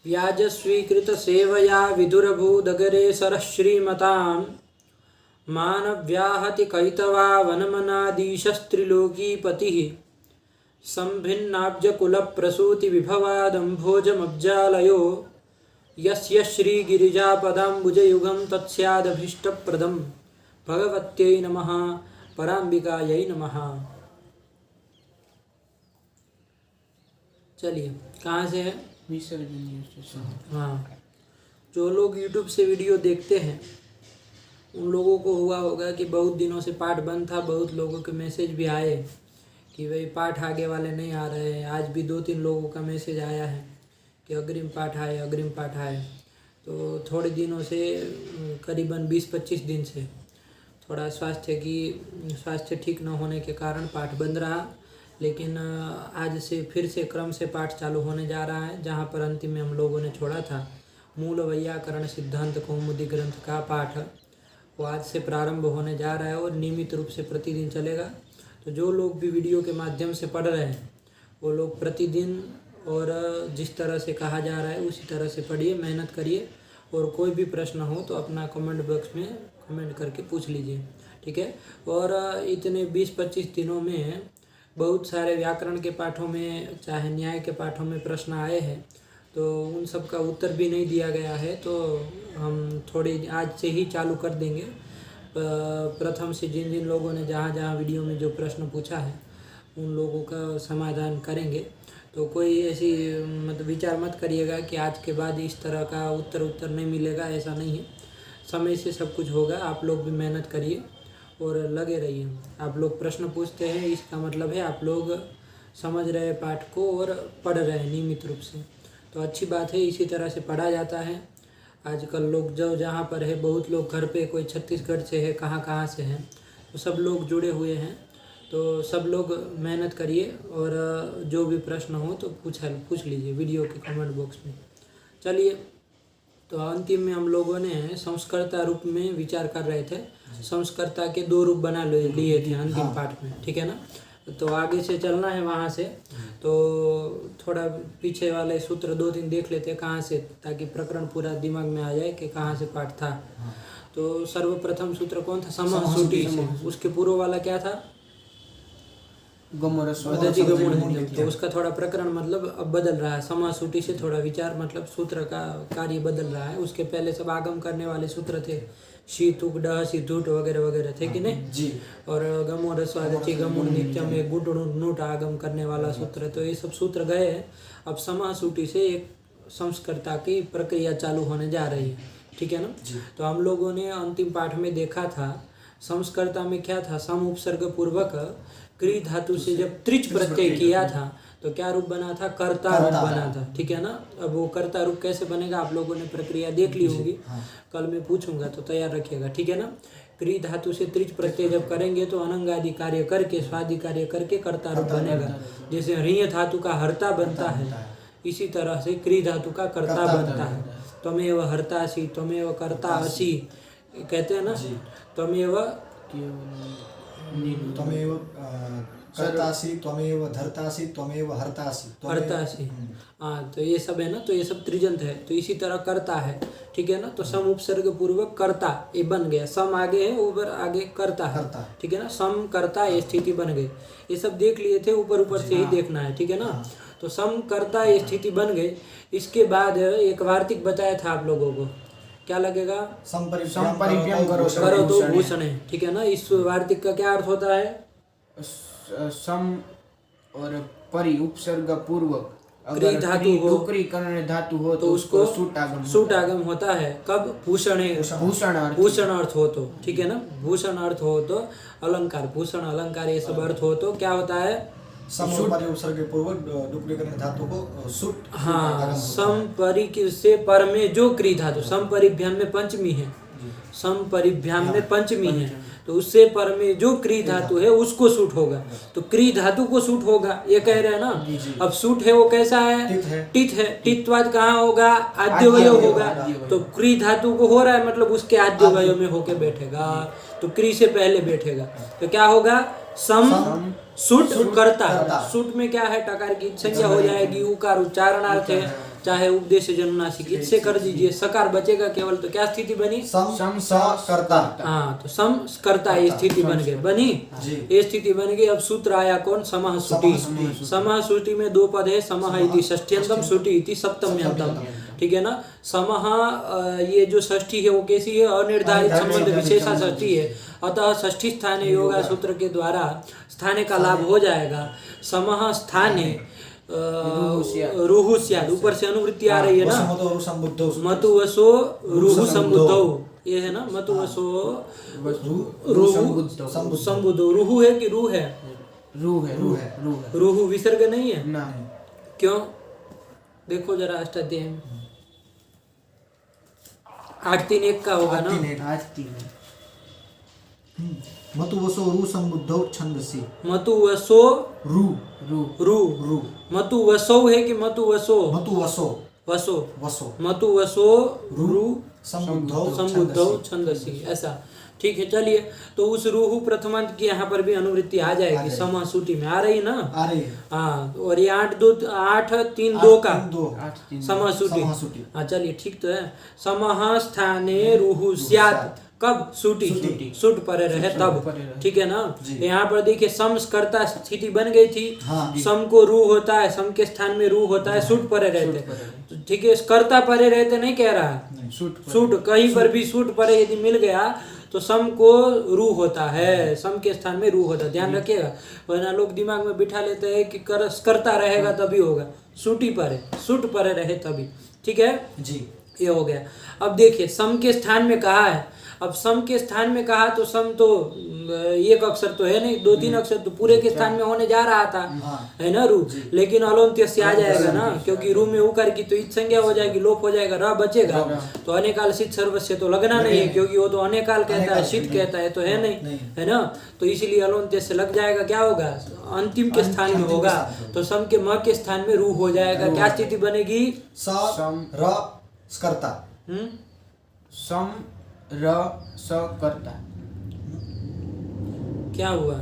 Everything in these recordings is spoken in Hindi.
व्याजस्वीकृत सेवया विदुरभूदगरे सरः श्रीमतां मानव्याहति कैतवा वनमनादीशस्त्रिलोकीपतिः संभिन्नाब्जकुलप्रसूतिविभवादम्भोजमब्जालयो यस्य श्रीगिरिजापदाम्बुजयुगं तत्स्यादभीष्टप्रदं भगवत्यै नमः पराम्बिकायै नमः। चलिए कहाँ से है? हाँ, जो लोग YouTube से वीडियो देखते हैं उन लोगों को हुआ होगा कि बहुत दिनों से पाठ बंद था। बहुत लोगों के मैसेज भी आए कि भाई पाठ आगे वाले नहीं आ रहे हैं। आज भी 2-3 लोगों का मैसेज आया है कि अग्रिम पाठ आए, अग्रिम पाठ आए। तो थोड़े दिनों से, करीबन 20-25 दिन से थोड़ा स्वास्थ्य ठीक न होने के कारण पाठ बंद रहा। लेकिन आज से फिर से क्रम से पाठ चालू होने जा रहा है, जहाँ पर अंतिम में हम लोगों ने छोड़ा था। मूल वैयाकरण सिद्धांत कौमुदी ग्रंथ का पाठ वो आज से प्रारंभ होने जा रहा है और नियमित रूप से प्रतिदिन चलेगा। तो जो लोग भी वीडियो के माध्यम से पढ़ रहे हैं वो लोग प्रतिदिन और जिस तरह से कहा जा रहा है उसी तरह से पढ़िए, मेहनत करिए। और कोई भी प्रश्न हो तो अपना कमेंट बॉक्स में कमेंट करके पूछ लीजिए, ठीक है। और इतने 20-25 दिनों में बहुत सारे व्याकरण के पाठों में, चाहे न्याय के पाठों में प्रश्न आए हैं, तो उन सब का उत्तर भी नहीं दिया गया है। तो हम थोड़ी आज से ही चालू कर देंगे। प्रथम से जिन लोगों ने जहाँ वीडियो में जो प्रश्न पूछा है उन लोगों का समाधान करेंगे। तो कोई ऐसी मतलब विचार मत करिएगा कि आज के बाद इस तरह का उत्तर नहीं मिलेगा, ऐसा नहीं है। समय से सब कुछ होगा। आप लोग भी मेहनत करिए और लगे रहिए। आप लोग प्रश्न पूछते हैं, इसका मतलब है आप लोग समझ रहे हैं पाठ को और पढ़ रहे हैं नियमित रूप से, तो अच्छी बात है। इसी तरह से पढ़ा जाता है। आजकल लोग जो जहाँ पर है, बहुत लोग घर पे, कोई छत्तीसगढ़ से है, कहाँ से हैं, तो सब लोग जुड़े हुए हैं। तो सब लोग मेहनत करिए और जो भी प्रश्न हो तो पूछ लीजिए वीडियो के कमेंट बॉक्स में। चलिए, तो अंतिम में हम लोगों ने संस्कर्ता रूप में विचार कर रहे थे। संस्कर्ता के 2 रूप बना लिए थे अंतिम पाठ में, ठीक है ना। तो आगे से चलना है वहाँ से, तो थोड़ा पीछे वाले सूत्र 2-3 देख लेते हैं कहाँ से, ताकि प्रकरण पूरा दिमाग में आ जाए कि कहाँ से पाठ था। तो सर्वप्रथम सूत्र कौन था? समः सूटी से। उसके पूर्व वाला क्या था? तो उसका थोड़ा प्रकरण मतलब अब बदल रहा है। समः सूटी से थोड़ा विचार मतलब सूत्र का कार्य बदल रहा है। उसके पहले सब आगम करने वाले सूत्र थे, शी तुक डह सी धूट वगैरह वगैरह थे कि नहीं जी। और गमो रस्वादची गमुण नित्यम एक गुट नूट आगम करने वाला सूत्र। तो ये सब सूत्र गए हैं। अब समः सूटी से एक संस्कर्ता की प्रक्रिया चालू होने जा रही है, ठीक है ना। तो हम लोगों ने अंतिम पाठ में देखा था संस्कर्ता में क्या था, सम उपसर्ग पूर्वक क्री धातु से जब त्रिच प्रत्यय किया था तो क्या रूप बना था? कर्ता रूप बना था, ठीक है ना। अब वो कर्ता रूप कैसे बनेगा आप लोगों ने प्रक्रिया देख ली होगी, कल मैं पूछूंगा तो तैयार रखिएगा, ठीक है ना। क्री धातु से त्रिच प्रत्यय जब करेंगे तो अनंग आदि कार्य करके, स्वादि कार्य करके कर्ता रूप बनेगा। जैसे ऋण धातु का हर्ता बनता है, इसी तरह से क्री धातु का कर्ता बनता है। त्वमेव हर्तासि, त्वमेव कर्तासि कहते हैं ना। त्वमेव कर्तासि, त्वमेव धर्तासि, त्वमेव हर्तासि। हाँ, तो ये सब है ना, तो ये सब त्रिजंत है। तो इसी तरह कर्ता है, ठीक है ना। तो सम उपसर्ग पूर्वक कर्ता ये बन गया। सम आगे है, ऊपर आगे कर्ता है, ठीक है ना। सम कर्ता ये स्थिति बन गई। ये सब देख लिए थे, ऊपर से ही देखना है, ठीक है ना। तो सम कर्ता ये स्थिति बन गई। इसके बाद एक वार्तिक बताया था आप लोगों को, क्या लगेगा? संपरिभ्यम करो तो भूषण है, ठीक है ना। इस वार्तिक का क्या अर्थ होता है? सम और परि उपसर्ग पूर्वक क्री धातु हो, क्री कर्ण धातु हो तो उसको सूट आगम होता है। कब? भूषण अर्थ हो तो, ठीक है ना। भूषण अर्थ हो तो अलंकार, भूषण अलंकार ये सब अर्थ हो तो क्या होता है? सम उपसर्ग पूर्वक डुकरी कर्ण धातु को सूट। हाँ, सम परि से पर में जो क्री धातु, सम परिभ्याम में पंचमी है, सम परिभ्याम में पंचमी है, तो उससे पर में जो क्री धातु है उसको सूट होगा। तो क्री धातु को सूट होगा, ये कह रहे हैं ना। अब सूट है वो कैसा है? टित है। टित्वाद कहाँ होगा? आद्यवय होगा। तो क्री धातु को हो रहा है मतलब उसके आद्यवय में होके बैठेगा, तो क्री से पहले बैठेगा। तो क्या होगा? सम सुट करता। सुट में क्या है? टकार की संज्ञा हो जाएगी। उकार उच्चारणार्थ है, चाहे उपदेश जनुनासिक, इससे कर दीजिए, सकार बचेगा केवल। तो क्या स्थिति बनी? सम स कर्ता। हाँ, तो सम कर्ता ये स्थिति बन गई, बनी जी। ये स्थिति बन गई। अब सूत्र आया कौन? समः सुटी। समः सुटी में दो पद है, समः इति षष्ठ्यंतम, सुटी इति सप्तम्यंतम। ठीक है ना। समः ये जो षष्ठी है वो कैसी है? अनिर्धारित संबंध विशेषा षष्ठी है, अतः षष्ठी स्थाने योगा सूत्र के द्वारा स्थाने का लाभ हो जाएगा। समः स्थाने रुहु स्यात्, ऊपर से अनुवृत्ति आ रही है ना, मतु वसो रुहु संबुद्धौ, ये है ना, मतु वसो रुहु संबुद्धौ। रुहु है कि रू है? रू है। रुहु विसर्ग नहीं है ना, क्यों? देखो जरा अष्टाध्याय में 8-3-1 का होगा ना। आज तीन मतु वसो रु संबुद्धौ छंदसी। मतु वसो रु रू रू, रु मतु वसो है कि मतु वसो? मतु वसो वसो, वसो मतु वसो रू संबुद्धौ संबुद्धौ छंदसी, ऐसा। ठीक है, चलिए। तो उस रूहु प्रथमांत की यहाँ पर भी अनुवृत्ति आ जाएगी, समः सूटी में आ रही ना। आ रही है। हाँ, और ये 8-3-2 का 8-3 समः सूटी। समःसूटी। हाँ, चलिए, ठीक तो है। समः स्थाने रुहु स्यात्, कब? सूटी, सुट परे रहे तब। ठीक है ना। यहाँ पर देखिए समस्कर्ता स्थिति बन गई थी। हाँ। सम को रू होता है, सम के स्थान में रू होता है, सूट परे रहते। तो ठीक है, कर्ता परे रहते नहीं कह रहा, सूट कहीं पर भी सूट परे यदि मिल गया तो सम को रू होता है, सम के स्थान में रू होता है, ध्यान रखिएगा। वरना लोग दिमाग में बिठा लेते हैं कि कर्ता रहेगा तभी होगा, सूटी परे, सूट परे रहे तभी। ठीक है जी। ये हो गया। अब देखिए सम के स्थान में कहा है, अब सम के स्थान में कहा तो सम तो एक अक्षर तो है नहीं, 2-3 अक्षर तो पूरे के स्थान में होने जा रहा था, है ना रू। लेकिन अलोन्त्य से आ जाएगा ना, क्योंकि रू में उकार की तो इत संज्ञा हो जाएगी, लोप हो जाएगा, र बचेगा। तो अनेकाल सिद्ध सर्वस्व तो लगना नहीं है, क्योंकि वो तो अनेकाल कहता है, सिद्ध कहता है, तो है नहीं, है ना। तो इसीलिए अलोन्त्य से लग जाएगा, क्या होगा? अंतिम के स्थान में होगा, तो सम के म के स्थान में रू हो जाएगा। क्या स्थिति बनेगी? सम र स्कर्ता। सम र स कर्ता। क्या हुआ?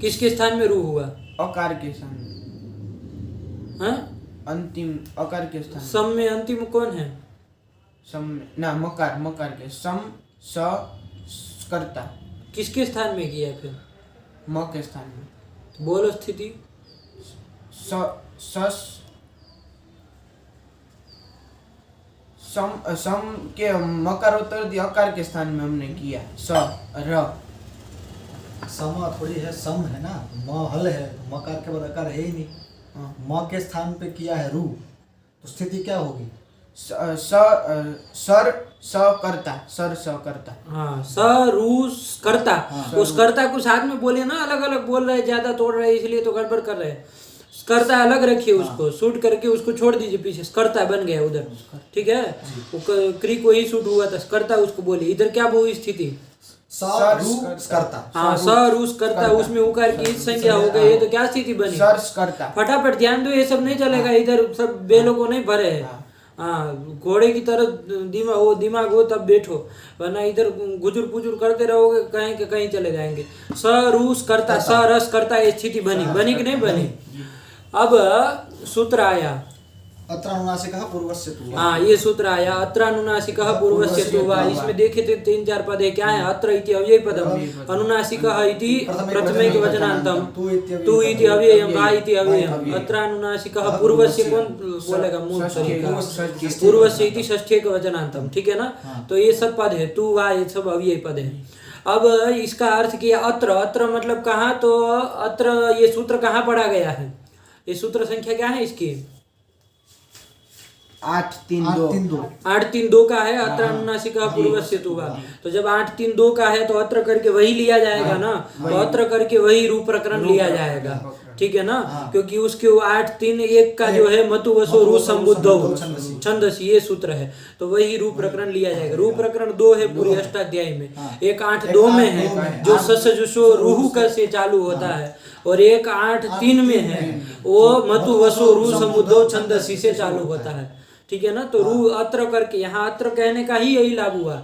किसके स्थान में रू हुआ? अकार के स्थान में, हाँ? अंतिम अकार के स्थान में। सम में अंतिम कौन है? सम ना, मकार के सम स कर्ता। किसके स्थान में किया फिर? म के स्थान में। बोलो स्थिति। सम के मकारोत्तर दिया अकार के स्थान में हमने किया, स र। सम थोड़ी है, सम है ना, म हल है, मकार के बाद अकार है ही नहीं। म के स्थान पे किया है रू, तो स्थिति क्या होगी? सर स कर्ता, सर स कर्ता। हाँ, स रू कर्ता। उस कर्ता को साथ में बोले ना, अलग अलग बोल रहे, ज्यादा तोड़ रहे, इसलिए तो गड़बड़ कर रहे। कर्ता अलग रखिए, उसको शूट करके उसको छोड़ दीजिए पीछे, कर्ता बन गया उधर। ठीक है, क्री को ही शूट हुआ था, कर्ता उसको बोली। इधर क्या हुई स्थिति? कर्ता। हाँ, सरूस कर्ता, उसमें उकार की संज्ञा हो गई है, तो क्या स्थिति बनी? कर्ता। फटाफट ध्यान दो, ये सब नहीं चलेगा, इधर सब बेलों को नहीं भरे है। हाँ, घोड़े की तरह दिमाग हो तब बैठो, वरना इधर गुजुर पुजुर करते रहोगे, कहीं के कहीं चले जाएंगे। सरूस कर्ता, सरस कर्ता, ये स्थिति बनी कि नहीं बनी? अब सूत्र आया अत्रानुनासिकः पूर्वस्य तु। हाँ, ये सूत्र आया अत्रानुनासिकः पूर्वस्य तु वा। इसमें देखे थे 3-4 पद है, क्या है? अत्र इति अव्यय पदम, अनुनासिकः इति प्रथमैक वचनांतम, तु इति अव्ययम, वा इति अव्ययम। अत्रानुनासिकः पूर्वस्य कौन बोलेगा? मूल तरीका पूर्वस्य इति षष्ठ्यैक वचनांतम। ठीक है ना। तो ये सब पद है, तु वा, ये सब अव्यय पद है। अब इसका अर्थ किया अत्र। अत्र मतलब कहाँ? तो अत्र ये सूत्र कहाँ पढ़ा गया है? ये सूत्र संख्या क्या है इसकी? 8-3-2। 8-3-2 का है। अत्र अनुनासिकः पूर्वस्य तु वा। तो जब 8-3-2 का है तो अत्र करके वही लिया जाएगा ना, तो अत्र करके वही रूप प्रकरण लिया जाएगा। ठीक है ना, क्योंकि उसके 8-3-1 का जो है मतु वसो रू संबुद्धौ छंदसी, ये सूत्र है, तो वही रूप प्रकरण लिया जाएगा। रूप प्रकरण 2 है पूरी अष्टाध्यायी में, एक 8-2 में है जो ससजुषो रूहु का से चालू होता है, और एक 8-3 में है वो मतु वसो रू संबुद्धौ छंदसी से चालू होता है। ठीक है ना। तो रू अत्र करके, यहाँ अत्र कहने का ही यही लाभ हुआ,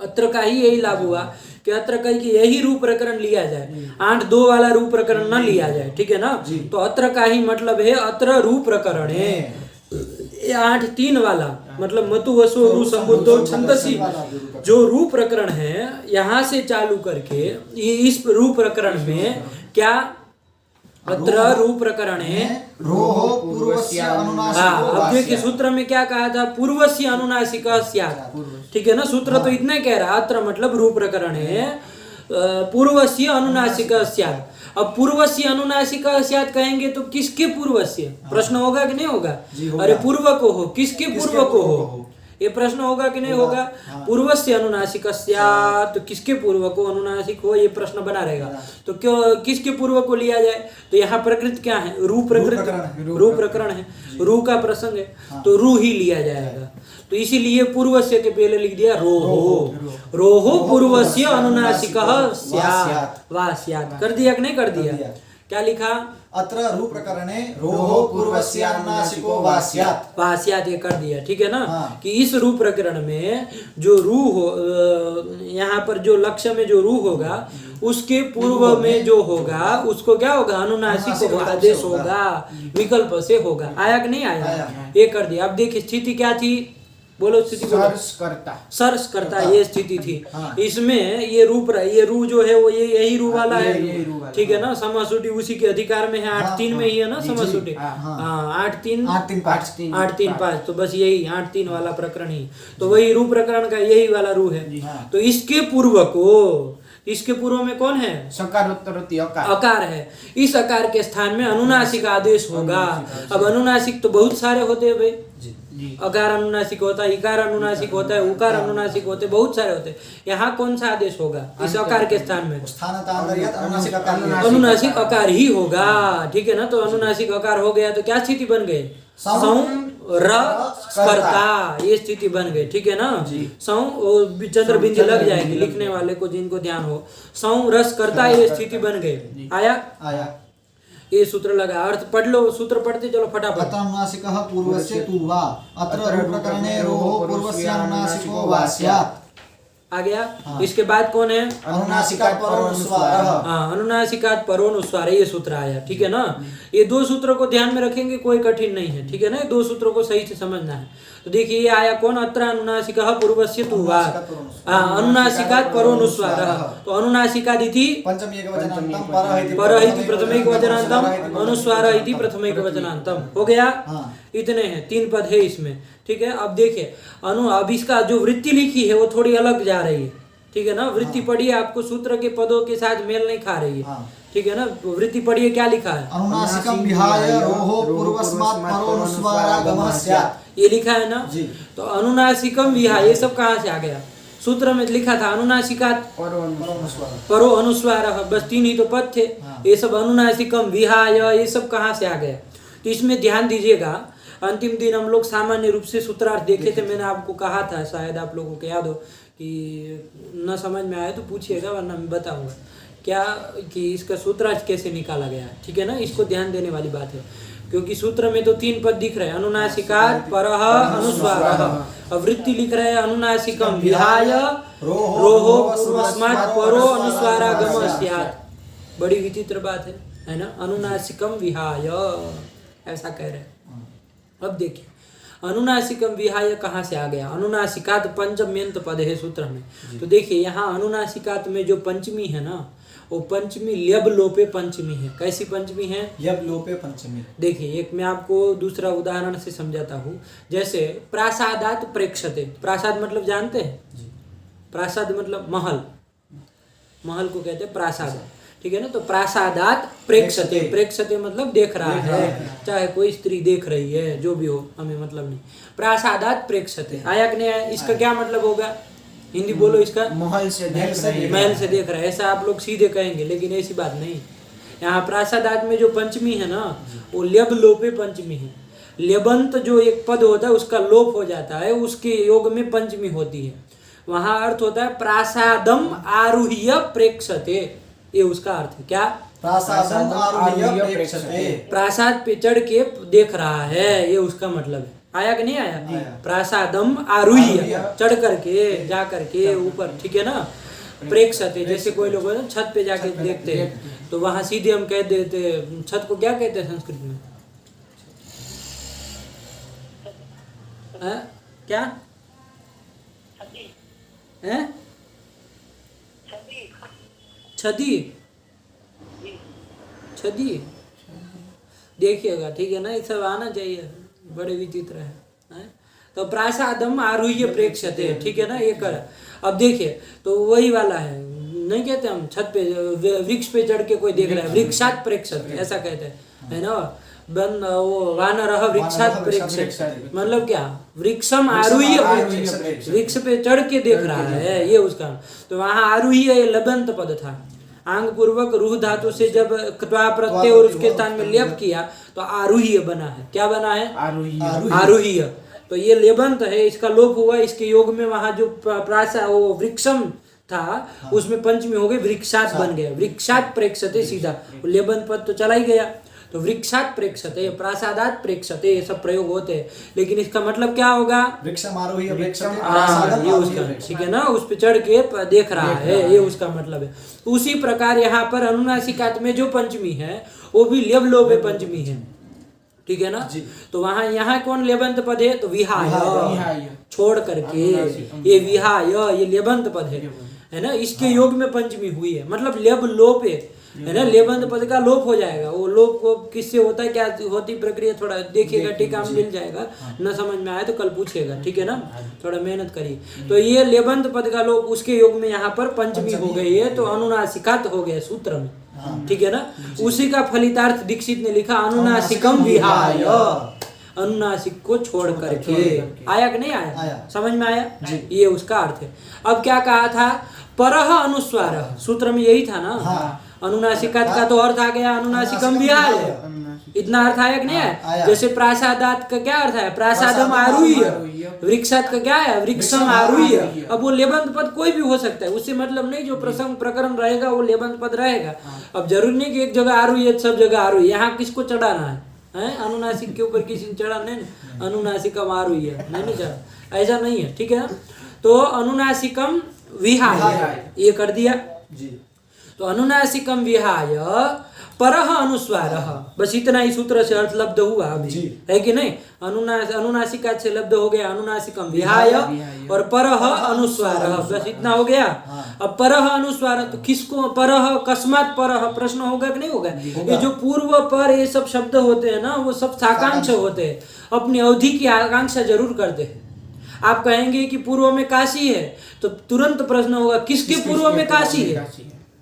अत्र का ही यही लाभ हुआ कि अत्र का कि यही रूप प्रकरण लिया जाए, 8:2 वाला रूप प्रकरण न लिया जाए, ठीक है ना। तो अत्र का ही मतलब है अत्र रूप प्रकरण है, 8:3 वाला मतलब मतु वसु रु संबुद्धो छंदसी जो रूप प्रकरण है, यहाँ से चालू करके ये इस रूप प्रकरण में क्या अत्र रूप प्रकरण है रोहो पूर्वस्य अनुनासिको हाँ। अब देखिए वास्यात्। सूत्र में क्या कहा था, पूर्वस्य अनुनासिक स्यात्, ठीक है ना। सूत्र तो इतना कह रहा है, अत्र मतलब रूप प्रकरण है पूर्वस्य अनुनासिक स्यात्। अब पूर्वस्य अनुनासिक स्यात् कहेंगे तो किसके पूर्वस्य, प्रश्न होगा कि नहीं होगा? अरे पूर्व को हो, किसके पूर्व को हो, ये प्रश्न होगा कि नहीं होगा? पूर्वस्य अनुनासिक स्यात्, तो किसके पूर्व को अनुनासिक हो, ये प्रश्न बना रहेगा। तो क्यों किसके पूर्व को लिया जाए? तो यहाँ प्रकृत क्या है? रू प्रकृत, रू प्रकरण है, रू का प्रसंग है, तो रू ही लिया जाएगा। तो इसीलिए पूर्वस्य के पहले लिख दिया रोहो, रोहो पूर्वस्य अनुनासिक स्यात् वा स्यात्। कर दिया कि नहीं कर दिया? क्या लिखा? अत्र रूप प्रकरणे रोहो पूर्वस्य अनुनासिको वास्यात्। वास्यात् ये कर दिया, ठीक है ना। हाँ। कि इस रूप प्रकरण में जो रू हो, यहाँ पर जो लक्ष्य में जो रू होगा उसके पूर्व में जो होगा उसको क्या होगा? अनुनासिक आदेश होगा, विकल्प से होगा। आया कि नहीं आया? ये कर दिया। अब देखिए स्थिति क्या थी, बोलो स्थिति बोलो। सर्स करता ये स्थिति थी। हाँ। इसमें ये रू जो है वो ये यही रू वाला है, ठीक है ना। समासुटी उसी के अधिकार में है, 8:3 में ही है ना समासुटी। हाँ 8:3 8:3 तो बस यही 8:3 वाला प्रकरण ही, तो वही रू प्रकरण का यही वाला रू है। तो इसके पूर्व को, इसके पूर्व में कौन है? सकारोत्तरोत्ती अकार है। इस अकार के स्थान में अनुनासिक आदेश होगा। अब अनुनासिक तो बहुत सारे होते हैं भाई, अकार अनुनासिक होता है, इकार अनुनासिक होता है, उकार अनुनासिक होते, बहुत सारे होते। यहाँ कौन सा आदेश होगा? इस अकार के स्थान में अनुनासिक अकार ही होगा, ठीक है ना। तो अनुनासिक अकार हो गया तो क्या स्थिति बन गई? सौ र कर्ता, ये स्थिति बन गई, ठीक है ना। सौ चंद्र बिंदी लग जाएगी लिखने वाले को, जिनको ध्यान हो। सौ रस कर्ता ये स्थिति बन गई। आया ये सूत्र लगा। अर्थ पढ़ लो, सूत्र पढ़ते चलो फटाफट। अत्र अनुनासिकः पूर्वस्य तु वा अत्र रूप प्रकरणे रोहो पूर्वस्य अनुनासिको वास्यात्। आ गया। इसके बाद कौन है? अनुनासिकात् परोनुस्वारः। हाँ अनुनासिकात् परोनुस्वार, ये सूत्र आया, ठीक है ना। ये दो सूत्रों को ध्यान में रखेंगे, कोई कठिन नहीं है, ठीक है ना। ये दो सूत्रों को सही से समझना है। तो देखिए ये आया कौन? अत्र अनुनासिकः पूर्वस्य तु वा अनुनासिकात् परोनुस्वारः। तो अनुनासिकात् इति पंचमी एकवचनान्तं परः इति प्रथमैकवचनान्तं, अनुस्वारः इति प्रथमैकवचनान्तं। हो गया। इतने हैं, 3 पद है इसमें, ठीक है। अब देखिए अब इसका जो वृत्ति लिखी है वो थोड़ी अलग जा रही है, ठीक है ना। वृत्ति पढ़िए, आपको सूत्र के पदों के साथ मेल नहीं खा रही है, ठीक है ना। वृत्ति पढ़िए क्या लिखा है? अनुनासिकं विहाय रोहो पूर्वस्मात् परोनुस्वारागमः स्यात्। ये लिखा है ना। तो अनुनासिकम विहाय ये सब कहाँ से आ गया? सूत्र में लिखा था अनुनासिकात् परो अनुस्वारः, बस 3 ही तो पद थे। ये सब अनुनासिकम विहाय ये सब कहाँ से आ गया? तो इसमें ध्यान दीजिएगा। अंतिम दिन हम लोग सामान्य रूप से सूत्रार्थ देखे थे, मैंने आपको कहा था, शायद आप लोगों को याद हो, कि न समझ में आया तो पूछिएगा वरना मैं बताऊंगा क्या कि इसका सूत्रार्थ कैसे निकाला गया, ठीक है ना। इसको ध्यान देने वाली बात है, क्योंकि सूत्र में तो 3 पद दिख रहे हैं, अनुनासिकात् परः अनुस्वारः। अब वृत्ति लिख रहे हैं अनुनासिकम विहाय रोहो पूर्वस्मात् परो अनुस्वारागमः स्यात्। बड़ी विचित्र बात है ना। अनुनासिकम विहाय ऐसा कह रहे हैं। अब देखिए अनुनासिकम विहाय कहाँ से आ गया? अनुनासिकात् पंचम्यंत पद है सूत्र में। तो देखिए यहाँ अनुनासिकात् में जो पंचमी है ना, वो पंचमी ल्यब लोपे पंचमी है। कैसी पंचमी है? ल्यब लोपे पंचमी। देखिए एक मैं आपको दूसरा उदाहरण से समझाता हूँ। जैसे प्रासादात् प्रेक्षते, प्रासाद मतलब जानते हैं? प्रासाद मतलब महल, महल को कहते हैं प्रासाद, ठीक है ना। तो प्रासादात् प्रेक्षते, प्रेक्षते मतलब देख रहा है, चाहे कोई स्त्री देख रही है, जो भी हो, हमें मतलब नहीं। प्रासादात् प्रेक्षते आया कि नहीं आया? इसका क्या मतलब होगा? हिंदी बोलो इसका। महल से देख रहा है, ऐसा आप लोग सीधे कहेंगे, लेकिन ऐसी बात नहीं। यहाँ प्रासादात् में जो पंचमी है ना, वो ल्यब लोपे पंचमी है। ल्यबंत जो एक पद होता है उसका लोप हो जाता है, उसके योग में पंचमी होती है। वहाँ अर्थ होता है प्रासादम आरुह्य प्रेक्षते, ये उसका अर्थ है। क्या? प्रासादम आरुह्य प्रेक्षते, प्रासाद पे चढ़ के देख रहा है, ये उसका मतलब है, आया कि नहीं आया? आया। प्रासादम आरुह्य, आरुह्य। चढ़ करके जा करके ऊपर, ठीक है ना। प्रेक्षते, जैसे कोई लोग होते हैं, छत पे जाके देखते हैं, तो वहां सीधे हम कह देते हैं, छत को क्या कहते हैं संस्कृत में? क्या है? छदी, छदी, देखिएगा, ठीक है ना, ये सब आना चाहिए, बड़े विचित्र है। तो प्रासादम आरुह्य प्रेक्षते, ठीक है ना, ये कर। अब देखिए, तो वही वाला है, नहीं कहते हम छत पे वृक्ष पे चढ़ के कोई देख रहा है, वृक्षात प्रेक्षते, ऐसा कहते हैं, है ना। बन वो वानरः वृक्षात प्रेक्षते, मतलब क्या, वृक्षम आरुह्य प्रेक्षते, वृक्ष पे चढ़ के देख रहा है, ये उसका। तो वहाँ आरुह्य लबंत पद था, आंग पूर्वक रूह धातु से जब क्त्वा प्रत्यय और उसके स्थान में लेप किया तो आरुह्य बना है। क्या बना है? आरुह्य। तो ये लेबंत है, इसका लोप हुआ, इसके योग में वहां जो प्रासा वो वृक्षम था, उसमें पंचमी हो गई, वृक्षात बन गया, वृक्षात प्रेक्षते, सीधा लेबंत पद तो चला ही गया। तो वृक्षात प्रेक्षते, प्रासादात प्रेक्षते, ये सब प्रयोग होते हैं, लेकिन इसका मतलब क्या होगा? वृक्षम आरोही वृक्षम, ये उसका, ठीक है ना, उस पे चढ़ के देख रहा है, ये उसका मतलब है। उसी प्रकार यहाँ पर अनुनासिकात में जो पंचमी है वो भी लेब लोप पंचमी है, ठीक है ना। तो वहाँ यहाँ कौन लेबंत पद है? तो विहाय, छोड़ करके, ये विहाय, ये लेबंत पद है ना, इसके योग में पंचमी हुई है, मतलब लेब लोप है ना, लेबंत पद का लोप हो जाएगा। वो लोप को किससे होता है, क्या होती प्रक्रिया, थोड़ा देखिएगा, टीका में मिल जाएगा, न समझ में आए तो कल पूछेगा, ठीक है ना, थोड़ा मेहनत करिए। तो ये लेबंत पद का लोप, उसके योग में यहाँ पर पंचमी हो गई है, तो अनुनासिकात हो गया सूत्र में, ठीक है ना। उसी का फलितार्थ दीक्षित ने लिखा, अनुनासिकम विहाय, अनुनासिक को छोड़ करके। आया कि नहीं आया? समझ में आया? ये उसका अर्थ है। अब क्या कहा था? परह अनुस्वार, सूत्र में यही था ना। अनुनासिकात का तो अर्थ आ गया अनुनासिकम विहाय, इतना अर्थ आया कि नहीं आया? जैसे प्रासादात का क्या अर्थ है? प्रासादम आरुह्य, वृक्षात का क्या है? वृक्षम आरुह्य। अब वो लेबंत पद कोई भी हो सकता है, उससे मतलब नहीं, जो प्रसंग प्रकरण रहेगा वो लेबंत पद रहेगा। अब जरूरी नहीं कि एक जगह आरुह्य सब जगह आरुह्य, यहाँ किसको चढ़ाना है? अनुनासिक के ऊपर किसी ने चढ़ा नहीं, अनुनासिकम आरुह्य नहीं चढ़ा, ऐसा नहीं है, ठीक है। तो अनुनासिकम विहाय ये कर दिया जी। तो अनुनासिकम विहाय परह अनुस्वार, बस इतना ही सूत्र से अर्थ लब्ध हुआ अभी, है कि नहीं। अनुनासिका से लब्ध हो गया अनुनासिकम विहाय और परह अनुस्वार, बस इतना हो गया। अब परह अनुस्वार, तो किसको परह, कस्मात परह, प्रश्न होगा कि नहीं होगा? ये जो पूर्व पर ये सब शब्द होते हैं ना, वो सब साकांक्ष होते हैं, अपनी अवधि की आकांक्षा जरूर करते हैं। आप कहेंगे कि पूर्व में काशी है, तो तुरंत प्रश्न होगा किसके पूर्व में काशी है?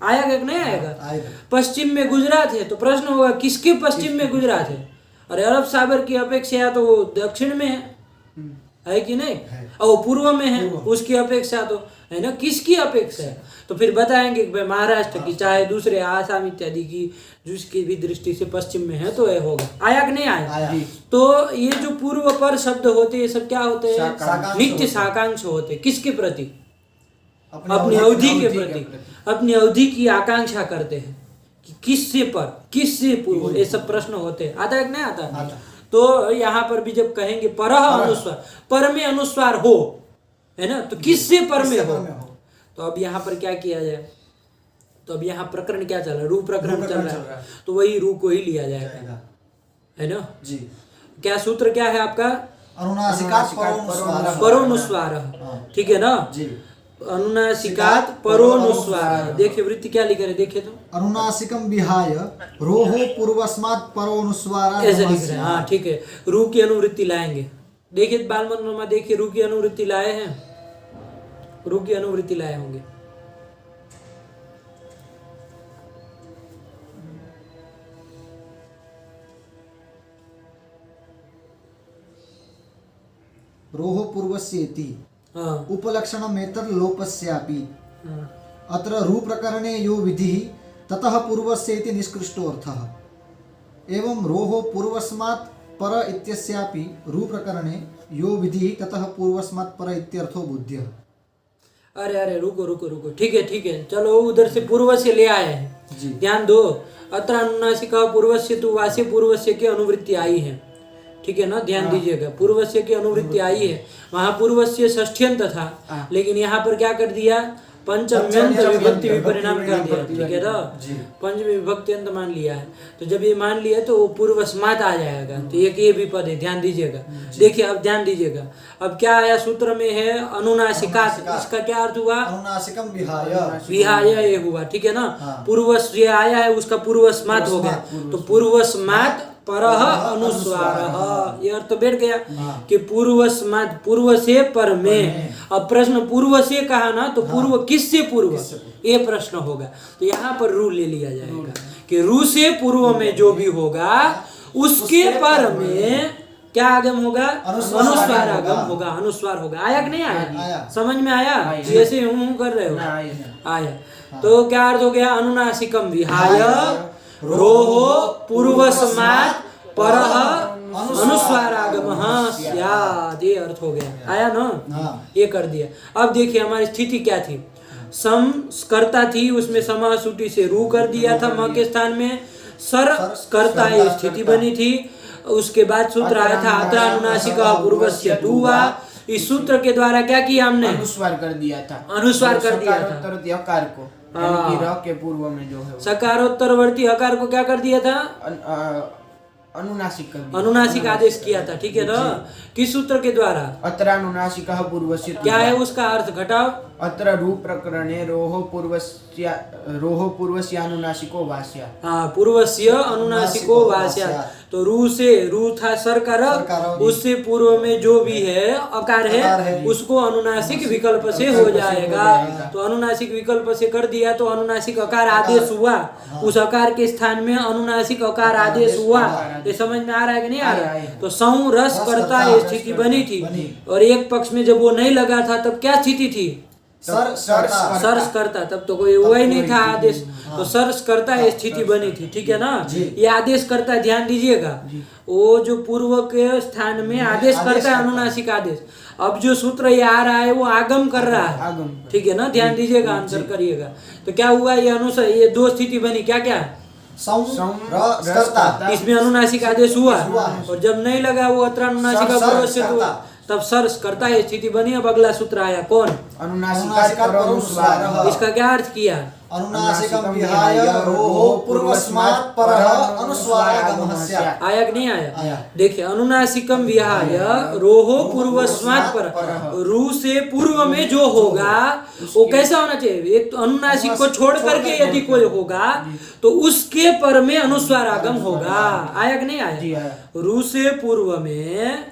आएगा कि नहीं आएगा? पश्चिम में गुजरात है, तो प्रश्न होगा किसके पश्चिम में गुजरात है? अरे अरब सागर की अपेक्षा तो वो दक्षिण में है कि नहीं, और पूर्व में है, उसकी अपेक्षा तो है ना, किसकी अपेक्षा है? तो फिर बताएंगे कि भाई महाराष्ट्र की, चाहे दूसरे आसाम इत्यादि की, जिसकी भी दृष्टि से पश्चिम में है, तो ये होगा। आया कि नहीं आया? तो ये जो पूर्व पर शब्द होते हैं सब क्या होते हैं? नित्य साकांक्ष होते हैं। किसके प्रति? अपनी अवधि के प्रति, अपनी अवधि की आकांक्षा करते हैं कि किससे पर, किससे पूर्व, ये सब प्रश्न होते हैं। आता है कि नहीं आता? तो यहाँ पर भी जब कहेंगे परह अनुस्वार, पर में अनुस्वार हो, है ना, तो किससे पर में हो? तो अब यहाँ पर क्या किया जाए? तो अब यहाँ प्रकरण क्या चल रहा है? रू प्रकरण चल रहा है, तो वही रू को ही लिया जाएगा, है ना जी। क्या सूत्र क्या है आपका? अनुनासिकात परोनुस्वार, ठीक है ना जी। अनुनासिकात परोनुस्वार, देखिए वृत्ति क्या लिख रहे, देखिए तो अनुनासिकम विहाय रोहो पूर्वस्मात् परोनुस्वार, ऐसे लिख रहे हैं। हाँ ठीक है, रू की अनुवृत्ति लाएंगे। देखिए बाल मनोरमा, देखिए रू की अनुवृत्ति लाए हैं, रू की अनुवृत्ति लाए होंगे। रोहो पूर्वस्येति उपलक्षणमेतद् लोपस्यापि अत्र रू प्रकरणे यो विधिः ततः पूर्वस्येति निष्कृष्टोऽर्थः। एवं रोहो पूर्वस्मात् पर इत्यस्यापि रू प्रकरणे यो विधिः ततः पूर्वस्मात् पर इत्यर्थो बुध्यः। अरे अरे रुको रुको रुको, ठीक है, चलो उधर से पूर्व से ले आए हैं, ध्यान दो। अत्र अनुनासिका पूर्वस्य तु वास्य पूर्वस्य की अनुवृत्ति आई है, ठीक है ना, ध्यान दीजिएगा। पूर्वस्य की अनुवृत्ति आई है, वहां पूर्वस्य षष्ठ्यंत था, लेकिन यहाँ पर क्या कर दिया, पंचम्यंत विभक्ति विपरिणाम कर दिया, ठीक है ना, पंचमी विभक्ति अंत मान लिया है। तो जब ये मान लिया तो वो पूर्वस्मात आ जाएगा। तो एक ये भी पद है, ध्यान दीजिएगा। देखिए अब ध्यान दीजिएगा, अब क्या आया सूत्र में है, अनुनासिकात, इसका क्या अर्थ हुआ, अनुनासिकम विहाय, विहाय ये हुआ, ठीक है ना। पूर्वस ये आया है उसका पूर्वस्मात हो गया, तो पूर्वस्मात परह अनुस्वारः, ये अर्थ बैठ गया कि पूर्वस्मात, पूर्व से पर में। अब प्रश्न पूर्व से कहा ना, तो पूर्व किससे पूर्व, ये प्रश्न होगा। तो यहाँ पर रू ले लिया जाएगा कि रू से पूर्व में जो भी होगा उसके पर में क्या आगम होगा, अनुस्वार आगम होगा, अनुस्वार होगा। आया कि नहीं आया, समझ में आया, ऐसे हूँ कर रहे हो, आया। तो क्या अर्थ हो गया, अनुनासिकम विहाय रोहो पूर्वस्मात् परः अनुस्वारागमः स्यात्, ये अर्थ हो गया। आया ना, ये कर दिया। अब देखिए हमारी स्थिति क्या थी, सम कर्ता थी, उसमें समाह सूटी से रू कर दिया था म के स्थान में, सर कर्ता ये स्थिति बनी थी। उसके बाद सूत्र आया था अत्र अनुनासिकः पूर्वस्य तु वा, इस सूत्र के द्वारा क्या किया हमने, अनुस्वार कर दिया था, अनुस्वार कर दिया था सकारोत्तर अकार को, यानी कि र के पूर्व में जो है सकारोत्तरवर्ती अकार को क्या कर दिया था, अनुनासिक कर दिया, अनुनासिक आदेश किया था, ठीक है ना। किस सूत्र के द्वारा, अत्र अनुनासिकः पूर्वस्य तु क्या है उसका अर्थ, घटाओ, अत्र रू प्रकरणे रोहो पूर्वस्य अनुनासिको वास्या, हाँ पूर्वस्य अनुनासिको वास्या। तो रू से, रू था सरकार, उससे पूर्व में जो भी है अकार है उसको अनुनासिक विकल्प से हो जाएगा। तो अनुनासिक विकल्प से कर दिया तो अनुनासिक अकार आदेश हुआ, उस अकार के स्थान में अनुनासिक अकार आदेश हुआ। ये समझ में आ रहा है कि नहीं आ रहा है। तो सौ रस करता ये स्थिति बनी थी, और एक पक्ष में जब वो नहीं लगा था तब क्या स्थिति थी, सर्स करता, तब तो कोई हुआ ही नहीं था आदेश, तो सर्स करता ये स्थिति बनी थी, ठीक है ना। ये आदेश करता है, ध्यान दीजिएगा, वो जो पूर्व के स्थान में आदेश करता है अनुनासिक आदेश। अब जो सूत्र ये आ रहा है वो आगम कर रहा है, ठीक है ना, ध्यान दीजिएगा, आंसर करिएगा। तो क्या हुआ, ये अनुसार ये दो स्थिति बनी, क्या क्या, इसमें अनुनासिक आदेश हुआ, और जब नहीं लगा वो अत्र अनुनासिक पूर्वस्य तु, तब सर्स करता है स्थिति बनी। अब अगला सूत्र आया कौन, अनुनासिकात्, इसका क्या अर्थ किया, अनुनासिकम विहाय रोहो पूर्वस्मात् परः अनुस्वारागमः स्यात्, आया कि नहीं आया, देखिए अनुनासिकम विहाय रोहो पूर्वस्मात् परः, रू से पूर्व में जो होगा वो कैसा होना चाहिए, एक तो अनुनासिक को छोड़ करके यदि कोई होगा तो उसके पर में अनुस्वार आगम होगा। आया कि नहीं आया, रू से पूर्व में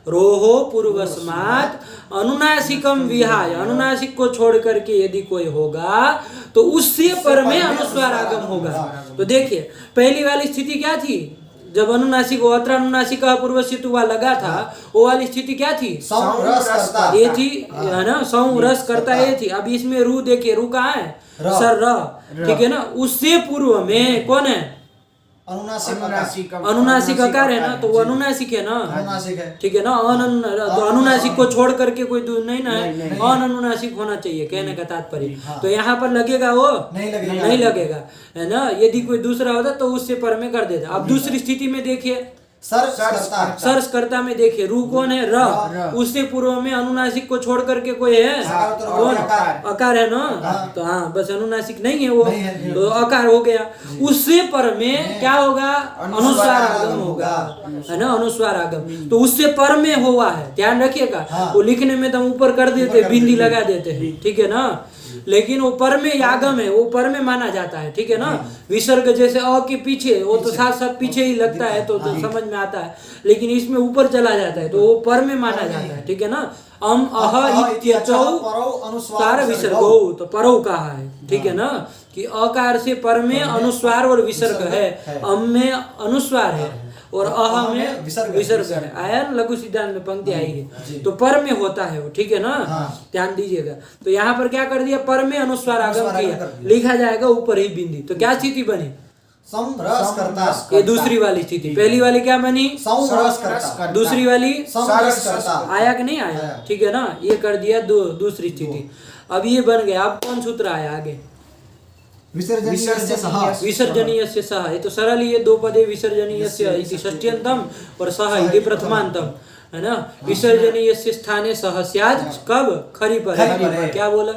रोहो पूर्वस्मात् अनुनासिकम विहाय, अनुनासिक को छोड़ करके यदि कोई होगा तो उससे पर में अनुस्वार आगम होगा। तो देखिए पहली वाली स्थिति क्या थी, जब अनुनासिक अत्र अनुनासिक पूर्वस्य तु वा लगा था, वो वाली स्थिति क्या थी, ये थी, है ना, सौ रस करता ये थी। अब इसमें रू देखिए, रू कहाँ है, सर र, ठीक है ना। उससे पूर्व में कौन है, अनुनासिक अकार है ना, तो वो अनुनासिक है ना, ठीक है ना। तो अनुनासिक को छोड़ करके कोई नहीं ना है, अनुनासिक होना चाहिए, कहने का तात्पर्य। तो यहाँ पर लगेगा वो नहीं लगेगा, है ना। यदि कोई दूसरा होता तो उससे पर में कर देता। अब दूसरी स्थिति में देखिए, सर्स कर्ता में देखिए, रू कौन है, र, उससे पूर्व में अनुनासिक को छोड़ करके कोई है, कौन, अकार है ना। तो हाँ बस अनुनासिक नहीं है वो, तो अकार हो गया। उससे पर में क्या होगा, अनुस्वार आगम होगा, है ना, अनुस्वार आगम। तो उससे पर में हुआ है, ध्यान रखिएगा। वो लिखने में तो ऊपर कर देते, बिंदी लगा देते हैं, ठीक है ना, लेकिन वो पर में आगम है, वो पर में माना जाता है, ठीक है ना। विसर्ग जैसे अ के पीछे, वो तो साथ साथ पीछे ही लगता है, तो समझ में आता है, लेकिन इसमें ऊपर चला जाता है तो वो पर में माना जाता है, ठीक है ना। अम अह इत्यचौ तार विसर्गो, तो परौ कहा है, ठीक है ना, कि अकार से पर में अनुस्वार और विसर्ग है, अम में अनुस्वार है और अह में विसर्ग है। आया ना, लघु सिद्धांत में पंक्ति आई है, तो पर में होता है वो, ठीक है ना, ध्यान दीजिएगा। तो यहाँ पर क्या कर दिया, पर में अनुस्वार आगम किया, लिखा जाएगा ऊपर ही बिंदी। तो क्या स्थिति बनी, ये दूसरी वाली स्थिति। पहली वाली क्या बनी, दूसरी वाली आया कि नहीं आया, ठीक है ना, ये कर दिया दूसरी स्थिति। अब ये बन गया। अब कौन सूत्र आया आगे, विसर्जनीयस्य सः विसर्जनीयस्य सः, ये तो सरल ही है, दो पदे विसर्जनीयस्य इति षष्ट्यंतम और सः इति प्रथमांतम, है ना। विसर्जनीयस्य स्थाने सः स्यात्, कब? खरी पर है। क्या बोला?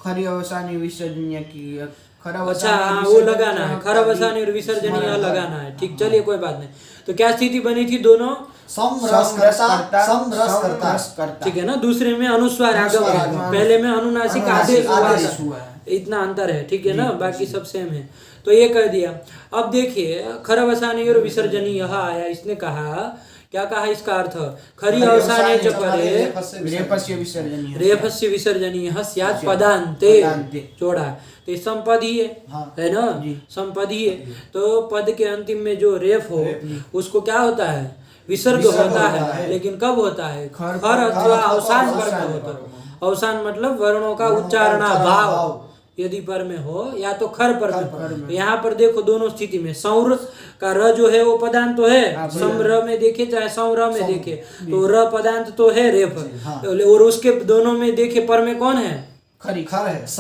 खरी अवसानी विसर्जनीय की अच्छा हाँ, वो लगाना है, खर अवसानी और विसर्जनीय लगाना है। ठीक, चलिए कोई बात नहीं। तो क्या स्थिति बनी थी दोनों? समरसकर्ता। ठीक है ना। दूसरे में अनुस्वार आगम है, पहले में अनुनासिक आदेश हुआ है, इतना अंतर है। ठीक है ना, बाकी सब सेम है। तो ये कह दिया। अब देखिए खरवसानी और विसर्जनीय यह आया, इसने कहा क्या कहा इसका अर्थ? खरी अवसाने च परे रेफस्य विसर्जनीय स्यात् पदान्ते, जोड़ा। तो संपद ही है ना, संपद ही है। तो पद के अंतिम में जो रेफ हो उसको क्या होता है? विसर्ग होता है। लेकिन कब होता है? खर अथवा अवसान पर में होता है। अवसान मतलब वर्णों का उच्चारणा भाव यदि पर में हो या तो खर पर में। यहाँ पर देखो दोनों स्थिति में सौर का र जो है वो पदांत तो है, समर में देखे चाहे सौर में देखे तो र पदांत तो है रेफ, और उसके दोनों में देखे पर में कौन है? खर है, स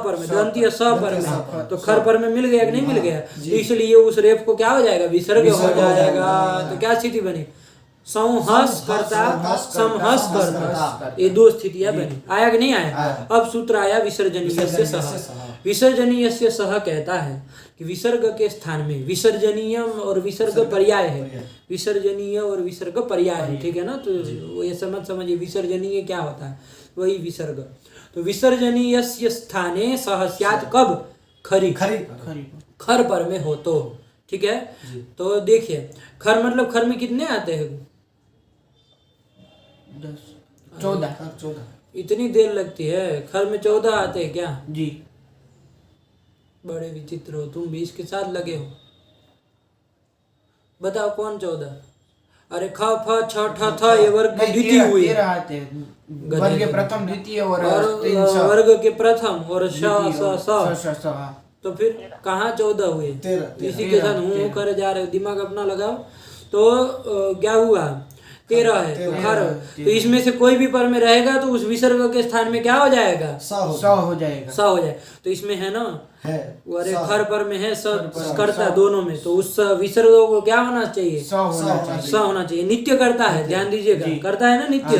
पर में, दंतीय स पर में। तो खर पर में मिल गया कि नहीं मिल गया? इसलिए उस रेफ को क्या हो जाएगा? विसर्ग हो जाएगा। तो क्या स्थिति बनी? संहस करता, समहस करता, ये दो स्थितियां बनी। आया कि नहीं आया? अब सूत्र आया विसर्जनीयस्य सह। विसर्जनीयस्य सह कहता है कि विसर्ग के स्थान में विसर्जनीय और विसर्ग पर्याय है, विसर्जनीय और विसर्ग पर्याय है। ठीक है ना। तो ये समझिए विसर्जनीय क्या होता है, वही विसर्ग। तो विसर्जनीयस्य स्थाने सह स्यात्, कब? खरी खर पर में हो तो। ठीक है। तो देखिए खर मतलब खर में कितने आते हैं? 14। इतनी देर लगती है? खर में 14 आते हैं क्या? जी। बड़े विचित्र हो तुम भी, इसके साथ लगे हो। बताओ कौन 14? अरे ख फ छ ठ थ ये वर्ग की द्वितीय हुई, वर्ग के प्रथम द्वितीय और वर्ग के प्रथम और श। तो फिर कहाँ 14 हुए? इसी के साथ हूँ करे जा रहे हो, दिमाग अपना लगाओ। तो क्या हुआ? 13 है। तो खर, तो इसमें से कोई भी पर में रहेगा तो उस विसर्ग के स्थान में क्या हो जाएगा? स हो जाएगा। तो इसमें है ना है, अरे खर पर में है, स करता दोनों में, तो उस विसर्ग को क्या होना चाहिए? स होना चाहिए। नित्य करता है, ध्यान दीजिएगा, करता है ना नित्य,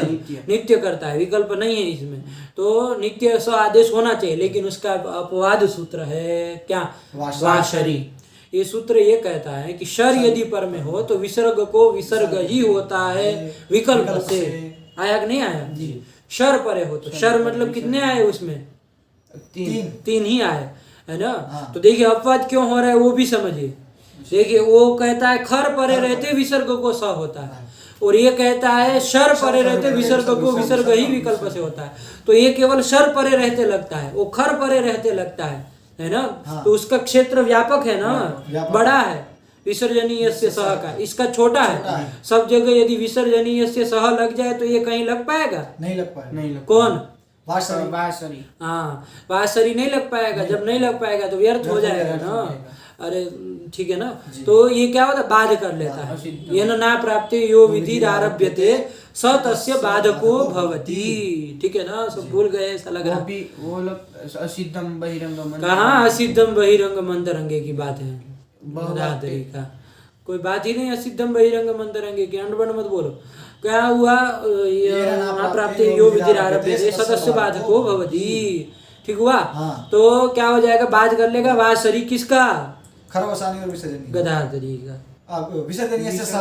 नित्य करता है, विकल्प नहीं है इसमें। तो नित्य स आदेश होना चाहिए, लेकिन उसका अपवाद सूत्र है क्या? वाशरी। ये सूत्र ये कहता है कि शर यदि पर में हो तो विसर्ग को विसर्ग ही होता है विकल्प से। आया कि नहीं आया? शर परे हो तो शर मतलब कितने आए उसमें? 3 ही आए, है ना। तो देखिए अपवाद क्यों हो रहा है वो भी समझिए। देखिए वो कहता है खर परे रहते विसर्ग को स होता है, और ये कहता है शर परे रहते विसर्ग को विसर्ग ही विकल्प से होता है। तो ये केवल शर परे रहते लगता है, वो खर परे रहते लगता है ना। तो उसका क्षेत्र व्यापक है ना, बड़ा है विसर्जनीय से सह का, इसका छोटा है। सब जगह यदि विसर्जनीय से सह लग जाए तो ये कहीं लग पाएगा? नहीं लग पाएगा। कौन? वासरी। हाँ, वासरी नहीं लग पाएगा। जब नहीं लग पाएगा तो व्यर्थ हो जाएगा ना। अरे ठीक है ना। तो ये क्या होता है? बाध कर लेता है। ये ना प्राप्ति यो विधि आरभ्यते स तस्य बाधको भवति। ठीक है ना, सब भूल गए ऐसा लग रहा। वो लोग असिद्धम बहिरंग मंत्र। कहाँ असिद्धम बहिरंग मंतरंगे की बात है? का कोई बात ही नहीं। असिद्धम बहिरंग मंतरंगे की अंडबंड मत बोलो। क्या हुआ? प्राप्ति यो विधि आरभ्यते स तस्य बाधको भवति। ठीक हुआ। तो क्या हो जाएगा? बाध कर लेगा वासरी किसका? खरवसानी और विसर्जनीय गदाधरी का। विसर्जनीय से सह।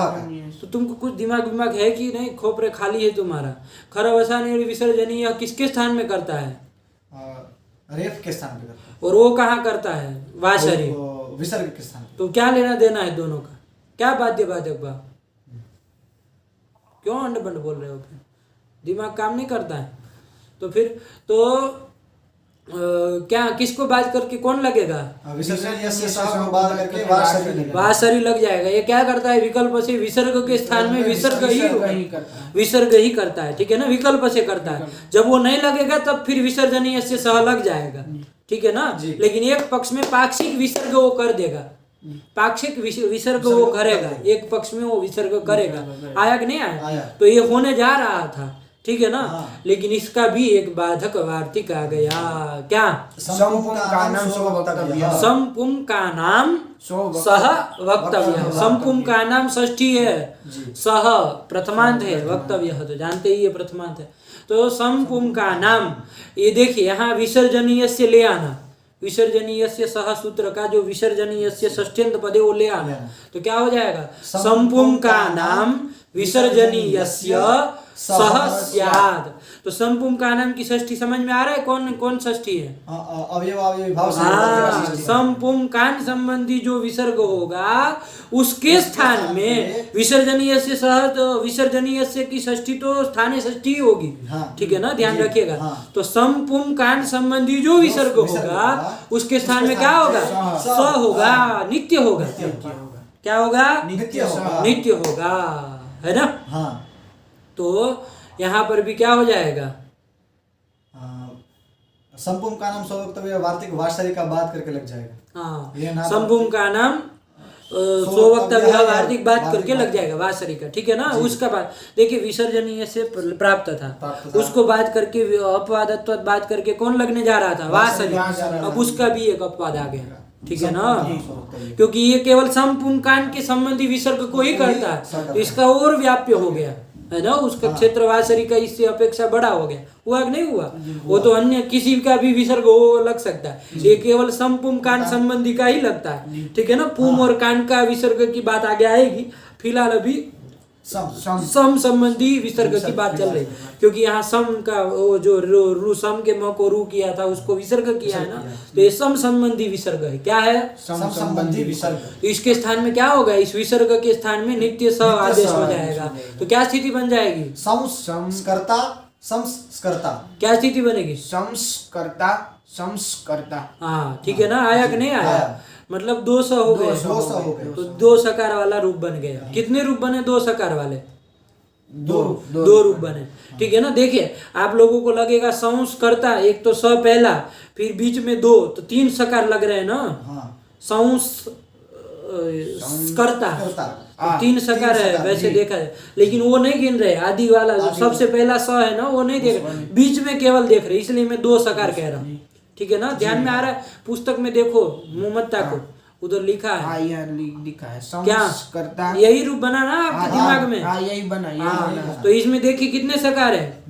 तो तुमको कुछ दिमाग है कि नहीं? खोपरे खाली है तुम्हारा। खरवसानी और विसर्जनीय किसके स्थान में करता है? रेफ के स्थान पे करता है। और वो कहाँ करता है? वासरी, विसर्ग के स्थान। तो क्या लेना देना है दोनों का? क्या बाध्य बाधक बा? क्यों अंड बंड बोल रहे हो? फिर दिमाग काम नहीं करता है तो फिर तो क्या किसको बात करके कौन लगेगा? विसर्जनीय से सह को बात करके वासरी लगेगा। वासरी लग जाएगा। ये क्या करता है? विकल्प से विसर्ग के स्थान में विसर्ग ही करता है। ठीक है ना, विकल्प से करता है। जब वो नहीं लगेगा तब फिर विसर्जनीय से सह लग जाएगा। ठीक है ना। लेकिन एक पक्ष में पाक्षिक विसर्ग वो कर देगा, पाक्षिक विसर्ग वो करेगा, एक पक्ष में वो विसर्ग करेगा। आया कि नहीं आया? तो ये होने जा रहा था ठीक है ना। हाँ। लेकिन इसका भी एक बाधक वार्तिक आ गया, क्या? समपुम का नाम सो वक्तव्य। समपुम का नाम सह वक्तव्य। समपुम का नाम षष्ठी है, सह प्रथमांत है, वक्तव्य तो जानते ही है प्रथमांत है। तो समपुम का नाम, ये देखिए यहाँ विसर्जनीय से ले आना, विसर्जनीय से सह सूत्र का जो विसर्जनीय से षष्ठ्यंत पदे वो ले आना, तो क्या हो जाएगा? समपुम का नाम विसर्जनीय सह स्याद। तो समपुम का नाम की षष्ठी समझ में आ रहा है? कौन कौन षष्ठी है? अवयव भाव से हाँ, समपुम कान संबंधी जो विसर्ग होगा उसके स्थान में विसर्जनीय से सह, तो विसर्जनीय से की षष्ठी तो स्थानीय षष्ठी ही होगी। हाँ, ठीक है ना, ध्यान जी, रखिएगा। हाँ। तो समपुम कान संबंधी जो विसर्ग होगा उसके स्थान में क्या होगा? स होगा, नित्य होगा। क्या होगा? नित्य होगा। नित्य होगा, है ना। हाँ, तो यहाँ पर भी क्या हो जाएगा? संपुम का नाम स्ववक्तव्य वार्तिक वार्षिक का बात करके लग जाएगा। ये हाँ, नाम- संपुम का नाम सोवक्तव्य वार्तिक बात करके लग जाएगा वार्षिक का, ठीक है ना। उसका बाद देखिए विसर्जनीय से प्राप्त था, उसको बात करके अपवादत्व बात करके कौन लगने जा रहा था? वार्षिक। अब उसका भी एक अपवाद आ गया, ठीक है ना, क्योंकि ये केवल समपुम कान के संबंधी विसर्ग को ही करता है, तो इसका और व्याप्य हो गया, है ना। उसका क्षेत्र वासरी का इससे अपेक्षा बड़ा हो गया, हुआ कि नहीं हुआ? वो तो अन्य किसी का भी विसर्ग हो लग सकता है, ये केवल समपुम कान संबंधी का ही लगता है, ठीक है ना। पुम और कान का विसर्ग की बात आगे आएगी, फिलहाल अभी सम संबंधी विसर्ग की बात चल रही, क्योंकि यहाँ सम का वो जो रू सम के म को रू किया था उसको विसर्ग किया है ना, तो ये सम संबंधी विसर्ग है। क्या है? सम संबंधी विसर्ग। तो इसके स्थान में क्या होगा? इस विसर्ग के स्थान में नित्य स आदेश हो जाएगा, तो क्या स्थिति बन जाएगी? संस्कर्ता संस्कर्ता। क्या स्थिति बनेगी? संस्कर्ता संस्कर्ता। हाँ, ठीक है ना। आया कि नहीं आया? मतलब दो स हो गए, तो दो सकार वाला रूप बन गया। कितने रूप बने? दो सकार वाले दो रूप बने, ठीक है ना। देखिए आप लोगों को लगेगा संस्कर्ता, एक तो स पहला, फिर बीच में दो, तो तीन सकार लग रहे हैं ना। संस्कर्ता तो तीन सकार है वैसे देखा है, लेकिन वो नहीं गिन रहे। आदि वाला जो सबसे पहला स है ना वो नहीं देख रहे, बीच में केवल देख रहे, इसलिए मैं दो सकार कह रहा हूँ, ठीक है ना। ध्यान में आ रहा है? पुस्तक में देखो मुमत्ता को, उधर लिखा है, लिखा है क्या? संस्कर्ता। यही रूप बना ना आपके दिमाग में? यही बना, तो इसमें देखिए कितने सकार है?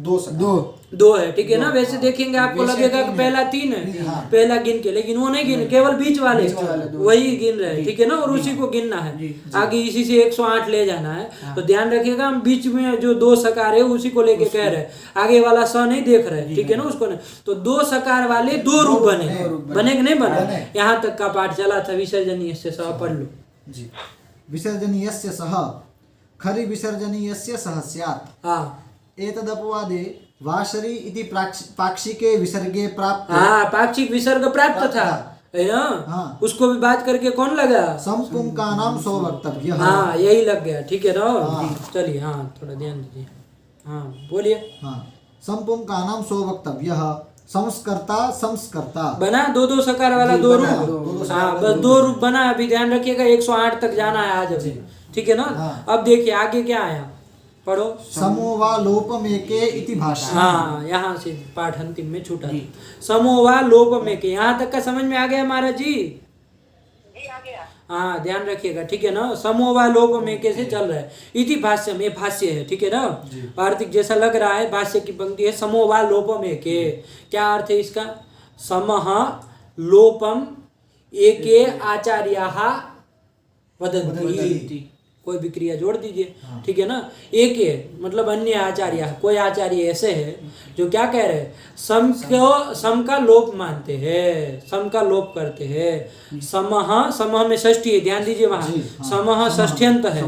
दो है, ठीक है ना। वैसे देखेंगे आपको लगेगा कि पहला तीन है, पहला गिन के, लेकिन वो नहीं गिन, केवल बीच वाले वही गिन रहे हैं, ठीक है ना। और उसी को गिनना है, आगे इसी से 108 ले जाना है। तो ध्यान रखिएगा, हम बीच में जो दो सकार है उसी को लेके कह रहे हैं, आगे वाला स नहीं देख रहे, ठीक है ना, उसको नहीं। तो दो सकार वाले दो रूप बने कि नहीं बने? यहाँ तक का पाठ चला था। विसर्जनीय से सह पढ़ लो जी। विसर्जनीय सह खरि विसर्जनीय सह स्यात्। हाँ, एतदपवादे वाशरी इति पाक्षिके विसर्गे प्राप्त। हाँ, पाक्षिक विसर्ग प्राप्त था, है ना। हाँ। उसको भी बात करके कौन लगा? संपुम का नाम स्ववक्तव्य। हाँ, यही लग गया, ठीक है ना। चलिए, हाँ थोड़ा ध्यान दीजिए, हाँ बोलिए। हाँ, संपुम का नाम स्ववक्तव्य संस्कर्ता संस्कर्ता बना दो सकार वाला दो रूप। हाँ, बस दो रूप बना। अभी ध्यान रखिएगा 108 तक जाना है आज अभी, ठीक है ना। अब देखिए आगे क्या आया, पढ़ो। समोवालोपमेके इति भाष्य। हाँ, यहाँ से पाठ अंतिम में छूटा। समोवालोपमेके, यहाँ तक का समझ में आ गया महाराज जी? हाँ, ध्यान रखिएगा, ठीक है ना। समोवालोपमेके से चल रहा है। इति भाष्य में भाष्य है, ठीक है ना। वार्तिक जैसा लग रहा है, भाष्य की पंक्ति है समोवालोपमेके। क्या अर्थ है इसका? समः लोपम एके आचार्याः वदन्ति। कोई भी क्रिया जोड़ दीजिए, ठीक है ना। एक है मतलब अन्य आचार्य, कोई आचार्य ऐसे है जो क्या कह रहे हैं? सम का लोप मानते हैं, सम का लोप करते हैं। समः में षष्ठी है, ध्यान दीजिए वहां समः षष्ठ्यंत है,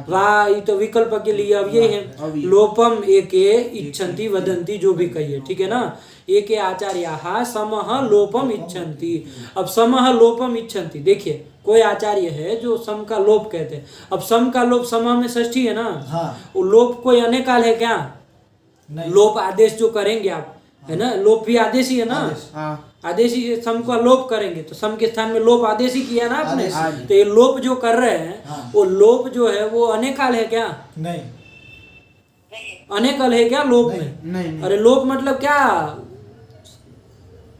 वाह ये तो विकल्प के लिए अब ये है। लोपम एके इच्छन्ति वदन्ति, जो भी कहिए, ठीक है ना। एके आचार्याः समः लोपम इच्छन्ति। अब समः लोपम इच्छन्ति, देखिए कोई आचार्य है जो सम का लोप कहते हैं। अब सम का लोप समः में षष्ठी है ना। वो लोप कोई अनेकाल है क्या? लोप आदेश जो करेंगे आप, है ना, लोप भी आदेश ही है ना। आदेश ही सम का लोप करेंगे, तो सम के स्थान में लोप आदेश ही किया ना आपने। तो ये लोप जो कर रहे हैं वो लोप जो है वो अनेकाल है क्या? नहीं, अनेकल है क्या लोप में? नहीं नहीं अरे लोप मतलब क्या?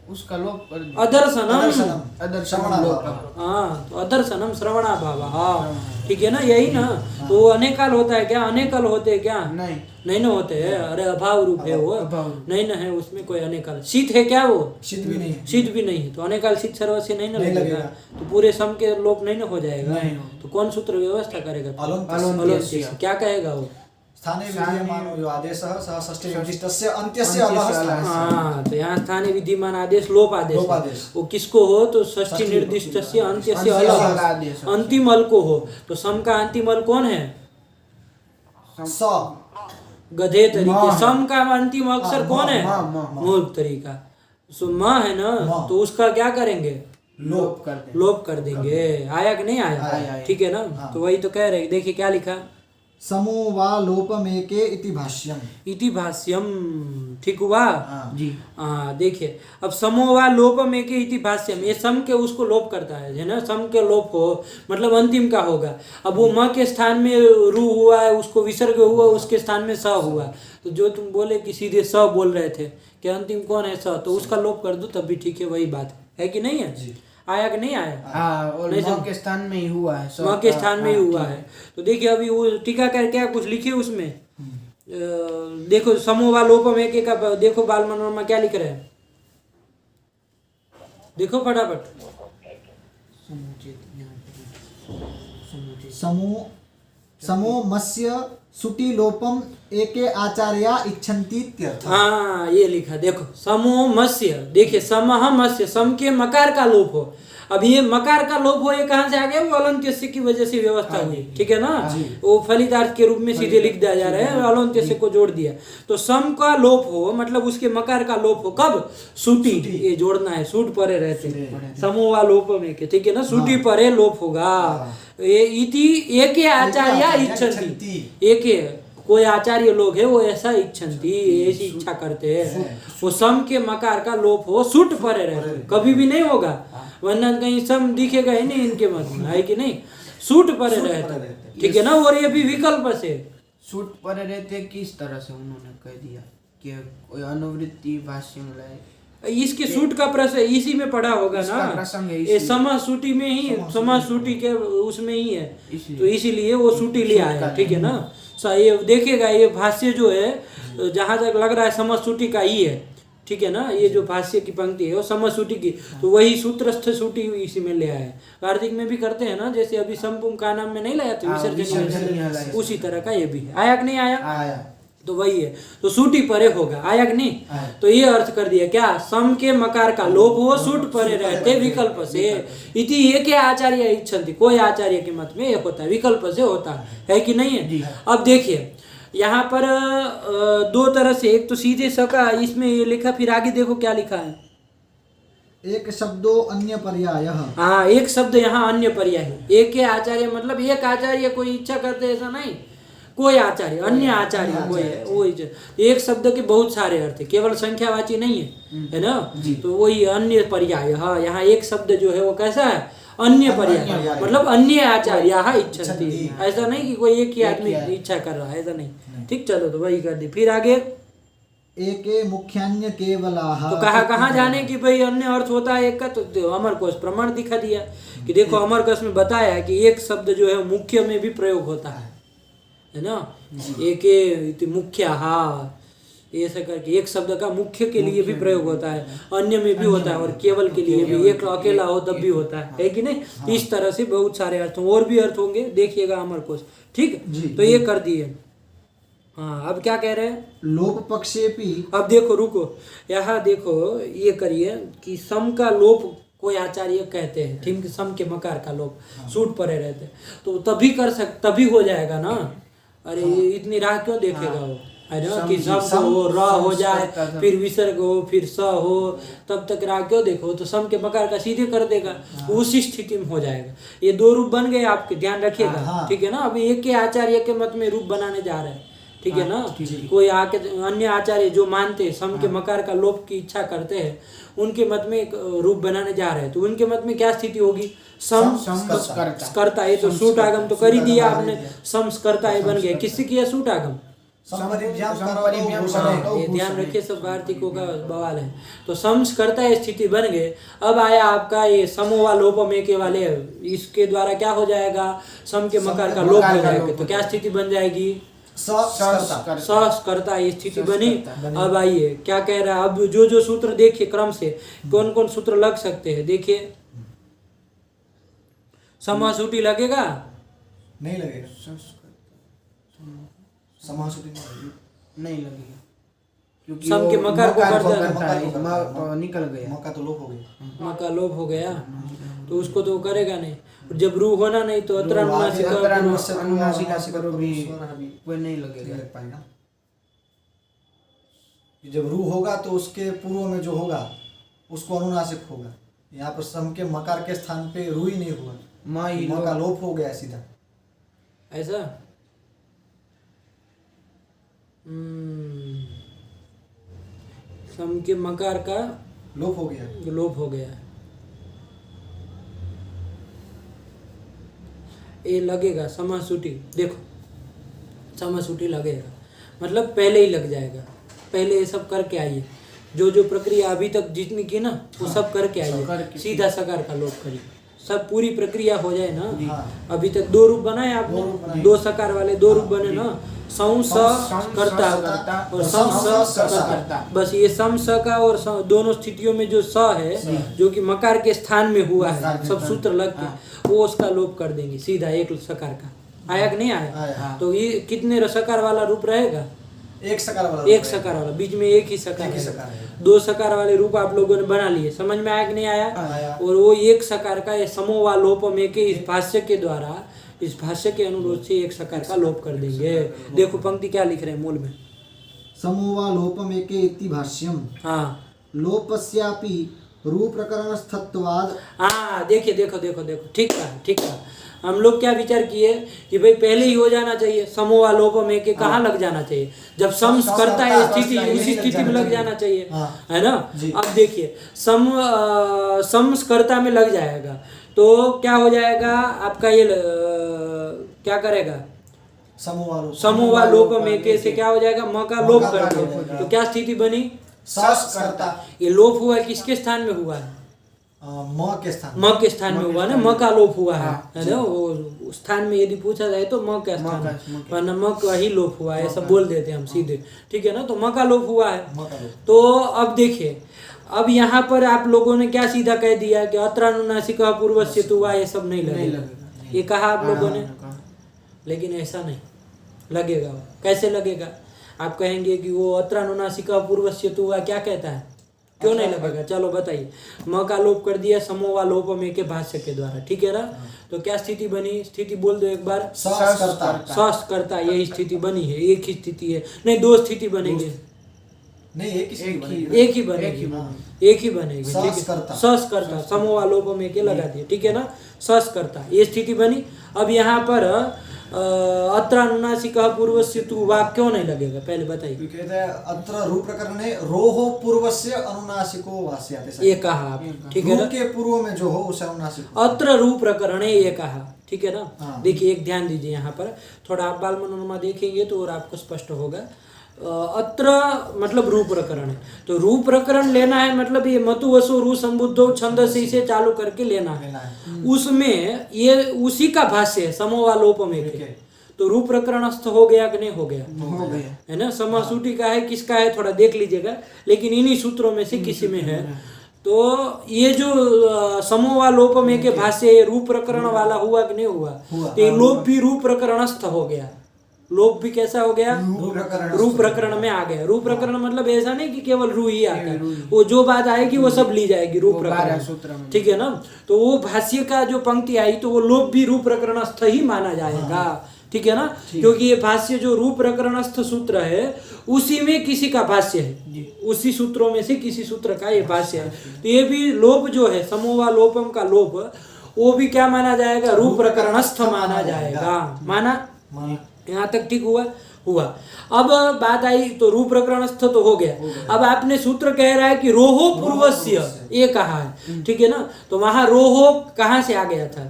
उसका लोप कर दिया। अदर्शनम। अदर्शनम लोप का। हाँ तो अदर्शनम श्रवणा भाव, हाँ ठीक है ना, यही ना। तो वो अनेकाल होता है क्या? अनेकल होते हैं क्या? नहीं नहीं ना होते हैं। अरे अभाव रूप है वो, अभाव रूप। नहीं ना है उसमें कोई अनेकाल। शीत है क्या वो? शीत भी नहीं है। शीत भी नहीं है तो अनेकाल शीत सर्व से नहीं ना नहीं लगेगा। लगेगा। तो पूरे सम के लोप नहीं ना हो जाएगा। नहीं हो। तो कौन सूत्र व्यवस्था करेगा? अलोन्त्यस्य। अलोन्त्यस्य। क्या कहेगा वो? स्थाने विद्यमानो यो आदेशः सः षष्ठे विशिष्टस्य अन्त्यस्य अन्त्यस्य अलः अलः। स्थानः। हाँ तो यहाँ स्थानीय विद्यमान आदेश लोप आदेश लोप है। आदेश। वो किसको हो? तो षष्ठी षष्ठी निर्दिष्ट से अंत्य से अंत्य से अलग अलग आदेश। अंतिम अल को हो। तो सम का अंतिम अल कौन है? स गधे म तरीके। है। सम का अंतिम अक्षर हाँ, कौन है? म। मूर्ख तरीका। सो म है ना, म। तो उसका क्या करेंगे? लोप कर दे। लोप कर देंगे। आया कि नहीं आया? आया। ठीक है ना। हाँ। तो वही तो कह रहे, देखिए क्या लिखा, समो वा लोपमेके इति भाष्यम। इति भाष्यम। ठीक हुआ। हाँ। जी हाँ देखिए, अब समोवा लोपम एक इति भाष्यम, ये सम के उसको लोप करता है ना। सम के लोप हो मतलब अंतिम का होगा। अब वो म के स्थान में रू हुआ है, उसको विसर्ग हुआ, उसके स्थान में स हुआ। तो जो तुम बोले कि सीधे स बोल रहे थे कि अंतिम कौन है? स, तो उसका लोप कर दो तब भी ठीक है। वही बात है कि नहीं है? जी। आया कि नहीं आया? हाँ, और नहीं म समझ- के स्थान में ही हुआ है। म के स्थान में ही हाँ, हुआ ठीक है। तो देखिए अभी वो टीकाकार क्या कुछ लिखे उसमें, देखो समोवा लोपम एक का, देखो बाल मनोरमा क्या लिख रहे हैं, देखो फटाफट। समुचित यहाँ पे समुचित। समो समो मस्य सुटी लोपम एके आचार्या इच्छन्ति इत्यर्थ। हाँ ये लिखा देखो, समो मत्स्य। देखिए समह मत्स्य, सम के मकार का लोप हो। अब ये मकार का लोप हो, ये कहाँ से आ गया? वो अलंत्यस्य की वजह से व्यवस्था हुई, ठीक है ना। वो फलितार्थ के रूप में सीधे लिख दिया जा रहा है, अलंत्यस्य को जोड़ दिया। तो सम का लोप हो मतलब उसके मकार का लोप हो कब? सूटी, ये जोड़ना है, सूट परे रहते समोवा लोप में के, ठीक है ना। सूटी परे लोप होगा। ये इति एके आचार्य इच्छन्ति, एके कोई आचार्य लोग है वो ऐसा इच्छन्ति, ऐसी इच्छा करते हैं। वो सम के मकार का लोप हो, सुट परे रहते, कभी भी नहीं होगा, वरना कहीं सम दिखेगा ही नहीं इनके मत में, है कि नहीं। सूट परे रहते, ठीक है ना। और ये भी विकल्प से सूट पर रहते किस तरह से उन्होंने कह दिया कि कोई अनुवृत्ति भाष्य में लाए। इसके सूट का प्रश्न इसी में पढ़ा होगा इसका ना, प्रसंग है ये इसलिए। समा सूटी में ही, समा सूटी के उसमें ही है, इसलिए। तो इसीलिए वो सूटी लिया है, ठीक है ना। ये देखिएगा, ये भाष्य जो है जहाँ तक लग रहा है समसूटी का ही है, ठीक है ना। ये जो भाष्य की पंक्ति है वो समसूटी की, तो वही सूत्रस्थ सूटी इसी में ले आया है। कार्तिक में भी करते हैं ना, जैसे अभी संपुम का नाम में नहीं लाया था विसर्जन, उसी तरह का ये भी है। आया कि नहीं आया? आया। तो वही है, तो सूटी परे होगा। आया कि नहीं? तो ये अर्थ कर दिया क्या, सम के मकार का लोप हो, सूट परे रहते विकल्प से। इति ये के आचार्य इच्छन्ति, कोई आचार्य के मत में ये होता है, विकल्प से होता है कि नहीं है। अब देखिए यहाँ पर दो तरह से, एक तो सीधे स का इसमें ये लिखा, फिर आगे देखो क्या लिखा है, एक शब्दो अन्य पर्यायः। हाँ एक शब्द यहाँ अन्य पर्याय है। एक के आचार्य मतलब एक आचार्य कोई इच्छा करते ऐसा नहीं, कोई आचार्य, अन्य आचार्य कोई है, वो एक शब्द के बहुत सारे अर्थ है, केवल संख्यावाची नहीं है ना। तो वही अन्य पर्याय, हाँ यहाँ एक शब्द जो है वो कैसा है, अन्य पर्याय, मतलब अन्य आचार्य इच्छन्ति। ऐसा नहीं कि कोई एक ही आदमी इच्छा कर रहा है, ऐसा नहीं। ठीक, चलो तो वही कर दी। फिर आगे एके मुख्यान्य केवलाः। तो कहाँ जाने कि भाई अन्य अर्थ होता है एक का, तो अमर कोश प्रमाण दिखा दिया कि देखो अमर कोश में बताया है कि एक शब्द जो है मुख्य में भी प्रयोग होता है ना। एक मुख्य, हाँ ऐसा करके एक शब्द का मुख्य के लिए भी प्रयोग होता है, अन्य में भी होता है, और केवल के लिए भी, एक अकेला हो तब भी होता है कि नहीं। इस तरह से बहुत सारे अर्थ, और भी अर्थ होंगे, देखिएगा अमर कोश। ठीक, तो ये कर दिए। हाँ अब क्या कह रहे हैं, लोप पक्षेपि। अब देखो रुको, यहाँ देखो ये करिए कि सम का लोप कोई आचार्य कहते हैं, ठीक, सम के मकार का लोप सूट परे रहते, तो तभी कर तभी हो जाएगा ना। अरे इतनी राह क्यों देखेगा वो, है ना, कि सम हो, र हो जाए, फिर विसर्ग हो, फिर स हो, तब तक राह क्यों देखो। तो सम के मकार का सीधे कर देगा, उसी स्थिति में हो जाएगा। ये दो रूप बन गए आपके, ध्यान रखिएगा, ठीक है ना। अभी एक के आचार्य के मत में रूप बनाने जा रहे हैं, ठीक है ना। कोई आके अन्य आचार्य जो मानते हैं सम के मकार का लोप की इच्छा करते हैं, उनके मत में एक रूप बनाने जा रहे हैं, तो उनके मत में क्या स्थिति होगी, समस्कर्ता। ये तो सूट आगम तो कर ही दिया आपने, समस्कर्ता ये बन गया। किससे किया, सूट आगम, संपरिव्याम संपरिव्याम करोतो ये ध्यान रखिए, सब वार्तिकों का बवाल है। तो समस्कर्ता स्थिति बन गए। अब आया आपका ये समोवा लोपम एके वाले, इसके द्वारा क्या हो जाएगा, सम के मकार का लोप हो जाएगा। तो क्या स्थिति बन जाएगी, सस्कर्ता ये स्थिति बनी। अब आइए क्या कह रहा है, अब जो जो सूत्र देखिए क्रम से कौन कौन सूत्र लग सकते हैं देखिए। समासूटी लगेगा, नहीं लगेगा, समासूटी नहीं लगेगा, क्योंकि सम के वो मकार को मकार करता है। करता है, मकार तो निकल गया। मका तो लोप हो गया। माँ का लोप हो गया तो उसको तो करेगा नहीं। और जब रू होना नहीं तो अनुनासिका अनुनासिका करो भी भी कोई नहीं नहीं लगेगा। लग पाएगा। जब रू होगा तो उसके पूर्व में जो होगा उसको अनुनासिक होगा। यहाँ पर सम के मकार के स्थान पे रू ही नहीं हुआ, माँ ही मका लोप हो गया सीधा। ऐसा। सम के मकार का लोप हो गया। लोप हो गया। ये लगेगा समासूटी, देखो समासूटी लगेगा मतलब पहले ही लग जाएगा। पहले ये सब करके आइए, जो जो प्रक्रिया अभी तक जितनी की ना वो सब करके आइए, सीधा सकार का लोप करिए। सब पूरी प्रक्रिया हो जाए ना। हाँ। अभी तक दो रूप बनाए आपने, दो सकार वाले दो रूप बने ना, सम स करता और सम स करता। बस ये सम स का और दोनों स्थितियों में जो स है जो कि मकार के स्थान में हुआ है, सब सूत्र लग के वो उसका लोप कर देंगे सीधा एक सकार का। आया कि नहीं आया? तो ये कितने सकार वाला रूप रहेगा, एक सकार वाला एक सकार वाला, बीच में एक ही सकार है। दो सकार वाले रूप आप लोगों ने बना लिए, समझ में आया कि नहीं आया? और वो एक सकार का ये समोवा लोपम एके इस भाष्य के द्वारा, इस भाष्य के अनुरोध से एक सकार का लोप कर देंगे। देखो पंक्ति क्या लिख रहे हैं मूल में, समोवा लोपम एके इति भाष्यम हाँ लोपस्यापि रूप्रकरणस्थत्वाद। हाँ देखिए, देखो देखो देखो, ठीक है ठीक है। हम लोग क्या विचार किए कि भाई पहले ही हो जाना चाहिए, समोवा लोपम एके कहाँ लग जाना चाहिए, जब सम करता है स्थिति उसी स्थिति में लग जाना चाहिए, है ना। अब देखिए समस्कर्ता में लग जाएगा तो क्या हो जाएगा आपका, ये क्या करेगा, समोवा लोपम एके से क्या हो जाएगा, म का लोप कर दो। तो क्या स्थिति बनी, ये लोप हुआ है किसके स्थान में हुआ है, म के स्थान में हुआ ना, म का लोप हुआ है ना। वो स्थान में यदि पूछा जाए तो म का स्थान में, वरना म का ही लोप हुआ है ऐसा बोल देते हैं हम सीधे, ठीक है ना। तो म का लोप हुआ है। तो अब देखिए, अब यहाँ पर आप लोगों ने क्या सीधा कह दिया कि अत्रानुनासिक पूर्वस्य तुवा, ये सब नहीं लगेगा, ये कहा आप लोगों ने। लेकिन ऐसा नहीं लगेगा। कैसे लगेगा, आप कहेंगे कि वो अत्रानुनासिक पूर्वस्य तुवा क्या कहता है, क्यों नहीं लगेगा, चलो बताइए। म का लोप कर दिया समोवा लोपम एके भाष्य के द्वारा, ठीक है ना। तो क्या स्थिति बनी, स्थिति बोल दो एक बार, सस करता, यही स्थिति बनी है। एक ही स्थिति है, नहीं दो स्थिति बनेगी, नहीं एक ही बनेगी, एक ही बनेगी, ठीक है। सस करता समोवा लोपम एके लगा दिए, ठीक है ना, सस करता ये स्थिति बनी। अब यहाँ पर अत्रानुनासिक पूर्वस्य तु वाक्य क्यों नहीं लगेगा, पहले बताइए। कहते हैं अत्र रूप प्रकरणे रोहो पूर्वस्य अनुनासिको वास्याते, ये कहा आप, ठीक है ना, के पूर्व में जो हो उसे अनुनासिक। अत्र रूप प्रकरणे ये कहा, ठीक है ना। देखिए एक ध्यान दीजिए, यहाँ पर थोड़ा आप बाल मनोरमा देखेंगे तो और आपको स्पष्ट होगा। अत्र मतलब रूप प्रकरण है, तो रूप प्रकरण लेना है मतलब ये मतु वसु रू संबुद्धो छंद से इसे चालू करके लेना है। उसमें ये उसी का भाष्य है समोवा लोपम एके। तो रूप प्रकरणस्थ हो गया कि नहीं हो गया, है ना। समासूटी का है, किसका है थोड़ा देख लीजिएगा, लेकिन इन्हीं सूत्रों में से किसी में है। तो ये जो समोवा लोपम एके भाष्य रूप प्रकरण वाला हुआ कि नहीं हुआ, तो ये लोप भी रूप प्रकरणस्थ हो गया। लोप भी कैसा हो गया, रूप प्रकरण में आ गया। रूप प्रकरण मतलब ऐसा नहीं कि केवल रू ही आता है, वो जो बात आएगी वो सब ली जाएगी रूप प्रकरण, ठीक है ना। तो वो भाष्य का जो पंक्ति आई तो वो लोप भी रूप प्रकरणस्थ ही माना जाएगा, ठीक है ना। क्योंकि ये भाष्य जो रूप प्रकरणस्थ सूत्र है उसी में किसी का भाष्य है, उसी सूत्रों में से किसी सूत्र का ये भाष्य है। तो ये भी लोप जो है समोवा लोपम का लोप, वो भी क्या माना जाएगा, रूप प्रकरणस्थ माना जाएगा। माना, यहाँ तक ठीक हुआ। अब बात आई तो रूप प्रकरणस्थ तो हो गया। अब आपने सूत्र कह रहा है कि रोहो पूर्वस्य, ये कहा है, ठीक है ना। तो वहां रोहो कहाँ से आ गया था,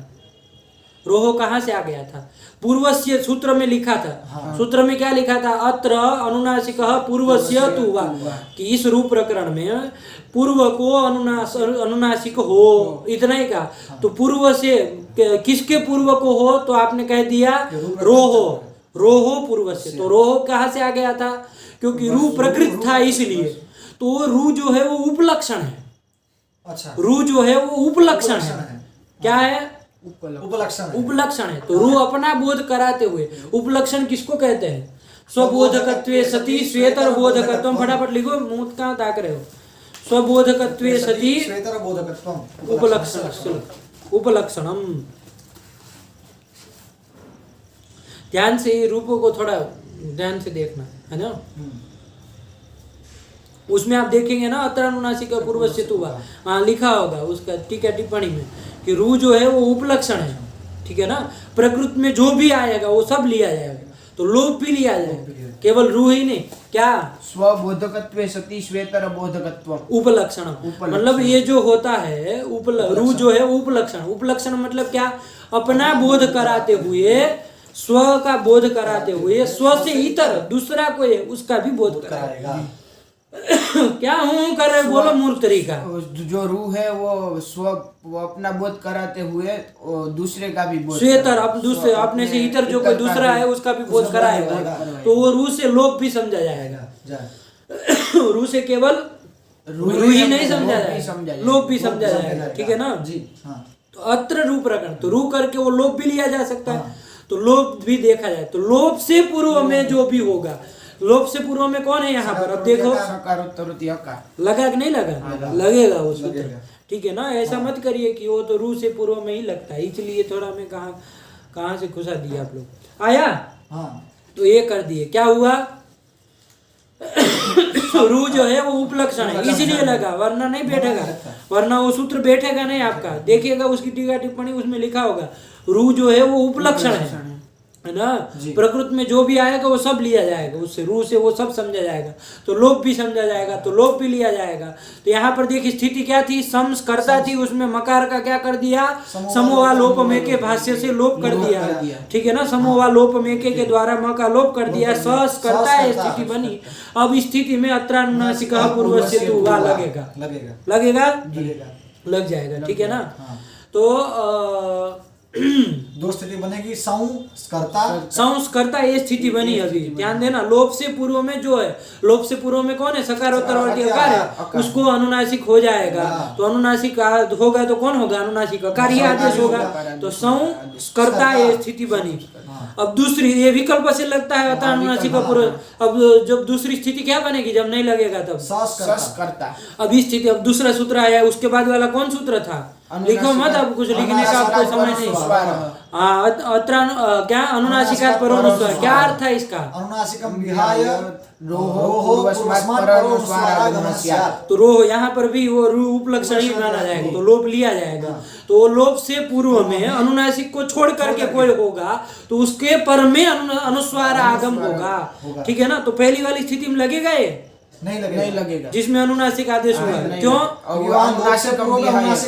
रोहो कहाँ से आ गया था? पूर्वस्य सूत्र में लिखा था। सूत्र में क्या लिखा था? अत्र अनुनासिकः पूर्वस्य तु वा, कि इस रूप प्रकरण में पूर्व को अनुनासिक हो, इतना ही कहा। तो पूर्व से किसके पूर्व को हो? तो आपने कह दिया रोहो, रोहो पूर्व से। तो रोहो कहाँ से आ गया था? क्योंकि रू प्रकृत था इसलिए। तो रू जो है वो उपलक्षण है। अच्छा, रू जो है वो उपलक्षण है। क्या है? उपलक्षण है। तो रू अपना बोध कराते हुए, उपलक्षण किसको कहते हैं? स्वबोधकत्वे सती श्वेतर बोधकत्वम। फटाफट लिखो, मुंह कहाँ ताक रहे हो? स्वबोधकत्वे सती श्वेतर बोधकत्वम उपलक्षण, उपलक्षणम। ध्यान से रूपों को थोड़ा ध्यान से देखना है ना। उसमें आप देखेंगे ना, अत्र अनुनासिक पूर्वस्य तु वा, हाँ लिखा होगा उसका टीका टिप्पणी में कि रू जो है वो उपलक्षण है। ठीक है ना। प्रकृत में जो भी आएगा वो सब लिया जाएगा, तो लोप भी लिया जाएगा, केवल रू ही नहीं। क्या? स्वबोधकत्वे सती श्वेतर बोधकत्वम उपलक्षण। मतलब ये जो होता है रू जो है उपलक्षण। उपलक्षण मतलब क्या? अपना बोध कराते हुए, स्व का बोध कराते हुए, स्व से इतर दूसरा कोई है उसका भी बोध कराएगा। क्या हूँ कर रहे, बोलो मूर्ख तरीका। जो रूह है वो वो अपना बोध कराते हुए दूसरे का भी बोध, श्वेतर अब दूसरे अपने से इतर जो कोई दूसरा है उसका भी बोध कराएगा। तो वो रू से लोप भी समझा जाएगा। रू से केवल रू ही नहीं समझा जाएगा, लोप भी समझा जाएगा। ठीक है ना जी। तो अत्र रू प्रकरण, तो रू करके वो लोप भी लिया जा सकता है, तो लोप भी देखा जाए। तो लोप से पूर्व में जो भी होगा, लोप से पूर्व में कौन है यहाँ पर? अब देखो, लगा कि नहीं लगा? लगेगा वो सूत्र। ठीक है ना। ऐसा मत करिए कि वो तो रू से पूर्व में ही लगता है, इसलिए थोड़ा मैं कहाँ से घुसा दिया आप लोग। आया? तो ये कर दिए। क्या हुआ? रू जो है वो उपलक्षण है, इसलिए लगा, वरना नहीं बैठेगा। वरना वो सूत्र बैठेगा नहीं आपका। देखिएगा उसकी टीका टिप्पणी, उसमें लिखा होगा रू जो है वो उपलक्षण है ना। प्रकृत में जो भी आएगा वो सब लिया जाएगा, उससे रू से वो सब समझा जाएगा। तो लोप भी समझा जाएगा, तो लोप भी लिया जाएगा। तो यहाँ पर देखिए स्थिति क्या थी? संस्कर्ता थी, उसमें मकार का क्या कर दिया? समोवा लोप मेके भाष्य से लोप कर दिया। ठीक है ना। समोवा लोप मेके के द्वारा म का लोप कर दिया, संस्कर्ता है स्थिति बनी। अब स्थिति में अत्रानुनासिकः पूर्वस्य तु वा लगेगा, लगेगा, लग जाएगा। ठीक है ना। तो दो स्थिति बनेगी, संस्कर्ता, संस्कर्ता ये स्थिति बनी। अभी ध्यान देना, लोप से पूर्व में जो है, लोप से पूर्व में कौन है? सकारोत्तरवर्ती अकार है, उसको अनुनासिक हो जाएगा। तो अनुनासिक होगा तो कौन होगा? अनुनासिक अकार ही आदेश होगा। तो संस्कर्ता ये स्थिति बनी। अब दूसरी, ये विकल्प से लगता है अतः अनुनासिक पूर्व। अब जब दूसरी स्थिति क्या बनेगी? जब नहीं लगेगा तब संस्कर्ता। अब स्थिति, अब दूसरा सूत्र आया, उसके बाद वाला कौन सूत्र था? लिखो मत, अब कुछ लिखने का आपको समय नहीं। क्या अनुनासिका परोनुस्वार, क्या अर्थ है इसका? अनुनासिकम विहाय रोहो पूर्वस्मात्। तो रोह यहाँ पर भी वो रू उपलक्षण ही माना जाएगा, तो लोप लिया जाएगा। तो लोप से पूर्व में अनुनासिक को छोड़ करके कोई होगा तो उसके पर में अनुस्वार आगम होगा। ठीक है ना। तो पहली वाली स्थिति में लगेगा ये नहीं लगेगा, जिसमें अनुनासिक आदेश होगा। क्यों? अनुनासिक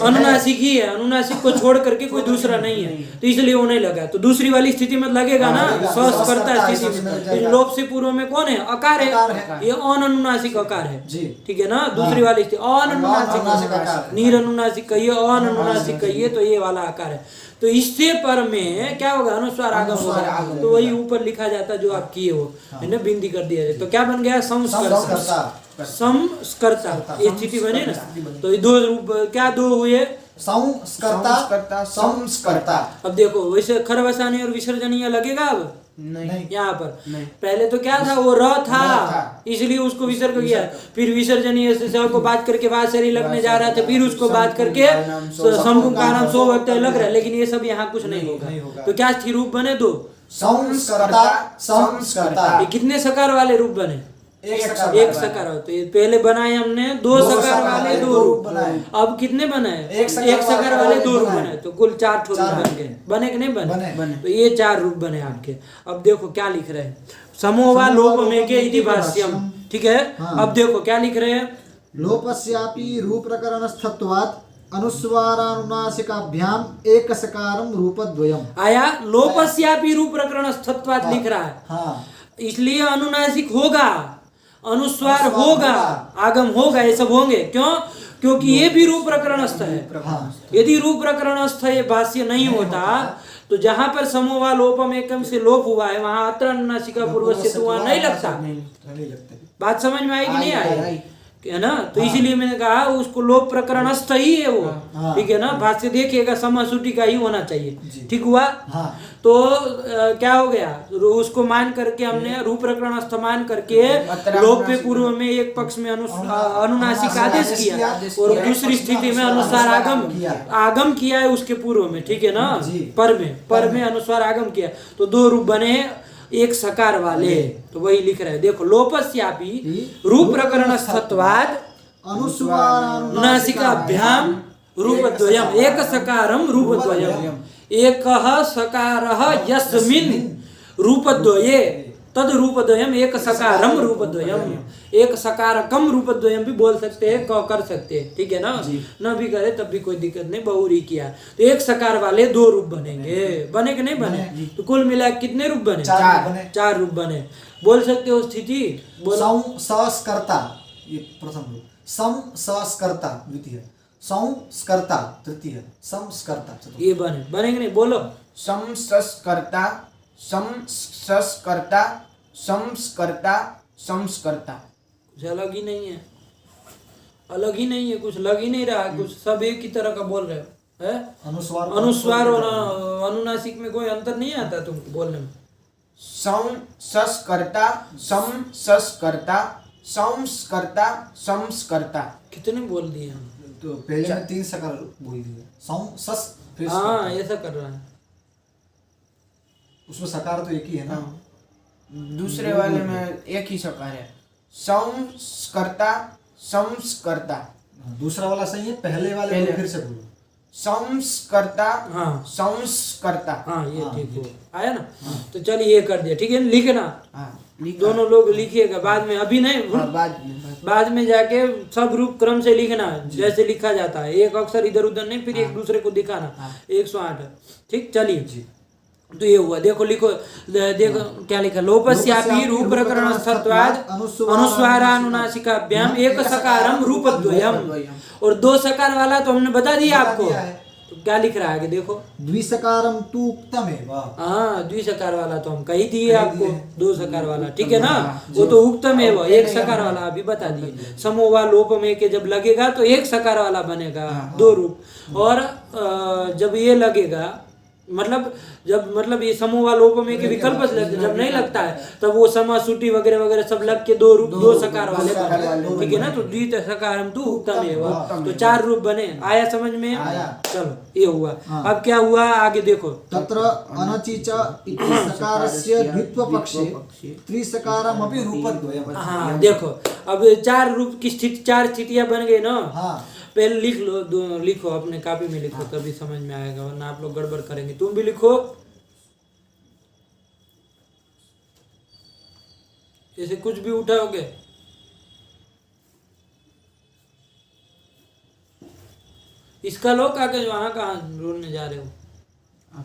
अनुनासिक ही है, अनुनासिक को छोड़ करके कोई दूसरा नहीं है, तो इसलिए वो नहीं लगा। तो दूसरी वाली स्थिति में लगेगा ना, संस्कर्ता स्थिति में। लोप से पूर्व में कौन है? अकार है, ये अनुनासिक अकार है। ठीक है ना। दूसरी वाली स्थिति अनुनासिक, नीर अनुनासिक कहिए, अनुनासिक कहिए, तो ये वाला आकार है। तो इससे पर में क्या होगा? अनुस्वार आगम होगा। तो वही ऊपर लिखा जाता जो आप किए हो, है ना, बिंदी कर दिया जाए। तो क्या बन गया? संस्कर्ता, संस्कर्ता ये स्थिति बने ना। तो दो रूप क्या दो हुए? संस्कर्ता, संस्कर्ता। अब देखो, वैसे खरवसानी और विसर्जनीय लगेगा अब नहीं, यहाँ पर नहीं। पहले तो क्या था? वो र था, इसलिए उसको विसर्ग किया। फिर विसर्जनीय से को बात करके वासरी लगने जा रहा था, फिर उसको बात करके समूह का नाम सो वक्त लग रहा है। लेकिन ये सब यहाँ कुछ नहीं होगा। तो क्या स्थिर रूप बने? दो। संस्कर्ता, संस्कर्ता। ये कितने सकार वाले रूप बने? एक सकार। तो ये पहले बनाए हमने दो सकार वाले दो रूप। अब कितने बनाए? एक सकार वाले दो रूप बनाए, तो कुल 4 रूप बन गए। बने कि नहीं बने? तो ये 4 रूप बने आपके। अब देखो क्या लिख रहे हैं? समोवा लोप मेके इति भाष्यम। ठीक है। अब देखो क्या लिख रहे हैं? लोपस्यापि रूप प्रकरणस्थत्वात् अनुस्वारानुनासिकाभ्याम एक सकारम रूपद्वयम। आया लोपस्यापि रूप प्रकरण स्थत्वात् लिख रहा है, हाँ इसलिए अनुनासिक होगा, अनुस्वार अनुस्वार होगा, होगा। आगम होगा, ये सब होंगे। क्यों? क्योंकि ये भी रूप प्रकरणस्थ है। हाँ यदि रूप प्रकरणस्थ ये भाष्य नहीं होता तो जहां पर समोवा लोपम एकम से लोप हुआ है वहां अत्र अनुनासिका पूर्व से तो वहां नहीं लगता। नहीं लगते। बात समझ में आएगी नहीं आई। आएगी? है ना? तो इसीलिए मैंने कहा उसको लोप प्रकरणस्थ ही है वो। हाँ। ठीक है ना? भाष्य देखिएगा समासूटी का ही होना चाहिए। जी। ठीक हुआ? हाँ तो क्या हो गया? उसको मान करके हमने रूप प्रकरणस्थ मान करके लोप पे पूर्व में एक पक्ष में अनुनासिक आदेश किया और दूसरी स्थिति में अनुसार आगम किया है उसके पूर्व में। ठीक है ना? जी। पर में अनुसार आगम किया तो दो रूप बने एक सकार वाले। तो वही लिख रहे हैं, देखो लोपस्यापि रूप प्रकरणस्थत्वात् अनुनासिकाभ्याम रूपद्वयम एक सकारम रूपद्वयम एकः सकारः यस्मिन् रूपद्वये तद रूपद्वयम एक सकारम रूपद्वयम एक सकारकम रूपद्वयम भी बोल सकते हैं, कर सकते हैं। ठीक है ना? न भी करे तब भी कोई दिक्कत नहीं, बहुरी किया तो एक सकार वाले दो रूप बनेंगे। बने कि नहीं बने? तो कुल मिला कितने रूप बने? चार रूप बने। बोल सकते हो स्थिति? सम संस्कर्ता ये प्रथम रूप, सम संस्कर्ता द्वितीय, संस्कर्ता तृतीय, संस्कर्ता चतुर्थ। ये बनेंगे नहीं? बोलो। संस्कर्ता, संस्कर्ता, संस्कर्ता, संस्कर्ता। कुछ अलग ही नहीं है, अलग ही नहीं है, कुछ लग ही नहीं रहा, कुछ सब एक ही तरह का बोल रहे हो। है अनुस्वार और अनुनासिक में कोई अंतर नहीं आता तुमको बोलने में। संस्कर्ता, संस्कर्ता, संस्कर्ता, संस्कर्ता। कितने बोल दिए हम? तो पहले में 3 सकार बोल दिए, सम सस फिर हाँ ऐसा कर रहा है। उसमें सकार तो एक ही है ना। दूसरे वाले में एक ही सकार है, संस्कर्ता, संस्कर्ता। दूसरा वाला सही है, पहले वाले को फिर से बोलो। संस्कर्ता, हाँ संस्कर्ता। हाँ ये ठीक हो आया ना? तो चलिए ये कर दिया। ठीक है, लिखना लिखा। दोनों लोग लिखिएगा बाद में, अभी नहीं बाद में जाके सब रूप क्रम से लिखना जैसे लिखा जाता है, एक अक्षर इधर उधर नहीं, फिर एक दूसरे को दिखाना। 108। ठीक, चलिए तो ये हुआ। देखो लिखो, देखो क्या लिखा, लोपस्यापि रूप प्रकरणस्थत्वात् अनुस्वारानुनासिकाभ्याम एक सकारम रूपद्वयम। और दो सकार वाला तो हमने बता दिया आपको। तो क्या लिख रहा है आगे देखो, द्विसकारम तु उक्तमेव। हाँ द्विसकार वाला तो हम कही दिए आपको, दो सकार वाला। ठीक है ना? वो तो उक्तमेव, एक सकार वाला अभी बता दिए। समोवा लोप में के जब लगेगा तो एक सकार वाला बनेगा, दो रूप। और जब ये लगेगा मतलब ये समूह लोप में के विकल्प से लगता है, जब नहीं लगता है तब वो समासूटी वगैरह वगैरह सब लग के दो रूप, दो सकार वाले बने। ठीक है ना? तो द्वित सकारम तु उत्तमेव, तो 4 रूप बने। आया समझ में? चलो ये हुआ। अब क्या हुआ आगे देखो, तत्र अनचिच इति सकारस्य द्वित्व पक्षे त्रिसकारम अपि रूपद्वयम्। हाँ देखो अब 4 रूप की स्थिति, 4 स्थितियां बन गई ना। पहले लिख लो, लिखो अपने कॉपी में लिखो, तभी समझ में आएगा, वरना आप लोग गड़बड़ करेंगे। तुम भी लिखो, जैसे कुछ भी उठाओगे। इसका लो कागज वहां कहाँ ढूंढने जा रहे हो?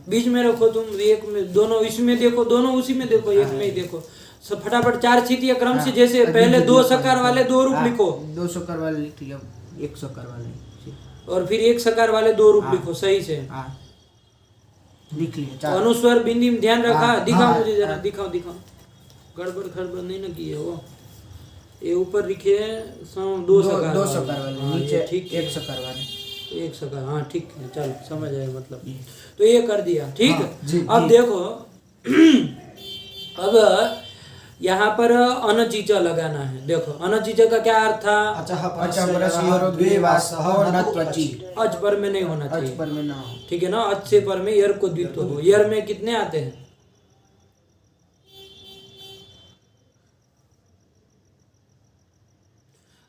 बीच में रखो तुम, एक में दोनों, इसमें देखो, दोनों उसी में देखो, एक में ही देखो। सब फटाफट 4 स्थितियां क्रम से, जैसे पहले 2 सकार वाले 2 रूप लिखो, 2 सकार वाले लिख लिया, 1 सकार वाले, और फिर 1 सकार वाले 2 रूप लिखो सही से। लिख लिया। अनुस्वर बिंदी में ध्यान रखा, दिखाओ मुझे जरा, दिखाओ गड़बड़ खड़बड़ नहीं ना की है वो। ये ऊपर लिखे 2 सकार वाले, नीचे ठीक 1 सकार वाले, 1 सकार। हाँ ठीक है, चलो समझ आए मतलब। तो ये कर दिया। ठीक। अब देखो अब यहाँ पर अनचिच लगाना है। देखो अनचिच का क्या अर्थ था? अच पर में नहीं होना चाहिए। ठीक है ना? अच से पर में यर को द्वित्व हो। यर में कितने आते हैं?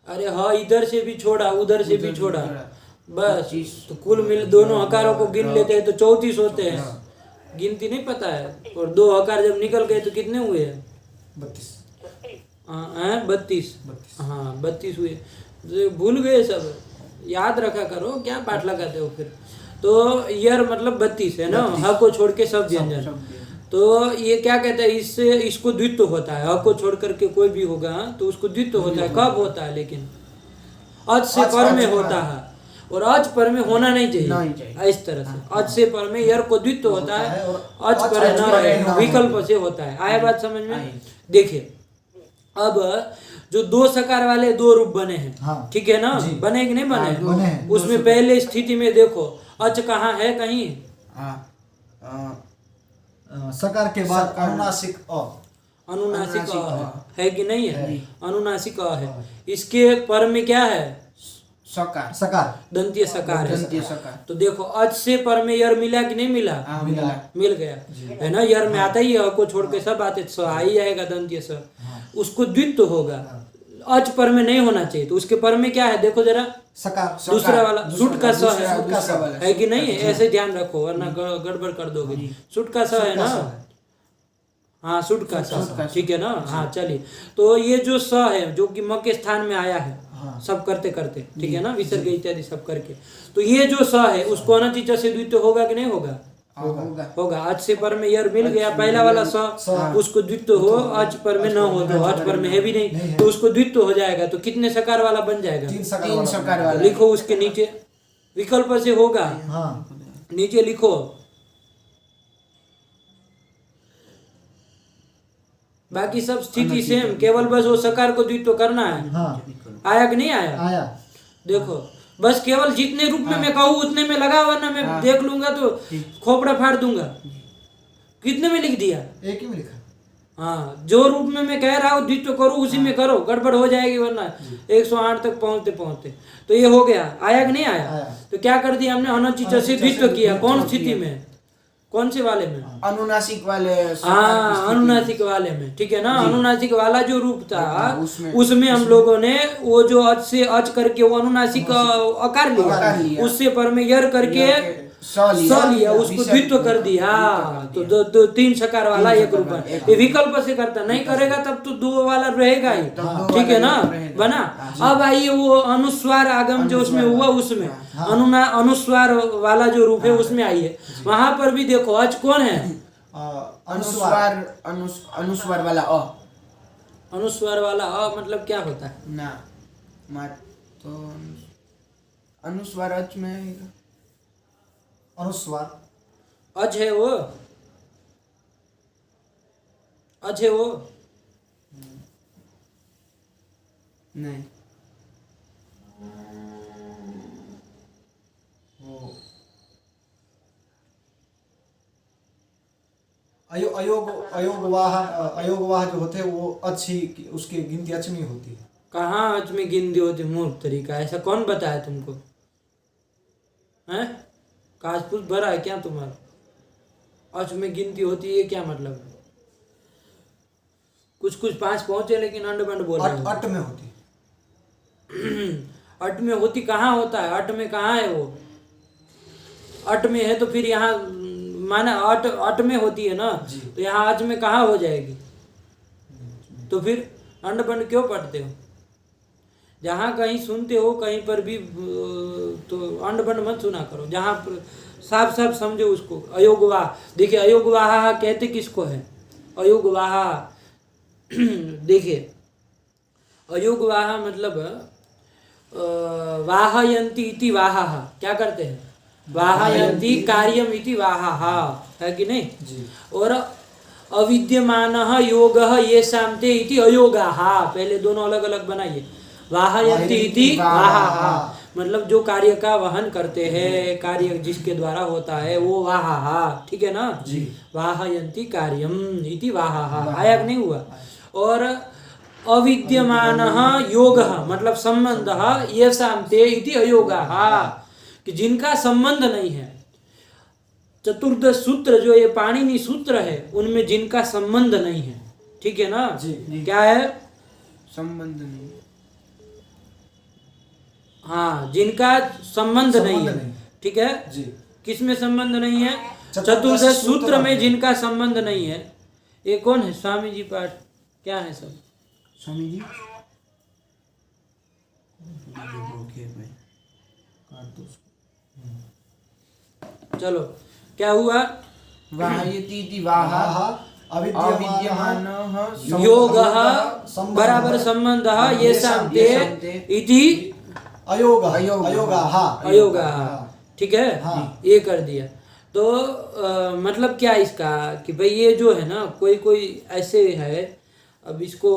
अरे हाँ, इधर से भी छोड़ा, उधर से भी छोड़ा, बस। तो कुल मिल दोनों हकारों को गिन लेते हैं तो 34 होते हैं। गिनती नहीं पता है। और 2 हकार जब निकल गए तो कितने हुए? 32। हाँ 32 हुए। भूल गए सब। याद रखा करो, क्या पाठ लगाते हो फिर। तो यर मतलब 32 है ना, ह को छोड़ के सब व्यंजन। तो ये क्या कहते हैं, इससे इसको द्वित्व होता है, ह को छोड़ करके कोई भी होगा तो उसको द्वित्व होता है। कब होता है लेकिन, अज से पर में होता है, और अज पर में होना नहीं चाहिए। इस तरह से अज से पर में यर को द्वित्व होता है, अज पर न रहे, विकल्प से होता है। आया बात समझ में। देखिए अब जो दो सकार वाले दो रूप बने हैं, हाँ। ठीक है ना, बने कि नहीं बने, बने हैं। उसमें पहले स्थिति में देखो अच कहाँ है, कहीं सकार के बाद अनुनासिक अ, अनुनासिक अ है कि नहीं है, अनुनासिक अ है। इसके पर में क्या है, सकार, सकार, दंतीय सकार है। दंतीय सकार। तो देखो अच से पर में यर मिला कि नहीं मिला, मिल गया है ना। यर में आता ही है, को छोड़ के सब आते, स आ ही जाएगा दंतीय स, उसको द्वित्व होगा। अच पर में नहीं होना चाहिए, तो उसके पर में क्या है देखो जरा, सकार, दूसरा वाला सुट का स दूसरा है कि नहीं है, ऐसे ध्यान रखो वरना गड़बड़ कर दोगे। सुट का स है ना, हाँ सुट का स, ठीक है ना। हाँ चलिए, तो ये जो स है जो कि म के स्थान में आया है, सब करते करते, ठीक है ना, विसर्ग इत्यादि सब करके, तो ये जो स है उसको अनचित से द्वित्व होगा कि नहीं होगा, होगा। अच से पर में यर मिल गया, पहला वाला स उसको द्वित्व हो, अच पर में न हो, तो अच पर में है भी नहीं तो उसको द्वित्व हो जाएगा। तो कितने सकार वाला बन जाएगा, 3 सकार वाला। लिखो उसके नीचे, विकल्प से होगा, हाँ। नीचे लिखो। बाकी सब स्थिति सेम, केवल बस वो सकार को द्वित्व करना है। हाँ। आया कि नहीं आया, आया। देखो बस केवल जितने रूप में मैं कहूँ उतने में लगा, वरना मैं देख लूंगा तो खोपड़ा फाड़ दूंगा। कितने में लिख दिया, एक ही में लिखा। हाँ, जो रूप में मैं कह रहा हूँ द्वित्व करो उसी में करो, गड़बड़ हो जाएगी वरना 108 तक पहुंचते पहुंचते। तो ये हो गया, आया कि नहीं आया। तो क्या कर दिया हमने, अनचित से द्वित्व किया। कौन स्थिति में, कौन से वाले में, अनुनासिक वाले, हाँ अनुनासिक वाले में, ठीक है ना। अनुनासिक वाला जो रूप था उसमें हम लोगों ने वो जो अच से अच करके वो अनुनासिक अकार लिया, उससे पर में यर करके स लिया, उसको द्वित्व कर दिया। तो दो 3 सकार वाला एक रूप है। ये विकल्प से करता, नहीं करेगा तब तो 2 वाला रहेगा ही, ठीक है ना, बना। अब आइए वो अनुस्वार आगम जो उसमें हुआ, उसमें अनुस्वार वाला जो रूप है उसमें आइए, वहां पर भी देखो अच कौन है, अनुस्वार वाला अ, अनुस्वार वाला अ मतलब क्या होता है ना, तो अनुस्वार अच में आएगा। अनुस्वार अज है वो, अज है वो नहीं, वो अयोगवाह जो होते हैं वो अच्छी, उसकी गिनती अच्छी नहीं होती है। कहाँ अच में गिनती होती, मूर्ख तरीका, ऐसा कौन बताया तुमको, हैं काजपूस भरा है क्या तुम्हारा, अच में गिनती होती है क्या मतलब है। कुछ 5 पहुंचे लेकिन अंड बंड बोल रहे हो। अट में होती अट में होती, कहाँ होता है अट में, कहाँ है वो, अट में है तो फिर यहाँ माना अट में होती है ना, तो यहाँ अच में कहाँ हो जाएगी, तो फिर अंड बंड क्यों पढ़ते हो। जहाँ कहीं सुनते हो कहीं पर भी तो अंड बंड मत सुना करो, जहाँ पर साफ साफ समझो उसको। अयोगवाह, देखिए अयोगवाह कहते किसको है, अयोगवाह देखिए अयोगवाह मतलब वाहयंती इति वाहाः, क्या करते हैं, वाहयंती कार्यम इति वाहाः, है कि नहीं जी। और अविद्यमानः योगः येषां ते इति अयोगाः, पहले दोनों अलग अलग बनाइए। वाहयंती इति वाहाः मतलब जो कार्य का वहन करते हैं, कार्य जिसके द्वारा होता है वो वाहाः, ठीक है ना जी। वाहयंती कार्यम इति वाहाः, आया नहीं हुआ। और अविद्यमानः योगः मतलब संबंधः येषां ते इति अयोगाः, कि जिनका संबंध नहीं है। चतुर्दश सूत्र जो ये पाणिनि सूत्र है उनमें जिनका संबंध नहीं है, ठीक है ना जी। क्या है, संबंध नहीं, हाँ जिनका संबंध नहीं है, ठीक है जी। किसमें संबंध नहीं है, चतुर्दश चतुर्दश सूत्र सूत्र में जिनका संबंध नहीं है। ये कौन है, स्वामी जी पाठ क्या है सब, स्वामी जी, ओके भाई, काट दो उसको। चलो क्या हुआ? वाहयति इति वाह अविद्यमानः योगः बराबर संबंधः येषां ते इति अयोगः अयोगः। ठीक है, हाँ। ये कर दिया। तो मतलब क्या इसका कि भाई ये जो है ना, कोई कोई ऐसे है, अब इसको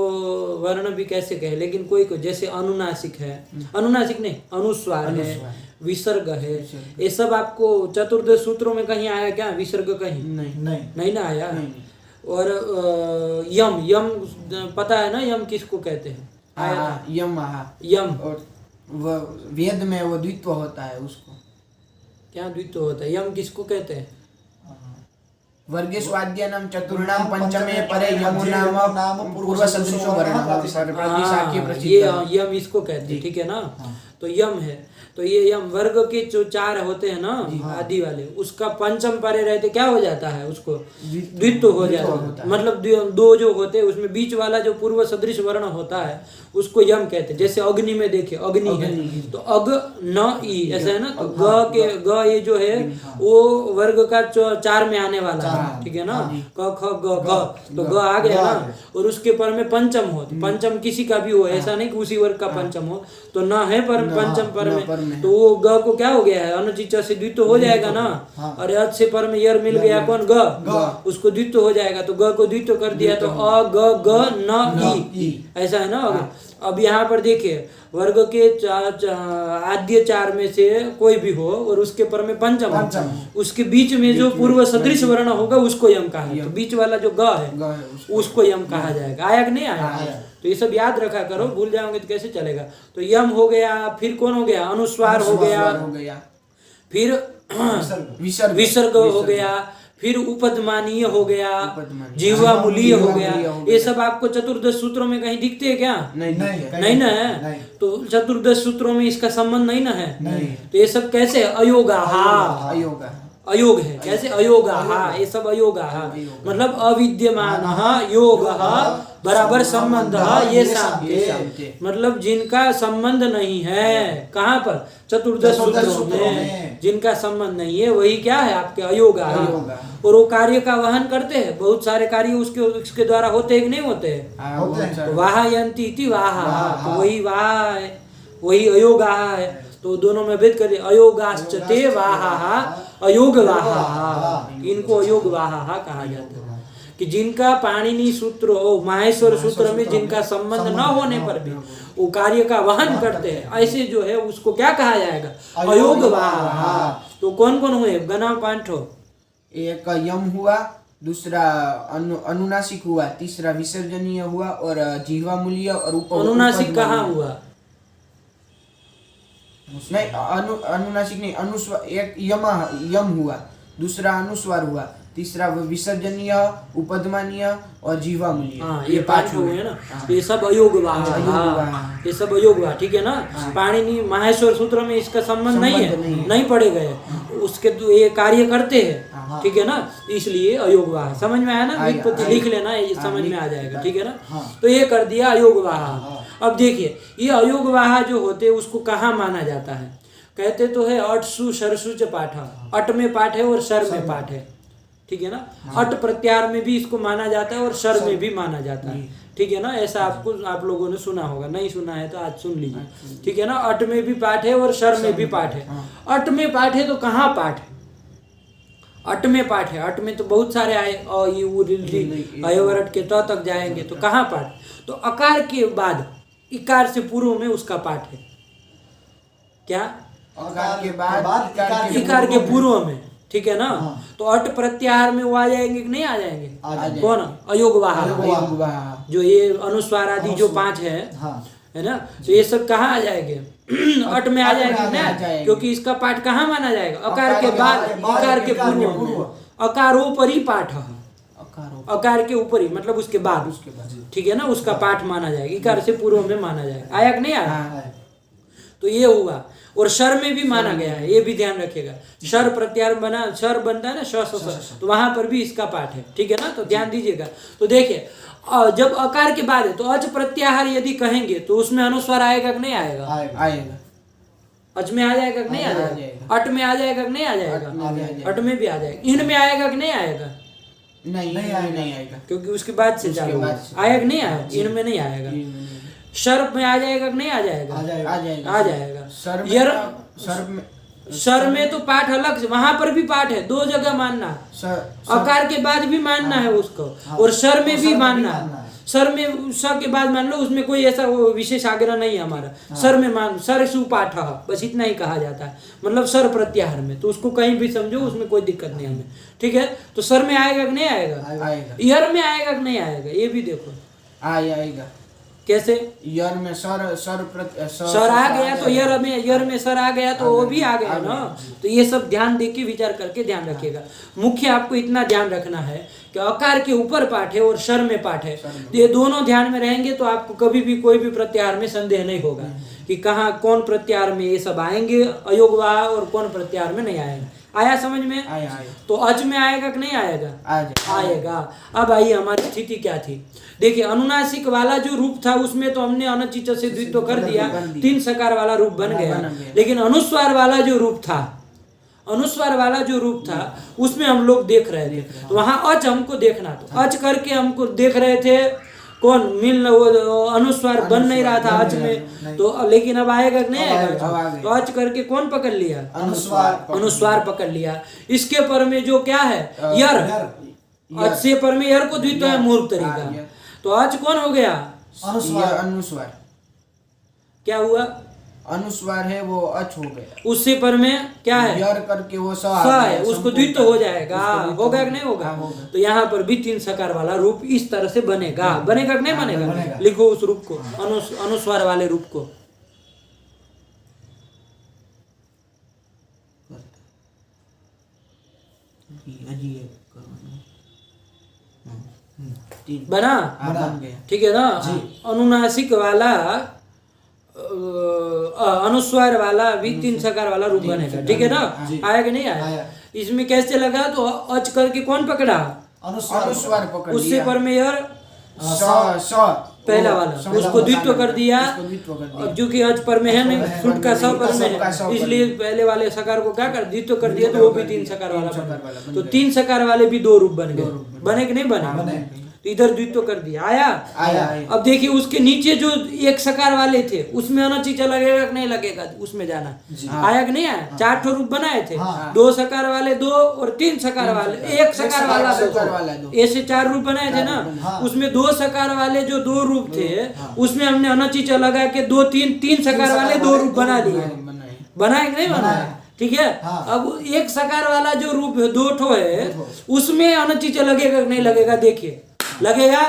वर्ण भी कैसे कहे, लेकिन कोई कोई जैसे अनुनासिक है, अनुनासिक नहीं अनुस्वार है, विसर्ग है, ये सब आपको चतुर्दश सूत्रों में कहीं आया क्या? विसर्ग कहीं नहीं ना आया। और यम यम पता है ना, यम किसको कहते हैं? आया था यम। और वेद में वो द्वित्व होता है, उसको क्या द्वित्व होता है? यम किसको कहते हैं? वर्गेष्वाद्यानां चतुर्णां पंचमे परे यमुनाम पूर्व सदृशो वर्णः प्रतिशाख्य प्रसिद्ध। ये यम इसको कहते हैं, ठीक है ना। तो यम है, तो ये यम वर्ग के जो 4 होते हैं ना आदि वाले, उसका पंचम परे रहते क्या हो जाता है? उसको द्वित्व हो जाता है। मतलब 2 जो होते हैं उसमें बीच वाला जो पूर्व सदृश वर्ण होता है उसको यम कहते हैं। जैसे अग्नि में देखिए, अग्नि है तो अग न ई ऐसा है ना। तो ग ये जो है वो वर्ग का 4 में आने वाला है, ठीक है ना। क ख ग घ, तो ग आ गया ना। और उसके पर में पंचम हो, तो पंचम किसी का भी हो, ऐसा नहीं कि उसी वर्ग का पंचम हो। तो न है पर पंचम पर में, तो वो ग को क्या हो गया है? अनुचित से द्वित्व हो जाएगा ना। और अच से पर में यर मिल गया कौन? ग, उसको द्वित्व हो जाएगा। तो ग को द्वित्व कर दिया तो अ ग ग न ई, ऐसा है ना। अब यहाँ पर देखिए, वर्ग के आद्य 4 में से कोई भी हो और उसके पर में पंचम, उसके बीच में जो पूर्व सदृश वर्ण होगा उसको यम कहा है। तो बीच वाला जो ग है उसको यम कहा जाएगा। आया कि नहीं आया? तो ये सब याद रखा करो, भूल जाओगे तो कैसे चलेगा। तो यम हो गया, फिर कौन हो गया? अनुस्वार हो गया, फिर विसर्ग हो गया, फिर उपदमानीय हो गया, जीवा मूलीय हो गया। ये सब आपको चतुर्दश सूत्रों में कहीं दिखते हैं क्या? नहीं ना है। तो चतुर्दश सूत्रों में इसका संबंध नहीं ना है। तो ये सब कैसे? अयोग है। कैसे? अयोगा, ये सब अयोगा, मतलब अविद्यमान योग बराबर संबंध ये शांति, मतलब जिनका संबंध नहीं है। कहाँ पर? चतुर्दश सूत्रों में जिनका संबंध नहीं है वही क्या है? आपके अयोगा। और वो कार्य का वहन करते हैं, बहुत सारे कार्य उसके द्वारा होते हैं कि नहीं होते हैं? वाह यंती इति वाह, तो वही वाह है, वही अयोगा है। तो दोनों में भेद कर, अयोगाश्च ते वाहा अयोग वाहा, इनको अयोग वाहा कहा जाता है। कि जिनका पाणिनि सूत्र और माहेश्वर सूत्र में जिनका संबंध न होने पर भी वो कार्य का वहन करते हैं, ऐसे जो है उसको क्या कहा जाएगा? अयोग वाहा। तो कौन कौन हुए? गना पांठो। एक यम हुआ, दूसरा अनुनासिक हुआ, तीसरा विसर्जनीय हुआ, और जीवा मूल्य और अनुनासिक कहाँ हुआ? नहीं, अनुनासिक नहीं, अनुस्वार। एक यम हुआ, दूसरा अनुस्वार हुआ, तीसरा विसर्जनीय, उपदमानीय और जीवा मूल्य। ये 5 हुए ना। ये सब अयोग वाह, ये सब अयोग वाह, ठीक है ना। पाणिनि माहेश्वर सूत्र में इसका संबंध नहीं है, नहीं पढ़े गए उसके, ये कार्य करते हैं, ठीक है ना। इसलिए अयोग वाह। समझ में आया ना? व्युत्पत्ति लिख लेना, ये समझ में आ जाएगा, ठीक है ना। तो ये कर दिया अयोग वाह। अब देखिए, ये अयोग वाह जो होते हैं उसको कहाँ माना जाता है? कहते तो है अटसु सरसु च पाठ, अट में पाठ है और सर में पाठ है, ठीक है ना। अट प्रत्यार में भी इसको माना जाता है और सर में भी माना जाता है, ठीक है ना। ऐसा आपको आप लोगों ने सुना होगा, नहीं सुना है तो आज सुन लीजिए, ठीक है ना। अट में भी पाठ है और सर में भी पाठ है। अट में पाठ है तो कहाँ पाठ है? अट में पाठ है। अट में तो बहुत सारे आए, अयवरट के त तक जाएंगे तो कहाँ पाठ? तो अकार के बाद इकार से पूर्व में उसका पाठ है। क्या? अकार के बाद इकार के पूर्व में, ठीक है ना। तो अट प्रत्याहार में वो आ जाएंगे कि नहीं आ जाएंगे? कौन? अयोग वाह, जो ये अनुस्वार आदि जो 5 है ना। तो ये सब कहाँ आ जाएंगे? अट में आ जाएंगे ना, क्योंकि इसका पाठ कहाँ माना जाएगा? अकार के बाद इकार के पूर्व में। अकारोपरि पाठ, अकार के ऊपर ही, मतलब उसके बाद, ठीक है ना, उसका पाठ माना जाएगा। इकार से पूर्व में माना जाएगा। आया कि नहीं आया? तो ये हुआ। और शर में भी माना गया है, ये भी ध्यान रखिएगा। शर प्रत्याहार बना, शर बनता है ना, श, तो वहां पर भी इसका पाठ है, ठीक है ना। तो ध्यान दीजिएगा। तो देखिए, जब अकार के बाद है तो अच प्रत्याहार यदि कहेंगे तो उसमें अनुस्वार आएगा कि नहीं आएगा? आएगा। अच में आ जाएगा कि नहीं आ आ जाएगा? जाएगा। अट में आ जाएगा कि नहीं आ अट में जाएगा? आ जाएगा। अट में भी आ जाएगा। इन में आएगा कि नहीं आएगा? नहीं नहीं नहीं आएगा। क्योंकि उसके बाद से उसके चालू बाद होगा। से। आएगा कि नहीं आएगा? इन में नहीं आएगा। ये नहीं। शर्प में आ जाएगा कि नहीं आ जाएगा? आ जाएगा। आ जाएगा। आ जाएगा। सर में यर सर में सर में तो पाठ अलग से, वहां पर भी पाठ है, दो जगह मानना। सर अकार के बाद भी मानना है उसको, हाँ। और सर में और भी सर में मानना भी है। मानना है। सर में स के बाद मान लो, उसमें कोई ऐसा वो विशेष आग्रह नहीं है हमारा। सर में मान, सर सुपाठ, बस इतना ही कहा जाता है, मतलब सर प्रत्याहार में, तो उसको कहीं भी समझो, उसमें कोई दिक्कत नहीं हमें। ठीक है, तो सर में आएगा कि नहीं आएगा? आएगा। यर में आएगा कि नहीं आएगा? ये भी देखो आएगा। कैसे। यर में सर सर आ गया तो यर में सर आ गया तो वो भी आ गया ना। तो ये सब ध्यान दे के विचार करके ध्यान रखिएगा। मुख्य आपको इतना ध्यान रखना है कि अकार के ऊपर पाठ है और सर में पाठ है, ये दोनों ध्यान में रहेंगे तो आपको कभी भी कोई भी प्रत्याहार में संदेह नहीं होगा कि कहाँ कौन प्रत्याहार में ये सब आएंगे अयोगवाह और कौन प्रत्याहार में नहीं आएगा। आया समझ में? आया। तो अच में आएगा कि नहीं आएगा? आएगा। आएगा। अब आइए हमारी स्थिति क्या थी। देखिए, अनुनासिक वाला जो रूप था उसमें तो हमने अनचित से द्वित्व कर दिया, तीन सकार वाला रूप बन गया। लेकिन अनुस्वार वाला जो रूप था, अनुस्वार वाला जो रूप था उसमें हम लोग देख रहे थे, तो वहां अच हमको देखना, तो अच करके हमको देख रहे थे कौन मिल, वो अनुस्वार बन नहीं रहा था अच में, तो लेकिन अब आएगा कि नहीं आएगा? तो अच करके कौन पकड़ लिया? अनुस्वार पकड़ लिया। इसके पर में जो क्या है? यर। अच से पर में यर को द्वित्व है मूर्ख तरीका, तो अच कौन हो गया? अनुस्वार क्या हुआ? अनुस्वार है वो अच हो गया। उससे पर में क्या है? यर करके वो स है, उसको द्वित्व हो जाएगा। होगा कि नहीं होगा? होगा। तो यहाँ पर भी तीन सकार वाला रूप इस तरह से बनेगा। बनेगा कि नहीं बनेगा? लिखो उस रूप को, अनुस्वार वाले रूप को। बना? बन गया। ठीक है ना? अनुनासिक वाला अनुस्वार वाला भी तीन सकार वाला रूप बनेगा। ठीक है ना? आया कि नहीं आया? इसमें कैसे लगा? तो अच करके कौन पकड़ा? अनुस्वार पकड़ उससे लिया। पर में यर पहला वाला, उसको द्वित्व कर दिया, जो कि अच पर में है नहीं, सुट का स पर में है, इसलिए पहले वाले सकार को क्या कर द्वित्व कर दिया, तो वो भी तीन सकार वाला बना। तो तीन सकार वाले भी दो रूप बन गए। बने कि नहीं बने? तो इधर द्वित्व कर दिया। आया? अब देखिए, उसके नीचे जो एक सकार वाले थे उसमें अनचित लगेगा कि नहीं लगेगा? उसमें जाना। आया कि नहीं आया? चार ठो रूप बनाए थे, दो सकार वाले दो और तीन सकार वाले, एक सकार वाला दो, ऐसे चार रूप बनाए थे ना। उसमें दो सकार वाले जो दो रूप थे उसमें हमने अनचित लगा के दो तीन सकार वाले दो रूप बना दिए। बनाए कि नहीं बनाए? ठीक है। अब एक सकार वाला जो रूप है, दो ठो है, उसमें अनचित लगेगा कि नहीं लगेगा? देखिए, लगेगा।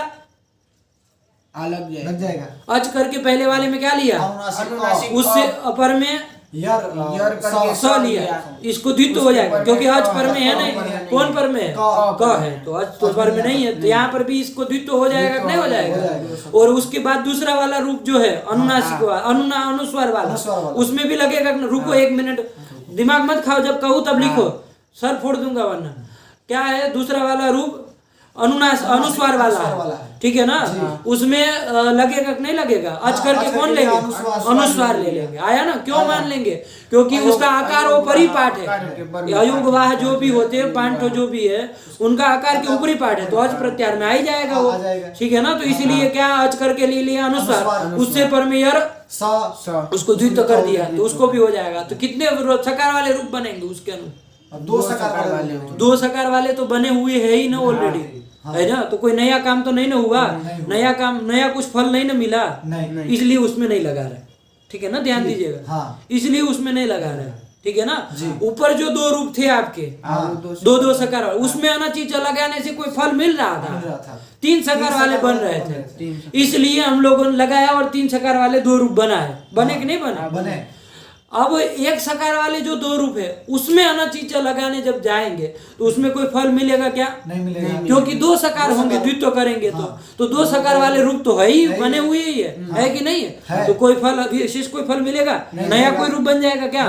लग जाएगा। अच करके पहले वाले में क्या लिया? अनुनासिक। उससे अपर में यर करके स लिया, इसको द्वित्व हो जाएगा, क्योंकि अच पर में है नहीं। कौन पर में है? क है, तो अच तो पर में नहीं है, तो यहाँ पर भी इसको द्वित्व हो जाएगा कि नहीं हो जाएगा? और उसके बाद दूसरा वाला रूप जो है अनुनासिक अनुस्वार वाला, उसमें भी लगेगा। रुको एक मिनट, दिमाग मत खाओ, जब कहूँ तब लिखो, सर फोड़ दूंगा वरना। क्या है दूसरा वाला रूप? अनुस्वार वाला है। ठीक है ना? उसमें लगेगा कि नहीं लगेगा? अच करके कौन लेंगे? अनुस्वार ले लेंगे। आया ना? क्यों मान लेंगे? क्योंकि उसका आकार वो परिपाठ है। अयोगवाह जो भी होते हैं, पांच जो भी है, उनका आकार के ऊपरी पाठ है, तो अच प्रत्याहार में आ ही जाएगा वो। ठीक है ना? तो इसीलिए क्या अच करके ले लिया अनुस्वार, उससे पर में यर उसको द्वित्व कर दिया, तो उसको भी हो जाएगा। तो कितने सकार वाले रूप बनेंगे उसके अनुसार? दो सकार वाले। दो सकार वाले तो बने हुए है ही ना ऑलरेडी, है ना? तो कोई नया काम तो नहीं ना हुआ, नया काम, नया कुछ फल नहीं ना मिला, इसलिए उसमें नहीं लगा रहा। ठीक है ना? ध्यान दीजिएगा, इसलिए उसमें नहीं लगा रहा। ठीक है ना? ऊपर जो दो रूप थे आपके, दो सकार वाले, उसमें अनचित लगाने से कोई फल मिल रहा था। तीन सकार वाले बन रहे थे, इसलिए हम लोगों ने लगाया और तीन सकार वाले दो रूप बनाए। बने कि नहीं बने? अब एक सकार वाले जो दो रूप है उसमें अनचित लगाने जब जाएंगे तो उसमें कोई फल मिलेगा क्या? नहीं मिलेगा, क्योंकि दो सकार होंगे, द्वित्व करेंगे तो दो सकार वाले रूप तो है ही, बने हुए ही है कि नहीं है? तो कोई फल विशेष कोई फल मिलेगा? नया कोई रूप बन जाएगा क्या?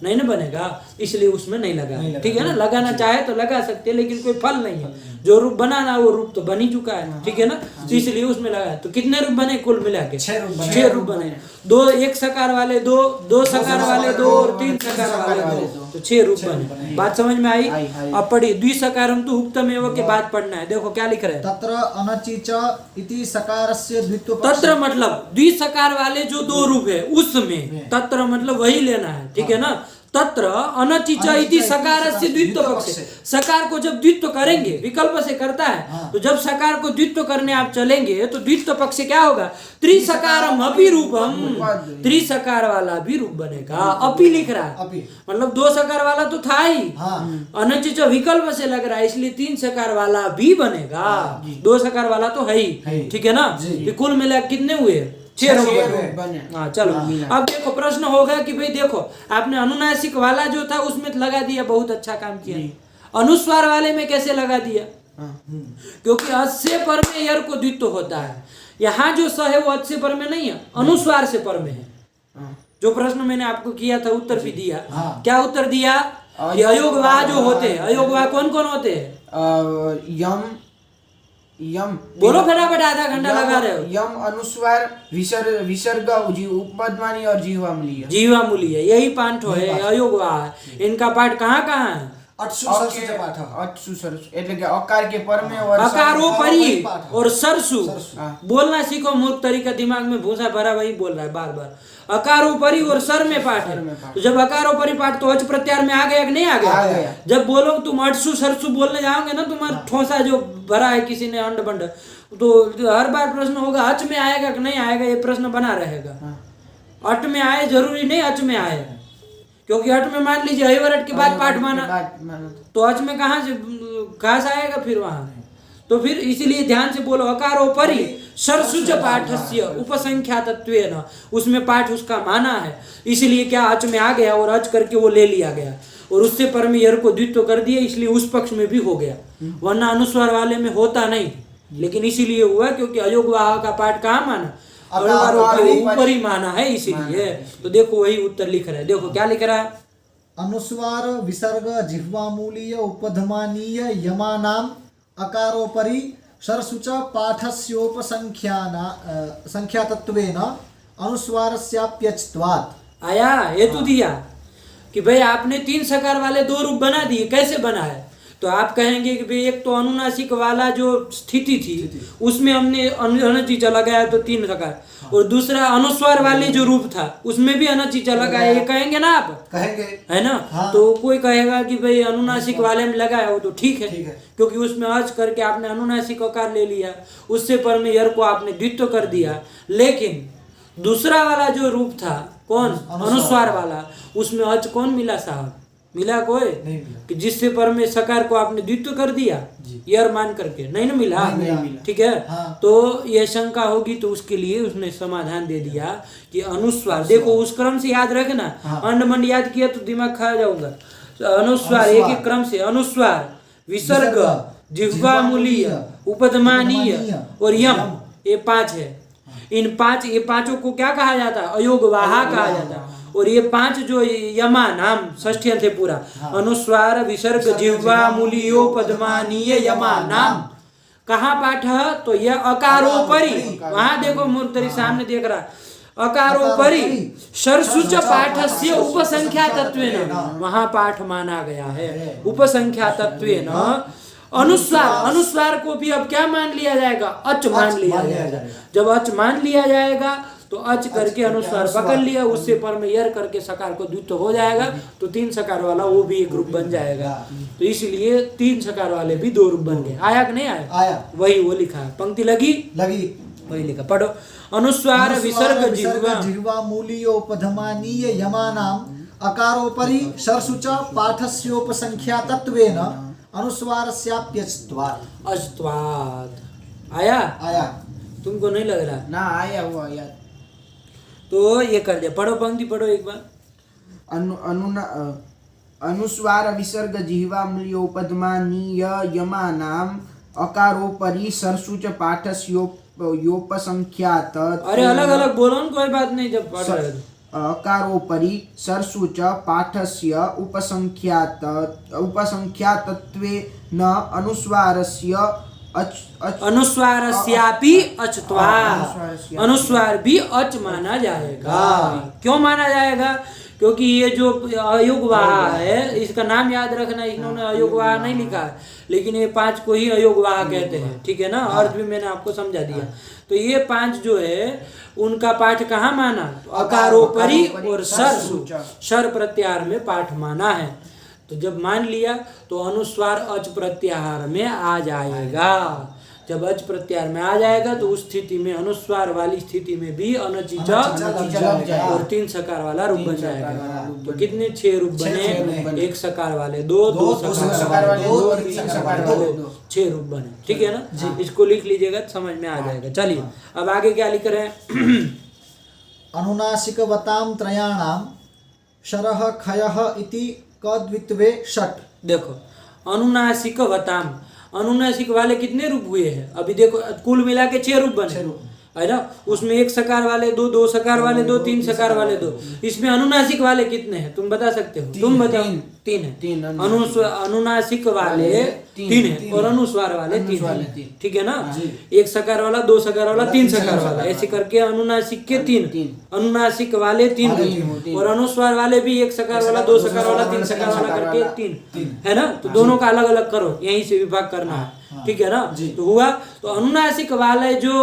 नहीं ना बनेगा, इसलिए उसमें नहीं लगा। ठीक है ना? लगाना चाहे तो लगा सकते, लेकिन कोई फल नहीं है, जो रूप बनाना वो रूप तो बन ही चुका है, ठीक है ना, तो इसलिए उसमें लगा। तो कितने रूप बने कुल मिला के? 6 रूप बने। 2 एक सकार वाले 2 सकार वाले 2 और 3 सकार वाले 2, तो 6 रूप बने। बात समझ में आई? अब पढ़िए द्विसकारम तो उक्तमेव के बाद पढ़ना है। देखो क्या लिख रहे हैं, तत्र अनचिच इति सकारस्य द्वित्व तत्र मतलब द्विसकार वाले जो 2 रूप है उसमें, तत्र मतलब वही लेना है, ठीक है ना। तत्र अनचिच इति सकारस्य द्वित्व पक्ष, सकार को जब द्वित्व करेंगे, विकल्प से करता है, तो जब सकार को द्वित्व करने आप चलेंगे तो द्वित्व पक्ष क्या होगा? त्रिसकारम अपि रूपम, त्रिसकार वाला भी रूप बनेगा। अपि लिख रहा है, मतलब 2 सकार वाला तो था ही, अनचिच विकल्प से लग रहा है, इसलिए 3 सकार वाला भी बनेगा। 2 सकार वाला तो है ही, ठीक है ना। कुल मिला कितने हुए? 6 रूप बने। हाँ चलो, अब देखो प्रश्न होगा कि भाई देखो आपने अनुनासिक वाला जो था उसमें लगा दिया, बहुत अच्छा काम किया। अनुस्वार वाले में कैसे लगा दिया? क्योंकि अच से पर में यर को द्वित्व होता है। यहाँ जो स है वो अच से पर में नहीं है, अनुस्वार से पर में है। जो प्रश्न मैंने आपको किया था उत्तर भी दिया। क्या उत्तर दिया? अयोगवाह जो होते हैं, अयोगवाह कौन कौन होते हैं? यम बोलो फटाफट, आधा घंटा लगा रहे हो। यम, अनुस्वार, विसर्ग, उपपदमानी और जीवामूलीय। जीवामूलीय यही पाठ है, अयोगवाह। इनका पाठ कहाँ कहाँ है? એટલે કે અકાર के पर में और अकारोपरि और सरसु। बोलना सीखो, मूर्ख तरीका दिमाग में भूसा भरा वही बोल रहा है बार बार। अकारोपरि और सर में पाठ है, तो जब अकारोपरि पाठ तो अच प्रत्यार में आ गया कि नहीं आ गया? जब बोलो तुम अटसु सरसु बोलने जाओगे ना, तुम्हारा ठोसा जो भरा है किसी ने अंड बंड, तो हर बार प्रश्न होगा अच में आएगा कि नहीं आएगा, ये प्रश्न बना रहेगा। अट में आए जरूरी नहीं अच में आए, क्योंकि अट में मान लीजिए अहिवरट के बाद पाठ माना, तो अच में कहाँ से आएगा फिर वहां? तो फिर इसीलिए ध्यान से बोलो, अकारोपरि सरसुच पाठस्य उपसंख्यातत्वेन, उसमें पाठ उसका माना है, इसलिए क्या अच में आ गया और अच करके वो ले लिया गया, और उससे पर में यर को द्वित्व कर दिया, इसलिए उस पक्ष में भी हो गया। वरना अनुस्वार वाले में होता नहीं, लेकिन इसीलिए हुआ क्योंकि अयोगवाह का पाठ कहाँ माना? ऊपर ही माना है, इसीलिए। तो देखो वही उत्तर लिख रहा है। देखो क्या लिख रहा है? अनुस्वार विसर्ग जिह्वामूलीय उपधमानीय यमानाम अकारोपरि सरसुच पाठस्योपसंख्याना संख्यातत्वेन अनुस्वारस्याप्यच्त्वात्। आया हेतु दिया कि भाई आपने 3 सकार वाले 2 रूप बना दिए, कैसे बना है? तो आप कहेंगे कि भाई एक तो अनुनासिक वाला जो स्थिति थी उसमें हमने अनचिचा लगाया तो 3 सकार, और दूसरा अनुस्वार वाले जो रूप था उसमें भी अनचिचा लगाया, ये कहेंगे ना आप? कहेंगे, है ना। हाँ। तो कोई कहेगा कि भाई अनुनासिक वाले में लगाया हो तो ठीक है, क्योंकि उसमें अच करके आपने अनुनासिक आकार ले लिया, उससे पर में यर को आपने द्वित्व कर दिया। लेकिन दूसरा वाला जो रूप था कौन? अनुस्वार वाला, उसमें अच कौन मिला साहब? मिला कोई? नहीं मिला। कि जिससे पर में सकार को आपने द्वित्व कर दिया यर मान करके, नहीं ना मिला, ठीक है। हाँ। तो यह शंका होगी तो उसके लिए उसने समाधान दे दिया कि अनुस्वार, देखो उस क्रम से याद रखना। हाँ। अंडमंड याद किया तो दिमाग खा जाऊंगा। अनुस्वार एक एक क्रम से, अनुस्वार, विसर्ग, जिह्वामूलीय, उपधमानीय और यम, ये 5 है। इन 5 ये पांचों को क्या कहा जाता है? अयोगवाह कहा जाता है। और ये 5 जो यमा नाम षष्ठी थे पूरा, अनुस्वार विसर्ग जिह्वामूलीयोपधमानीय यमा नाम, कहाँ पाठ है? तो यह अकारोपरि, वहां देखो मूर्तरी सामने देख रहा, अकारोपरि सरसुच पाठस्य उपसंख्या तत्वेन, वहां पाठ माना गया है उपसंख्या तत्वेन। अनुस्वार, अनुस्वार को भी अब क्या मान लिया जाएगा? अच मान लिया जाएगा। जब अच मान लिया जाएगा तो अच करके अनुस्वार पकड़ लिया, उससे पर में यर करके सकार को द्वित्व हो जाएगा, तो 3 सकार वाला वो भी एक रूप बन जाएगा। तो इसलिए 3 सकार वाले भी 2 रूप बन गए। आया कि नहीं आया? आया। वही वो लिखा है, पंक्ति लगी वही लिखा। पढ़ो, अनुस्वार विसर्ग जिह्वामूलीयोपधमानीय यमानाम अकारोपरि सरसुच पाठस्योपसंख्यातत्वेन अनुस्वारस्याप्यच्त्वात्। अस्त्वात् आया? तुमको नहीं लग रहा? ना आया हुआ यार। तो ये कर दिया। पढ़ो पंक्ति पढ़ो एक बार। अनुस्वार विसर्ग जिह्वामूलीयोपधमानीय यमानाम अकारोपरि सरसुच पाठस्योपसंख्यात। अरे अलग अलग बोलो ना, कोई बात नहीं, जब पढ़ रहे अकारोपरि सरसु च पाठस्य उपसंख्यातत्वेन अनुस्वारस्य अनुस्वारस्यापि अचत्वा, अनुस्वार भी अच माना जाएगा। क्यों माना जाएगा? क्योंकि ये जो अयोगवाह है, इसका नाम याद रखना, इन्होंने अयोगवाह नहीं लिखा है, लेकिन ये 5 को ही अयोगवाह कहते हैं, ठीक है ना। अर्थ भी मैंने आपको समझा दिया। तो ये 5 जो है उनका पाठ कहाँ माना? तो अकारोपरि और सरसु, शर प्रत्याहार में पाठ माना है। तो जब मान लिया तो अनुस्वार अच प्रत्याहार में आ जाएगा। जब अच प्रत्याहार में आ जाएगा तो उस स्थिति में, अनुस्वार वाली स्थिति में भी अनची च और 3 सकार वाला रूप बन जाएगा। तो कितने 6 रूप बने? 1 सकार वाले 2, 2 सकार वाले 2, 3 सकार वाले 2, 6 रूप बने, ठीक है ना। इसको लिख लीजिएगा तो समझ में आ जाएगा। चलिए अब आगे क्या लिख रहे हैं? अनुनासिकवतां त्रयाणाम शरः खयः इति कद्वित्वे षट्। देखो अनुनासिक वताम, अनुनासिक वाले कितने रूप हुए हैं? अभी देखो कुल मिला के 6 रूप बने है ना। उसमें 1 सकार वाले 2, 2 सकार वाले 2, 3 सकार वाले 2। इसमें अनुनासिक वाले कितने हैं तुम बता सकते हो? तुम बताओ। 3 है। अनुनासिक वाले 3 है और अनुस्वार वाले 3 है, ठीक है ना। 1 सकार वाला, 2 सकार वाला, 3 सकार वाला, ऐसे करके अनुनासिक के 3, अनुनासिक वाले 3 और अनुस्वार वाले भी 1 सकार वाला, 2 सकार वाला, 3 सकार वाला करके 3 है ना। तो दोनों का अलग अलग करो, यहीं से विभाग करना है, ठीक है ना। तो हुआ तो अनुनासिक वाले जो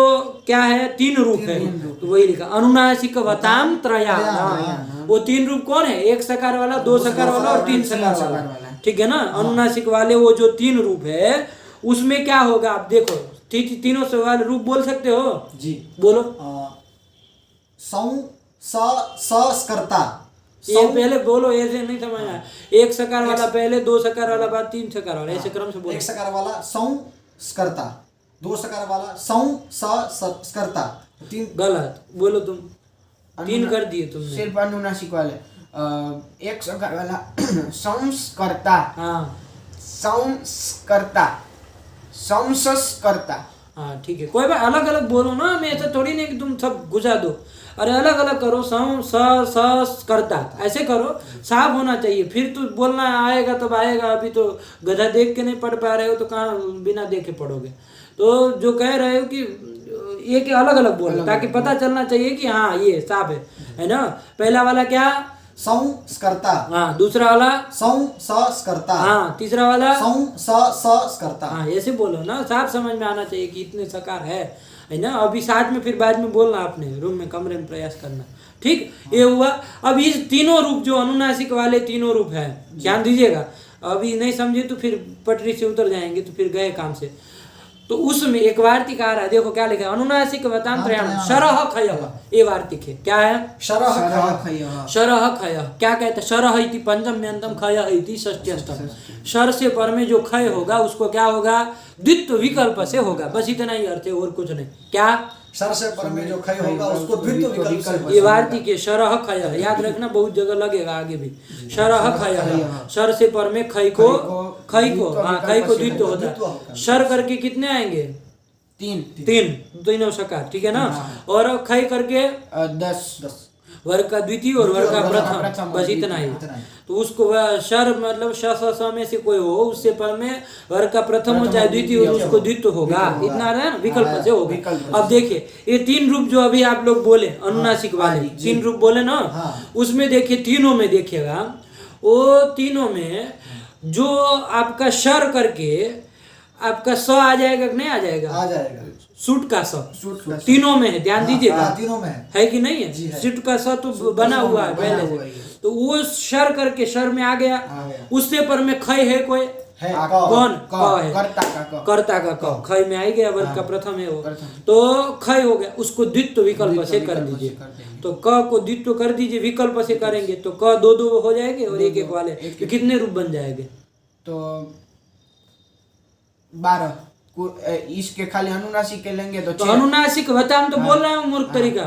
क्या है? 3 रूप है। तो वही लिखा अनुनासिक वताम त्रयाणाम। वो 3 रूप कौन है? 1 सकार वाला, 2 सकार वाला और 3 सकार वाला, ठीक है ना। अनुनासिक वाले वो जो 3 रूप है उसमें क्या होगा? आप देखो तीनों से वाले रूप बोल सकते हो जी? बोलो। सौ स स्कर्ता। ये पहले बोलो, ऐसे नहीं समझना। 1 सकार वाला पहले, 2 सकार वाला बाद, 3 सकार वाला, ऐसे क्रम से बोलो। 1 सकार वाला सौ स्कर्ता, 2 सकार वाला सौ स स्कर्ता, 3 गलत बोलो तुम, 3 कर दिए तुमने। सिर्फ अनुनासिक वाले 1 सकार वाला संस्कर्ता, हाँ संस्कर्ता, संस्कर्ता। हाँ ठीक है, कोई बात, अलग अलग बोलो ना। मैं ऐसा थोड़ी नहीं कि तुम सब घुसा दो। अरे अलग अलग करो, करता, ऐसे करो, साफ होना चाहिए। फिर तो बोलना आएगा तब आएगा। अभी तो गधा देख के नहीं पढ़ पा रहे हो तो कहाँ बिना देखे पढ़ोगे। तो जो कह रहे हो कि ये कि अलग अलग बोलो, ताकि पता चलना चाहिए कि हाँ ये साफ है ना। पहला वाला क्या? संस्कर्ता। हाँ। दूसरा वाला संस्कर्ता। हाँ। तीसरा वाला संस्कर्ता। हाँ, ऐसे बोलो ना, साफ समझ में आना चाहिए कि इतने सकार है ना। अभी साथ में फिर बाद में बोलना, अपने रूम में कमरे में प्रयास करना, ठीक। ये हुआ। अब इस तीनों रूप जो अनुनासिक वाले 3 रूप है, ध्यान दीजिएगा। अभी नहीं समझे तो फिर पटरी से उतर जाएंगे, तो फिर गए काम से। तो उसमें एक वार्तिक आ रहा है, देखो क्या लिखा है? अनुनासिक वताम त्रयाणाम शरह खयः। ये वार्तिक है, क्या है? शरह खयः। क्या कहते हैं? शरह इति पंचम्यंतम, खयः इति षष्ट्यष्टम। शर से पर में जो खय होगा उसको क्या होगा? द्वित्व विकल्प से होगा। बस इतना ही अर्थ है, और कुछ नहीं। क्या? शर से पर में जो खय होगा उसको द्वित्व विकल्प से। ये वार्तिक है, शरह खयः, याद रखना, बहुत जगह लगेगा आगे भी। शरह खयः, शर से पर में खय को हाँ, खय को द्वित्व होता है। शर करके कितने आएंगे? 3 तीनों सकार, ठीक है ना। और खय करके 10 वर्ग का द्वितीय और वर्ग का प्रथम, बस इतना ही। तो उसको शर मतलब श में से कोई हो, उससे पर में वर्ग का प्रथम हो चाहे द्वितीय हो, उसको द्वित्व होगा। इतना रहा ना, विकल्प से होगा। अब देखिए ये 3 रूप जो अभी आप लोग बोले, अनुनासिक वाले 3 रूप बोले ना, उसमें देखिए तीनों में देखिएगा, वो तीनों में जो आपका शर करके आपका स आ जाएगा कि नहीं आ जाएगा? आ जाएगा। सूट का स तीनों में है, ध्यान दीजिएगा। तीनों में है कि नहीं है? सूट का स तो बना हुआ है पहले से। तो वो शर करके शर में आ गया। उससे पर में खय है कोई? कौन? क है, कर्ता का क, खय में आ गया, वर्ग का प्रथम है वो, तो खय हो गया। उसको द्वित्व विकल्प से कर दीजिए। तो क को द्वित्व कर दीजिए, विकल्प से करेंगे तो क 2 हो जाएंगे और 1 वाले, तो कितने रूप बन जाएंगे? तो 12। इसके खाली अनुनासिक के लेंगे तो अनुनासिक वताम तो बोल रहा हूँ मूर्ख तरीका।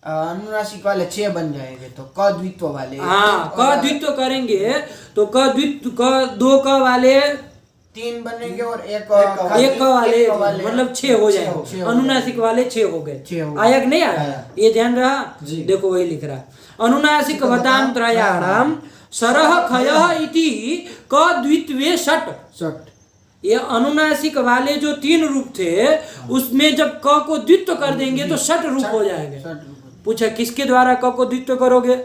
अनुनासिक वाले 6 बन जाएंगे, तो क द्वित्व वाले। हाँ, क द्वित्व करेंगे तो क 2 क वाले तीन बनेंगे और एक एक क वाले एक क वाले मतलब 6 हो छह जाए, हो अनुनासिक वाले 6 हो गए। छह हो गए। आया कि नहीं आया? आया। ये ध्यान रहा। जी। देखो वही लिख रहा, अनुनासिक वताम त्रयाणाम सरह खयः इति क द्वित्वे षट्। षट। ये अनुनासिक वाले जो 3 रूप थे उसमें जब क को द्वित्व कर देंगे तो षट रूप हो जाएंगे। षट रूप। पूछा किसके द्वारा क को द्वित्व करोगे?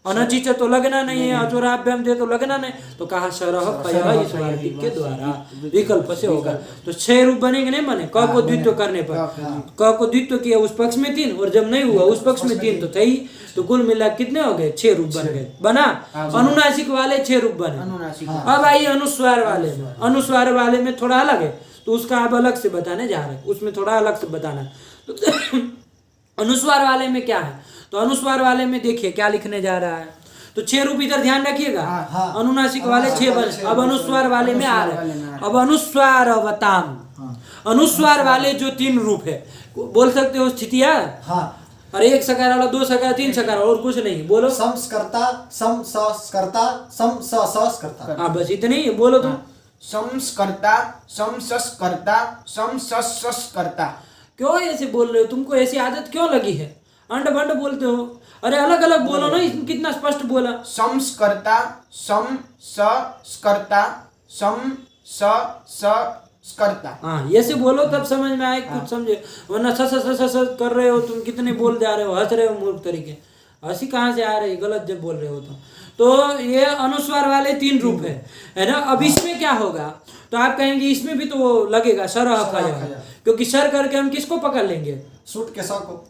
अनचिच तो लगना नहीं है, अचोराभ्याम दे तो लगना नहीं, तो कहा सरह खयः इस वार्तिक के द्वारा विकल्प से होगा। तो 6 रूप बनेंगे नहीं बने क को द्वित्व करने पर। क को द्वित्व किया उस पक्ष में 3 और जब नहीं हुआ उस पक्ष में 3 तो थे ही, तो कुल मिला कितने हो गए? 6 रूप बन गए। बना अनुनासिक वाले 6 रूप बने। अनुनासिक। अब आइए अनुस्वार वाले में। अनुस्वार वाले में थोड़ा अलग है, तो उसका अब अलग से बताने जा रहे हैं, उसमें थोड़ा अलग से बताना। तो अनुस्वार वाले में क्या है? तो अनुस्वार वाले में देखिए क्या लिखने जा रहा है। तो 6 रूप इधर ध्यान रखिएगा। हाँ। अनुनासिक वाले 6 बने। अब अनुस्वार वाले में आ रहे हैं। अब अनुस्वार अवताम, अनुस्वार वाले जो 3 रूप है, बोल सकते हो स्थितियां। हाँ। अरे 1 सकार वाला, 2 सकार, 3 सकार और कुछ नहीं, बोलो। समस्कर्ता, समसस्कर्ता, समसस्कर्ता। हाँ बस इतने ही बोलो तुम। समस्कर्ता, समसस्कर्ता, समसस्कर्ता। क्यों ऐसे बोल रहे हो? तुमको ऐसी आदत क्यों लगी है? अंड बंड बोलते हो। अरे अलग अलग बोलो ना, इसमें कितना स्पष्ट बोला। समस्कर्ता, समसस्कर्ता, समसस्कर्ता। हाँ ये से बोलो तब समझ में आए, कुछ समझे, वरना स कर रहे हो तुम, कितने बोल जा रहे हो, हंस रहे हो मूर्ख तरीके। हंसी कहाँ से आ रही? गलत जब बोल रहे हो तो ये अनुस्वार वाले 3 रूप है ना। अब इसमें क्या होगा? तो आप कहेंगे इसमें भी तो वो लगेगा सरह खयः, क्योंकि सर करके हम किसको पकड़ लेंगे? सूट के सा को,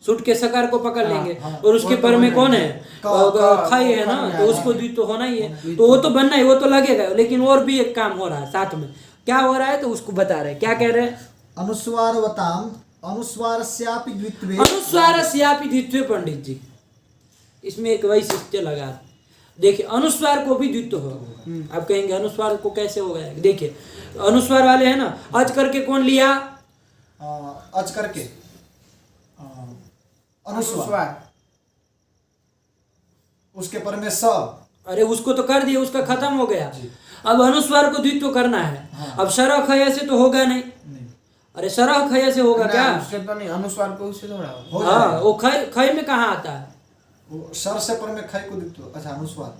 सूट के सकार को पकड़ लेंगे। हाँ। और उसके पर में कौन है? खय है ना, तो उसको द्वित्व तो होना ही है, तो वो तो बनना ही, वो तो लगेगा। लेकिन और भी एक काम हो रहा है साथ में। क्या हो रहा है? तो उसको बता रहे, क्या कह रहे हैं? अनुस्वारवताम अनुस्वारस्यापि द्वित्वे। अनुस्वारस्यापि द्वित्वे पंडित जी, इसमें एक वैशिष्ट्य लगा। देखिए अनुस्वार को भी द्वित्व होगा। आप कहेंगे अनुस्वार को कैसे होगा? देखिए अनुस्वार वाले है ना, अज करके कौन लिया? अच करके अनुस्वार, अनुस्वार। उसके पर में स। अरे उसको तो कर दिया, उसका खत्म हो गया। अब अनुस्वार को द्वित्व करना है। अब सरह खय से तो होगा नहीं। अरे सरह खय से होगा क्या? उससे तो नहीं, अनुस्वार को उससे थोड़ा होगा। हो हाँ, जाएगा। वो खय में कहाँ आता है? वो सर से पर में खय को द्वित्व। अच्छा अनुस्वार,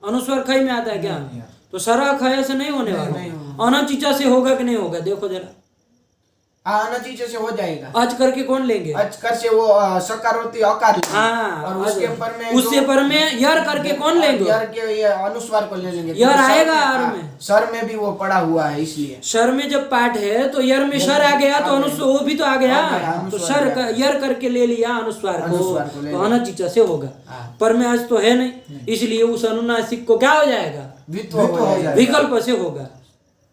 अनुस्वार खय में आता है क्या? नहीं आता। तो सरह खय से नहीं होने नहीं वाला। अनचिचा से होगा कि नहीं होगा? देखो जरा। अनचीच से हो जाएगा। अज करके कौन लेंगे? अचकर से वो सकार होती है अकार लेंगे। हाँ, और उसके पर में उससे पर में यर करके कौन लेंगे? यर के ये अनुस्वार को ले लेंगे। यर तो सर आएगा में- आर हाँ, में। सर में भी वो पड़ा हुआ है इसलिए। सर में जब पाठ है तो यर में सर आ गया, तो अनुस्वार वो भी तो आ गया। आ गया, तो अनुस्वार सर गया। यर करके ले लिया अनुस्वार अनुस्वार को को, ले तो लिया। अनचिचा से होगा। हाँ। पर में आज तो है नहीं, इसलिए उस अनुनासिक को क्या हो जाएगा? द्वित्व हो जाएगा। विकल्प से होगा।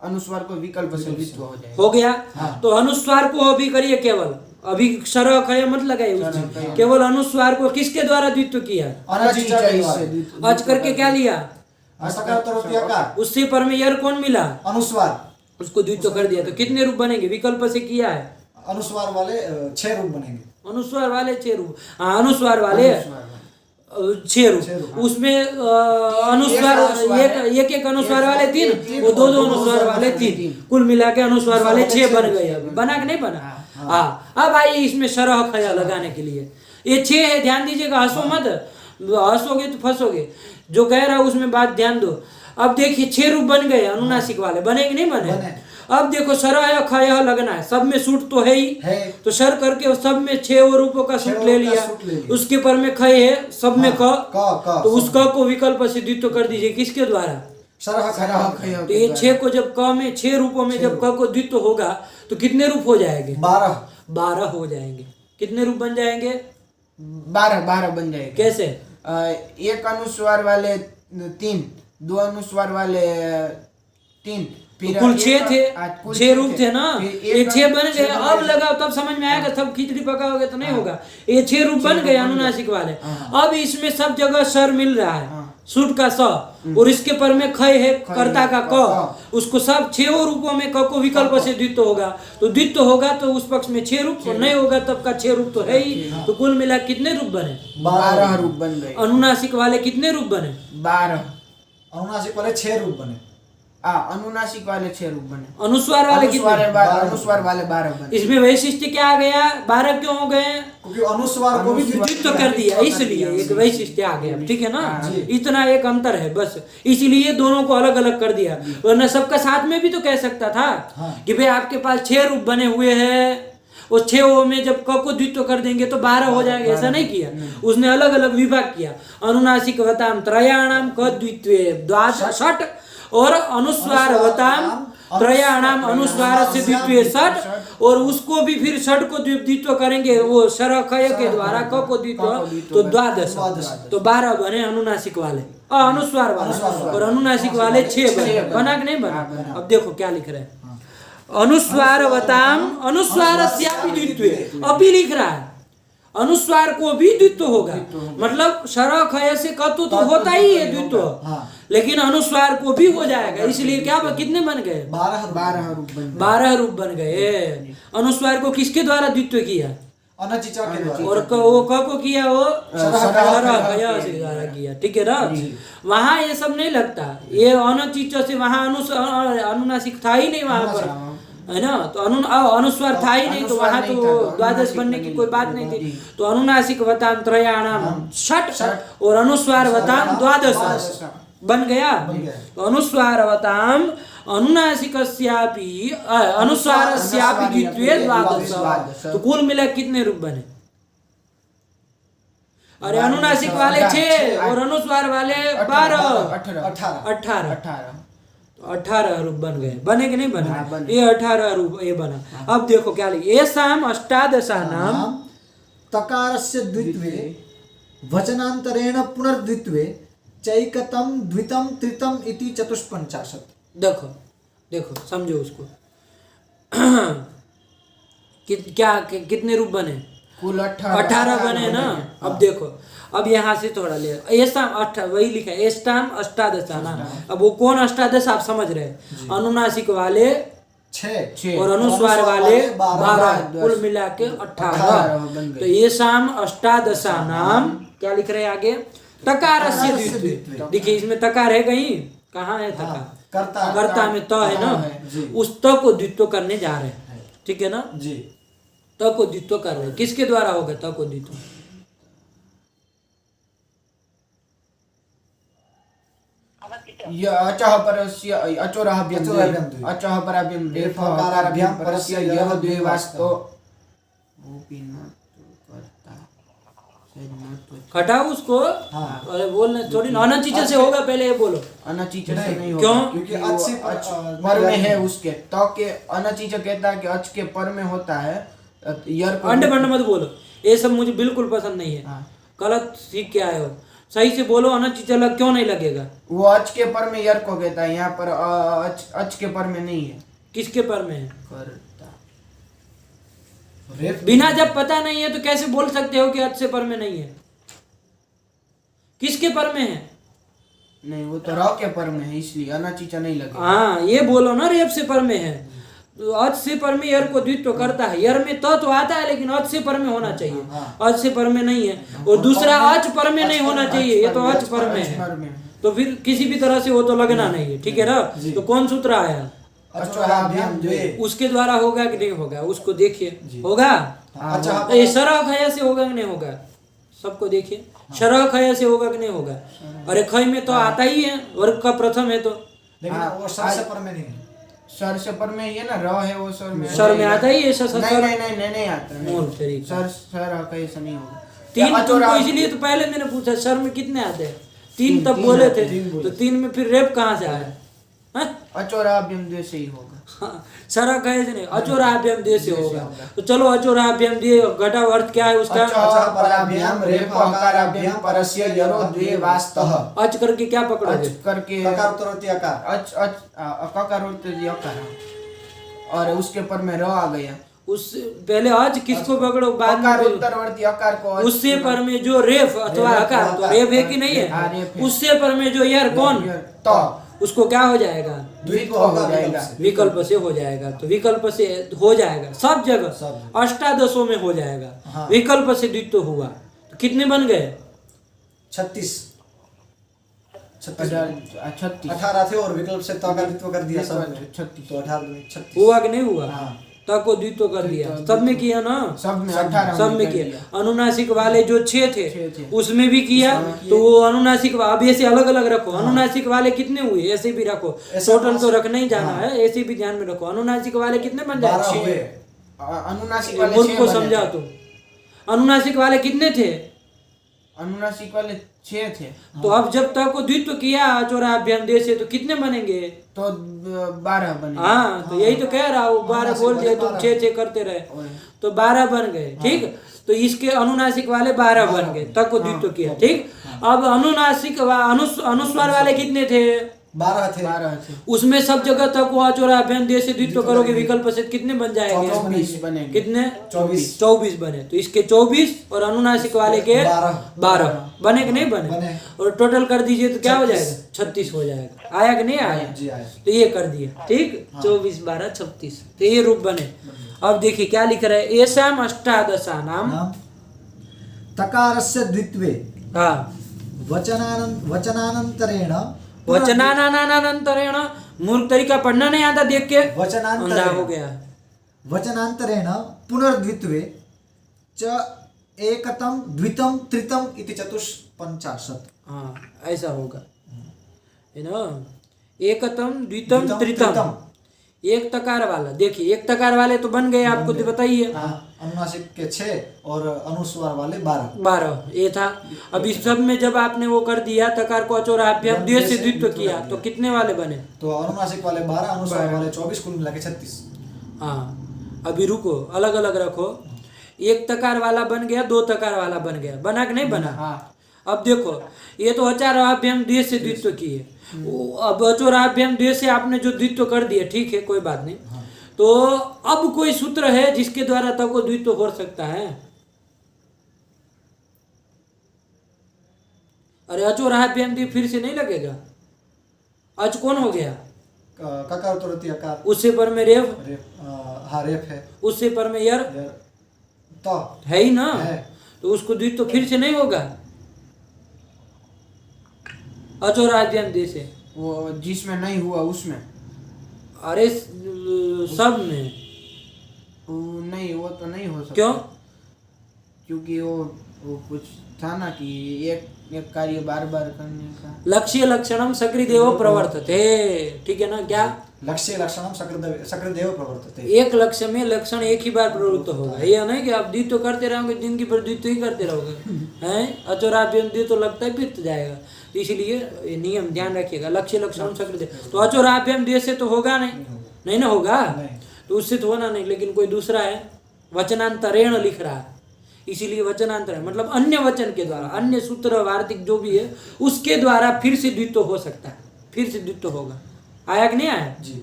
अनुस्वार को विकल्प से द्वित्व हो जाएगा। हो गया। तो अनुस्वार को अभी करिए, केवल अभी सरह खय मत लगाइए उसमें, केवल अनुस्वार को किसके द्वारा द्वित्व किया? अनचिचा के द्वारा। द्वित्व। अज करके क्या लिया? असकार तरोती अकार, उससे पर में यर कौन मिला? अनुस्वार। उसको द्वित्व कर दिया। तो कितने रूप बनेंगे? विकल्प से किया है। अनुस्वार वाले 6 रूप बनेंगे। अनुस्वार वाले 6 रूप। हाँ अनुस्वार वाले 6 रूप। उसमें अनुस्वार एक एक अनुस्वार वाले 3, वो 2 अनुस्वार वाले 3, कुल मिला के अनुस्वार वाले 6 बन गए। अभी बना कि नहीं बना? हाँ। अब आइए इसमें सरह खया लगाने के लिए। ये 6 है, ध्यान दीजिएगा, हंसो मत, हंसोगे तो फंसोगे। जो कह रहा है उसमें बात ध्यान दो। अब देखिए 6 रूप बन गए अनुनासिक वाले, बनेंगे नहीं बने? अब देखो सरह खय लगना है, सब में सूट तो है ही है। तो सर करके सब में 6 रूपों का सूट ले लिया। उसके पर में खय है, सब में क, तो उस क को विकल्प से द्वित्व कर दीजिए। किसके द्वारा? सरह खय। तो ये 6 को जब क में 6 रूपों में जब क को द्वित्व होगा तो कितने रूप हो जाएंगे? 12 हो जाएंगे। कितने रूप बन जाएंगे? 12 बन जाएगा। कैसे? एक अनुस्वार वाले 3, 2 अनुस्वार वाले 3, तो कुल 6 थे, 6 रूप थे ना, ये 6 बन गए। अब लगाओ तब समझ में आएगा, सब खिचड़ी पकाओगे तो नहीं होगा। ये 6 रूप बन गए अनुनासिक वाले। अब इसमें सब जगह सर मिल रहा है, सूट का स, और इसके पर में खय है, कर्ता का क, उसको सब 6 रूपों में क को विकल्प से द्वित्व होगा। तो द्वित्व होगा तो उस पक्ष में 6 रूप, नहीं होगा तब का 6 रूप तो है ही। तो कुल मिला कितने रूप बने? 12 रूप बन गए। अनुनासिक वाले कितने रूप बने? 12। अनुनासिक वाले 6 रूप बने। अनुनासिक वाले 6 रूप बने, अनुस्वार वाले कितने? अनुस्वार वाले 12 बने। इसमें वैशिष्ट्य क्या आ गया? 12 क्यों हो गए? क्योंकि अनुस्वार को भी द्वित्व कर दिया, इसलिए एक वैशिष्ट्य आ गया, ठीक है ना? इतना एक अंतर है बस, इसीलिए दोनों को अलग अलग कर दिया। वरना सबका साथ में भी तो कह सकता था कि भाई आपके पास 6 रूप बने हुए हैं, उस 6 में जब क को द्वित्व कर देंगे तो 12 हो जाएंगे, ऐसा नहीं किया। उसने अलग अलग विभाग किया। अनुनासिक वताम त्रयाणाम क द्वित्वे द्वादश षट और अनुस्वार वताम त्रयाणाम अनुस्वार से द्वित्वे षट, और उसको भी फिर षट को द्वित्व करेंगे वो शरखय के द्वारा, क को द्वित्व तो द्वादश, तो 12 बने अनुनासिक वाले, अनुस्वार वाले, और अनुनासिक वाले 6 बने। बना कि नहीं बना? अब देखो क्या लिख रहे हैं, अनुस्वार वताम अनुस्वार द्वित्वे, अभी लिख रहा है अनुस्वार को भी द्वित्व होगा, मतलब शरखय से कतु तो होता ही है द्वित्व, लेकिन अनुस्वार को भी हो जाएगा। इसलिए क्या कितने बन गए? 12 रूप बन गए। अनुस्वार को किसके द्वारा द्वित्व किया? अनचिचा के द्वारा। और वो क को किया, वो शरखय से द्वारा किया, ठीक है ना? वहां ये सब नहीं लगता, ये अनचिच से वहां अनुनासिक था ही नहीं वहां पर, है ना? तो अनुस्वार था ही नहीं, तो वहां तो द्वादश बनने की कोई बात नहीं थी। तो अनुनासिक वताम त्रयाणाम षट और अनुस्वार वताम द्वादश बन गया। तो अनुस्वार वताम अनुनासिकस्यापि अनुस्वारस्यापि द्वित्वे द्वादश, तो कुल मिला कितने रूप बने? अरे अनुनासिक वाले 6 और अनुस्वार वाले 12, 18 रूप बन गए। बने कि नहीं बने? ये 18 रूप ये बना। अब देखो क्या लिखे, येषाम् अष्टादशानाम तकारस्य द्वित्वे वचनांतरेण पुनर्द्वित्वे चैकतम द्वितम त्रितम इति 54। देखो देखो समझो उसको। कितने रूप बने? कुल 18 बने ना। अब देखो, अब यहाँ से थोड़ा ले, वही लिखा है एष्टाम अष्टादशानाम। अब वो कौन अष्टादश आप समझ रहे हैं? अनुनासिक वाले 6 और अनुस्वार वाले 12, कुल मिला के 18। तो ये शाम अष्टादशानाम क्या लिख रहे हैं आगे? तकारस्य द्वित्वे। देखिए इसमें तकार है कहीं? कहाँ है तकार? कर्ता में त है ना, उस त को द्वित्व करने जा रहे हैं, ठीक है ना जी? त को द्वित्व कर रहे हैं, किसके द्वारा होगा त को द्वित्व? अचः परस्य अचोराभ्यम अचः पराभ्यम देफकाराभ्यम परस्य यह द्वे वास्तो हटाओ उसको। अरे बोलने थोड़ी अनचिच से होगा, पहले ये बोलो। अनचिच से नहीं क्यों? होगा, क्योंकि वो पर में है उसके तो के अनचिच कहता है कि अच के पर में होता है यर को। अंडे बंड मत बोलो, ये सब मुझे बिल्कुल पसंद नहीं है। गलत सीख के आए हो, सही से बोलो। अनचिच अलग क्यों नहीं लगेगा? वो अच के पर में यर को कहता है, यहाँ पर अच के पर में नहीं है। किसके पर में है? बिना जब पता नहीं है तो कैसे बोल सकते हो कि अच से पर में नहीं है? किसके पर में है? नहीं, वो तो र के पर में है, इसलिए अनचिचा नहीं लगेगा। हाँ ये बोलो ना, रेप से पर में है तो अच से पर में यर को द्वित्व करता है। यर में तो आता है, लेकिन अच से पर में होना चाहिए, अच से पर में नहीं है। और दूसरा अच पर में नहीं होना चाहिए, ये तो अच पर में है, तो फिर किसी भी तरह से वो तो लगना नहीं है, ठीक है ना? तो कौन सूत्र आया? उसके द्वारा होगा कि नहीं होगा? उसको देखिए, होगा? ये शरह खय से होगा कि नहीं होगा? सबको देखिए, शरह खय से होगा कि नहीं होगा? अरे खय में तो आता ही है, वर्ग का प्रथम है, तो लेकिन वो सर से पर में नहीं है। सर से पर में ये ना र है, वो सर में आता ही है। नहीं आता। सर कैसे नहीं होगा? 3 तुमको इसलिए तो पहले मैंने पूछा सर में कितने आते हैं? 3 तब बोले थे, तो 3 में फिर रेप कहाँ से आया? अचोराभ्यम द्वे से ही होगा। सरा कहे से नहीं, अचोराभ्यम द्वे से होगा। तो चलो अचोराभ्यम द्वे घटा अर्थ क्या है उसका? पराभ्यम रेप अकाराभ्यम परस्य यरो द्वे वास्तः। अच करके क्या पकड़ोगे? अच करके अच अकार और उसके पर में र आ गया। उस पहले अच किसको पकड़ो? बाद में उत्तरवर्ती अकार को। उससे पर में जो रेफ अथवा अकार, तो रेफ है कि नहीं है? उससे पर में जो यार कौन तो उसको क्या हो जाएगा? द्वित्व हो जाएगा, विकल्प से हो जाएगा। तो विकल्प से हो जाएगा सब जगह, अष्टादशों में हो जाएगा। विकल्प से द्वित्व हुआ तो कितने बन गए? 36 36 18 थे और विकल्प से त का द्वित्व कर दिया सब में 36 तो 18 दूनी 36। हुआ कि नहीं हुआ? हाँ। त को द्वित्व कर दिया, सब में किया ना, सब में 18 सब में किया। अनुनासिक वाले जो 6 थे छह थे। उसमें भी किया, तो वो अनुनासिक अब ऐसे अलग अलग रखो। अनुनासिक वाले कितने हुए ऐसे भी रखो, ऐसे टोटल तो रखना ही जाना है, ऐसे भी ध्यान में रखो। अनुनासिक वाले कितने बन 12 जाए? हुए। अनुनासिक वाले मूर्ख 6 को बने समझा थे। तुम। अनुनासिक वाले कितने थे? अनुनासिक वाले 6 थे तो अब जब तक को द्वित्व किया चौराभ्याम देश से, तो कितने बनेंगे? तो 12 बने। हाँ, तो यही तो कह रहा हूँ, 12 बोल दिया तुम, 6 करते रहे तो 12 बन गए। ठीक, तो इसके अनुनासिक वाले 12 बन गए, तक को द्वित्व किया। ठीक, अब अनुनासिक अनुस्वार वाले कितने थे? 12 थे। 12 थे। उसमें सब जगह तक को चौराभ्याम देश से द्वित्व करोगे, विकल्प से कितने बन जाएंगे? 24 बनेंगे। कितने? 24 बने। तो इसके 24 और अनुनासिक वाले के 12 बने कि नहीं बने? बने। और टोटल कर दीजिए तो क्या हो जाएगा? 36 हो जाएगा। आया कि नहीं आया? जी आया। तो ये कर दिया। ठीक, 24 12 36, तो ये रूप बने। अब देखिए क्या लिख रहे हैं, एषाम अष्टादशानाम। नाम तकारस्य द्वित्वे हाँ, वचनानंतरेण वचनानानंतरेण। मूर्ख तरीका पढ़ना नहीं आता, देख के वचनांतरेण अंधा हो गया। वचनांतरेण पुनर्द्वित्वे च एकतम द्वितम त्रितम इति 450। हाँ, ऐसा होगा, है ना। एकतम द्वितम त्रितम, एक तकार वाला। देखिए एक तकार वाले तो बन गए, आपको तो बताइए। अनुनासिक के 6 और अनुस्वार वाले 12। 12 ये था। अब इस सब में जब आपने वो कर दिया, तकार को अचौराभ्याम द्वे से द्वित्व किया, तो कितने वाले बने? तो अनुनासिक वाले 12, अनुस्वार वाले 24, कुल मिला के 36। हाँ, अभी रुको, अलग अलग रखो। एक तकार वाला बन गया, 2 तकार वाला बन गया, बना कि नहीं बना? हाँ। अब देखो, ये तो अचौराभ्याम द्वे से द्वित्व किए। अब अचौराभ्याम द्वे से आपने जो द्वित्व कर दिए, ठीक है, कोई बात नहीं। तो अब कोई सूत्र है जिसके द्वारा तक को द्वित्व हो सकता है? अरे अचौराभ्याम द्वे फिर से नहीं लगेगा। अच कौन हो गया? ककार तुरंत अकार। उससे पर में रेफ, हाँ रेफ है। उससे पर में यर तो है ही ना, है। तो उसको द्वित्व फिर से नहीं होगा अचौराभ्याम द्वे से। वो जिसमें नहीं हुआ उसमें। अरे सब में नहीं, वो तो नहीं हो सकता। क्यों? क्योंकि वो कुछ था ना कि एक कार्य बार बार करने का। लक्ष्य लक्षणम सकृदेव प्रवर्तते। ठीक है ना? क्या लक्ष्य लक्षणम सकृदेव प्रवर्तते। एक लक्ष्य में लक्षण एक ही बार प्रवृत्त होगा। ये नहीं कि आप द्वित्व करते रहोगे, जिंदगी भर द्वित्व ही करते रहोगे, हैं? अचौराभ्याम द्वित्व लगता है फिर जाएगा। तो इसलिए ये नियम ध्यान रखिएगा, लक्ष्य लक्षणम सकृदेव। तो अचौराभ्याम द्वे से तो होगा नहीं ना होगा, तो उससे तो होना नहीं। लेकिन कोई दूसरा है, वचनांतरेण लिख रहा है, इसीलिए वचनांतर है, मतलब अन्य वचन के द्वारा, अन्य सूत्र वार्तिक जो भी है उसके द्वारा फिर से द्वित्व हो सकता है, फिर से द्वित्व होगा। आया कि नहीं आया? जी।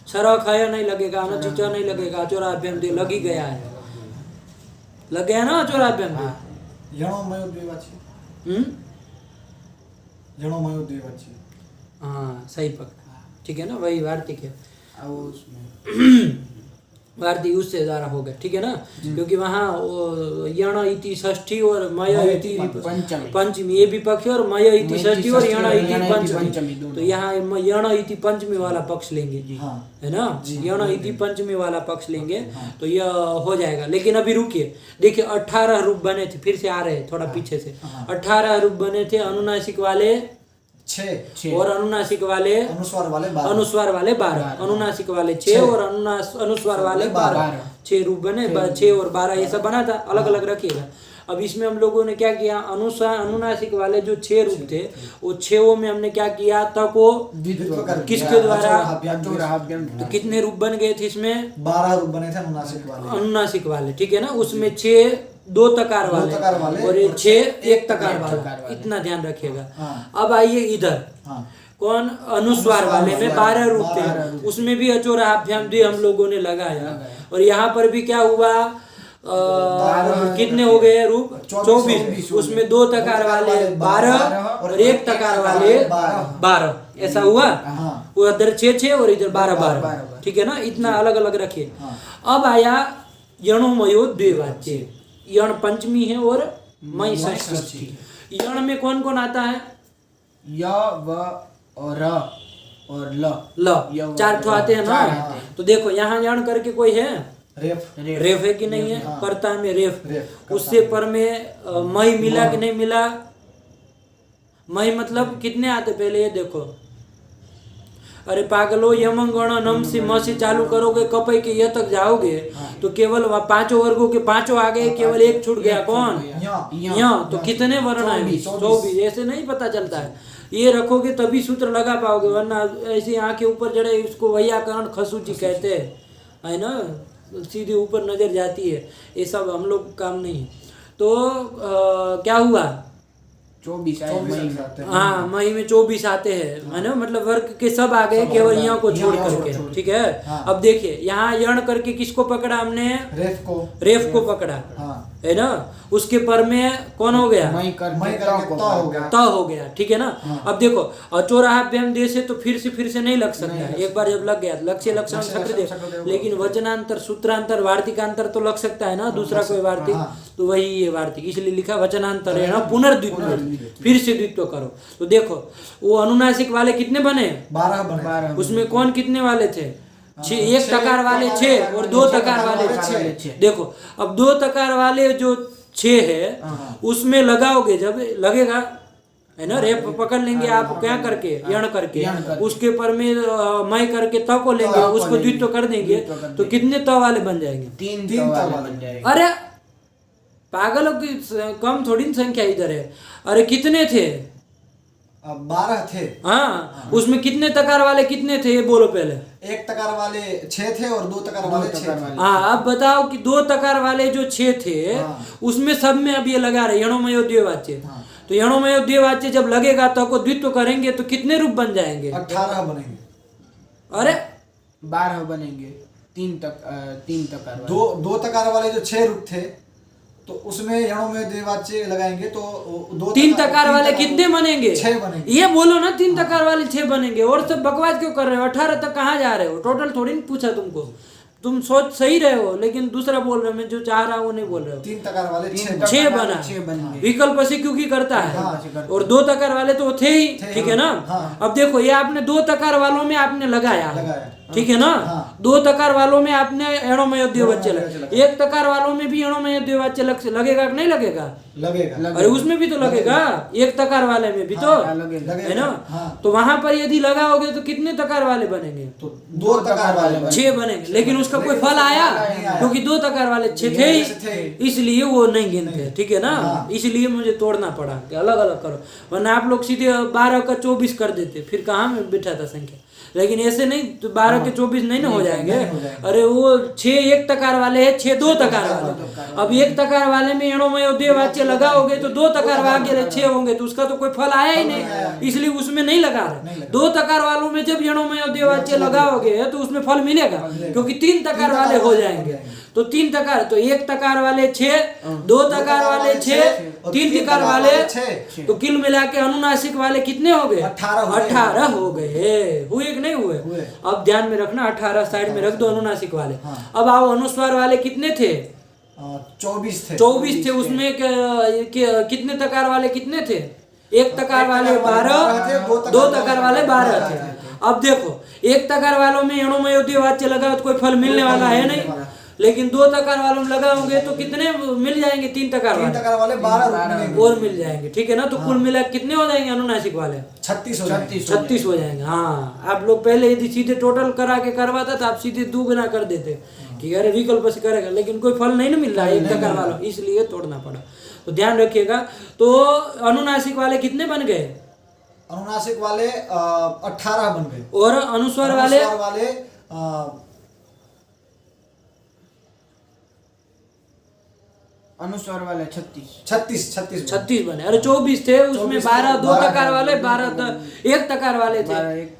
सर खाया नहीं लगेगा, अनुचिचा नहीं लगेगा, अचौराभ्याम द्वे लग ही गया है, लग गया ना अचौराभ्याम द्वे। यणोमयो द्विवाची। यणोमयो द्विवाची। हाँ, सही पकड़ा, ठीक है ना, वही वार्तिक है। अब उसमें वार्तिक उससे द्वारा होगा, ठीक है ना, क्योंकि वहाँ यण इति षष्ठी और मय इति पंचमी, ये विपक्ष और मय इति षष्ठी और यण इति पंचमी। तो यहाँ यण इति पंचमी वाला पक्ष लेंगे, है ना, यण इति पंचमी वाला पक्ष लेंगे, तो यह हो जाएगा। लेकिन अभी रुकिए, देखिए 18 रूप बने थे, फिर से आ रहे हैं थोड़ा पीछे से। 18 रूप बने थे, अनुनासिक वाले 6 और अनुनासिक वाले अनुस्वार वाले 12। अनुस्वार वाले 12, अनुनासिक वाले 6 और अनुस्वार वाले 12। 6 रूप बने, 6 और 12 ये सब बना था, अलग अलग रखिएगा। अब इसमें हम लोगों ने क्या किया, अनुनासिक वाले जो 6 रूप थे, वो 6 में हमने क्या किया, तक को किसके द्वारा, तो कितने रूप बन गए थे इसमें? 12 रूप बने थे अनुनासिक वाले, ठीक है ना। उसमें 6 2 तकार वाले और 6 1 तकार वाला, इतना ध्यान रखिएगा। अब आइए इधर, कौन? अनुस्वार वाले में 12 रूप थे, उसमें भी अचौराभ्याम द्वे हम लोगों ने लगाया, और यहाँ पर भी क्या हुआ, कितने हो गए रूप? 24। उसमें 2 तकार वाले 12 और 1 तकार वाले 12, ऐसा हुआ। वो इधर 6 और इधर 12, ठीक है ना, इतना अलग अलग रखिए। अब आया यणोमयो द्विवाच्य, यण पंचमी है और मई मई षष्ठी। यण में कौन कौन आता है? य व और र और ल। ल, चार ठो आते हैं ना। चार आते हैं। तो देखो यहाँ यण करके कोई है? रेफ। रेफ है कि नहीं है? हाँ। कर्ता में रेफ, रेफ, उससे पर में मई मिला कि नहीं मिला? मई मतलब कितने आते पहले ये देखो। अरे पागलो, यमं गण नम से म से चालू करोगे, कपई के य तक जाओगे तो केवल पांचों वर्गों के पांचों आ गए, केवल एक छूट गया। कौन? या। य। तो कितने वर्ण है? 24। 24। ऐसे नहीं पता चलता है, ये रखोगे तभी सूत्र लगा पाओगे, वरना ऐसे आंखें ऊपर जड़े इसको वैयाकरण खसूची कहते हैं, है ना, सीधे ऊपर नजर जाती है। ये सब हम लोग काम नहीं है। तो क्या हुआ? 24 आए 24 मई में। आते हैं। हाँ, मई में 24 आते हैं, है ना, मतलब वर्ग के सब आ गए, केवल यहाँ को छोड़ करके। ठीक है। हाँ। अब देखिए यहाँ यण करके किसको पकड़ा हमने? रेफ को। रेफ को पकड़ा, हाँ। है ना। उसके पर में कौन हो गया? मई मई करके करके को त हो गया। त हो गया। ठीक है ना। अब देखो, अचोराभ्याम दे से तो फिर से नहीं लग सकता है। एक बार जब लग गया लक्ष्य लक्षण चक्रदेव, लेकिन वचनांतर सूत्रांतर वार्तिकांतर तो लग सकता है ना, दूसरा कोई वार्तिक। तो वही ये वार्तिक, इसलिए लिखा वचनांतर है ना, पुनर्द्वित्व, फिर से द्वित्व करो। तो देखो वो अनुनासिक वाले कितने बने? 12 बने। उसमें कौन कितने वाले थे? एक तकार वाले 6 और 2 तकार वाले 6। देखो अब 2 तकार वाले जो 6 है उसमें लगाओगे, जब लगेगा, है ना, रेप पकड़ लेंगे आप क्या करके? यण करके। उसके पर में मई करके त को लेंगे, उसको द्वित्व कर देंगे, तो कितने त वाले बन जाएंगे? 3 तीन वाले वाले बन जाएंगे। अरे पागलों की कम थोड़ी संख्या इधर है। अरे कितने थे? 12 थे। हाँ, उसमें कितने तकार वाले कितने थे ये बोलो पहले। एक तकार वाले 6 थे और 2 तकार वाले 6 थे। हाँ, अब बताओ कि 2 तकार वाले जो 6 थे उसमें सब में अब ये लगा रहे यणोमयो द्विवाच्य। तो यणोमयो द्विवाच्य जब लगेगा तो को द्वित्व करेंगे तो कितने रूप बन जाएंगे? 18 बनेंगे। अरे 12 बनेंगे। 3 तकार वाले। दो तकार वाले जो 6 रूप थे, तो उसमें यणों में द्विवाच्य लगाएंगे तो 3 तकार वाले कितने बनेंगे? 6 बनेंगे। ये बोलो ना, 3 तकार वाले 6 बनेंगे। और सब बकवास क्यों कर रहे हो? 18 तक कहाँ जा रहे हो? टोटल थोड़ी नहीं पूछा तुमको, तुम सोच सही रहे हो, लेकिन दूसरा बोल रहे हो। मैं जो चाह रहा हूँ वो नहीं बोल रहे हो। 3 तकार वाले 6 बना, 6 बनेंगे। विकल्प से क्योंकि करता है। हाँ, और 2 तकार वाले तो थे ही। ठीक है ना। अब देखो ये आपने 2 तकार वालों में आपने लगाया, ठीक है ना। 2 तकार वालों में आपने एणोमय द्विवाच्य लगा, 1 तकार वालों में भी एणोमय द्विवाच्य लगेगा कि नहीं लगेगा? लगेगा। अरे उसमें भी तो लगेगा, 1 तकार वाले में भी तो, है ना। तो वहां पर यदि लगाओगे तो कितने तकार वाले बनेंगे? तो 2 तकार वाले 6 बनेंगे। लेकिन उसका कोई फल आया? क्योंकि 2 तकार वाले 6 थे ही, इसलिए वो नहीं गिनते। ठीक है ना। इसलिए मुझे तोड़ना पड़ा कि अलग अलग करो, वरना आप लोग सीधे 12 का 24 कर देते, फिर कहाँ में बिठा था संख्या। लेकिन ऐसे नहीं, तो 12 के 24 नहीं ना हो जाएंगे। अरे वो 6 1 तकार वाले है, 6 2 तकार वाले। अब 1 तकार वाले में एणोमय द्विवाच्य लगाओगे तो 2 तकार वाले 6 होंगे, तो उसका तो कोई फल आया ही नहीं, इसलिए उसमें नहीं लगा रहे। 2 तकार वालों में जब एणोमय द्विवाच्य लगाओगे तो उसमें फल मिलेगा, क्योंकि 3 तकार वाले हो जाएंगे। तो 3 तकार, तो 1 तकार वाले 6, 2 तकार वाले 6, 3 तकार वाले 6, तो कुल मिला के अनुनासिक वाले कितने हो गए? 18 हो गए। हुए कि नहीं हुए? अब ध्यान में रखना, 18 साइड में रख दो अनुनासिक वाले। अब आओ अनुस्वार वाले कितने थे? 24 थे। 24 थे। उसमें कितने तकार वाले कितने थे? 1 तकार वाले 12, 2 तकार वाले 12 थे। अब देखो 1 तकार वालों में एणोमय द्विवाच्य लगा तो कोई फल मिलने वाला है नहीं, लेकिन 2 तकार वालों में लगाओगे तो कितने मिल जाएंगे? 3 तकार वाले 12 और मिल जाएंगे। ठीक है ना। तो कुल मिला कितने हो जाएंगे अनुनासिक वाले? 36 हो जाएंगे। हाँ, आप लोग पहले यदि सीधे टोटल करा के करवाता था, आप सीधे दुगना कर देते कि अरे विकल्प से करेगा, लेकिन कोई फल नहीं ना मिल रहा है 1 तकार वालों, इसलिए तोड़ना पड़ा। तो ध्यान रखिएगा। तो अनुनासिक वाले कितने बन गए? अनुनासिक वाले 18 बन गए। और अनुस्वार वाले अनुस्वार वाले 36 बने। अरे 24 थे, उसमें 12 2 तकार वाले, 12 1 तकार वाले थे,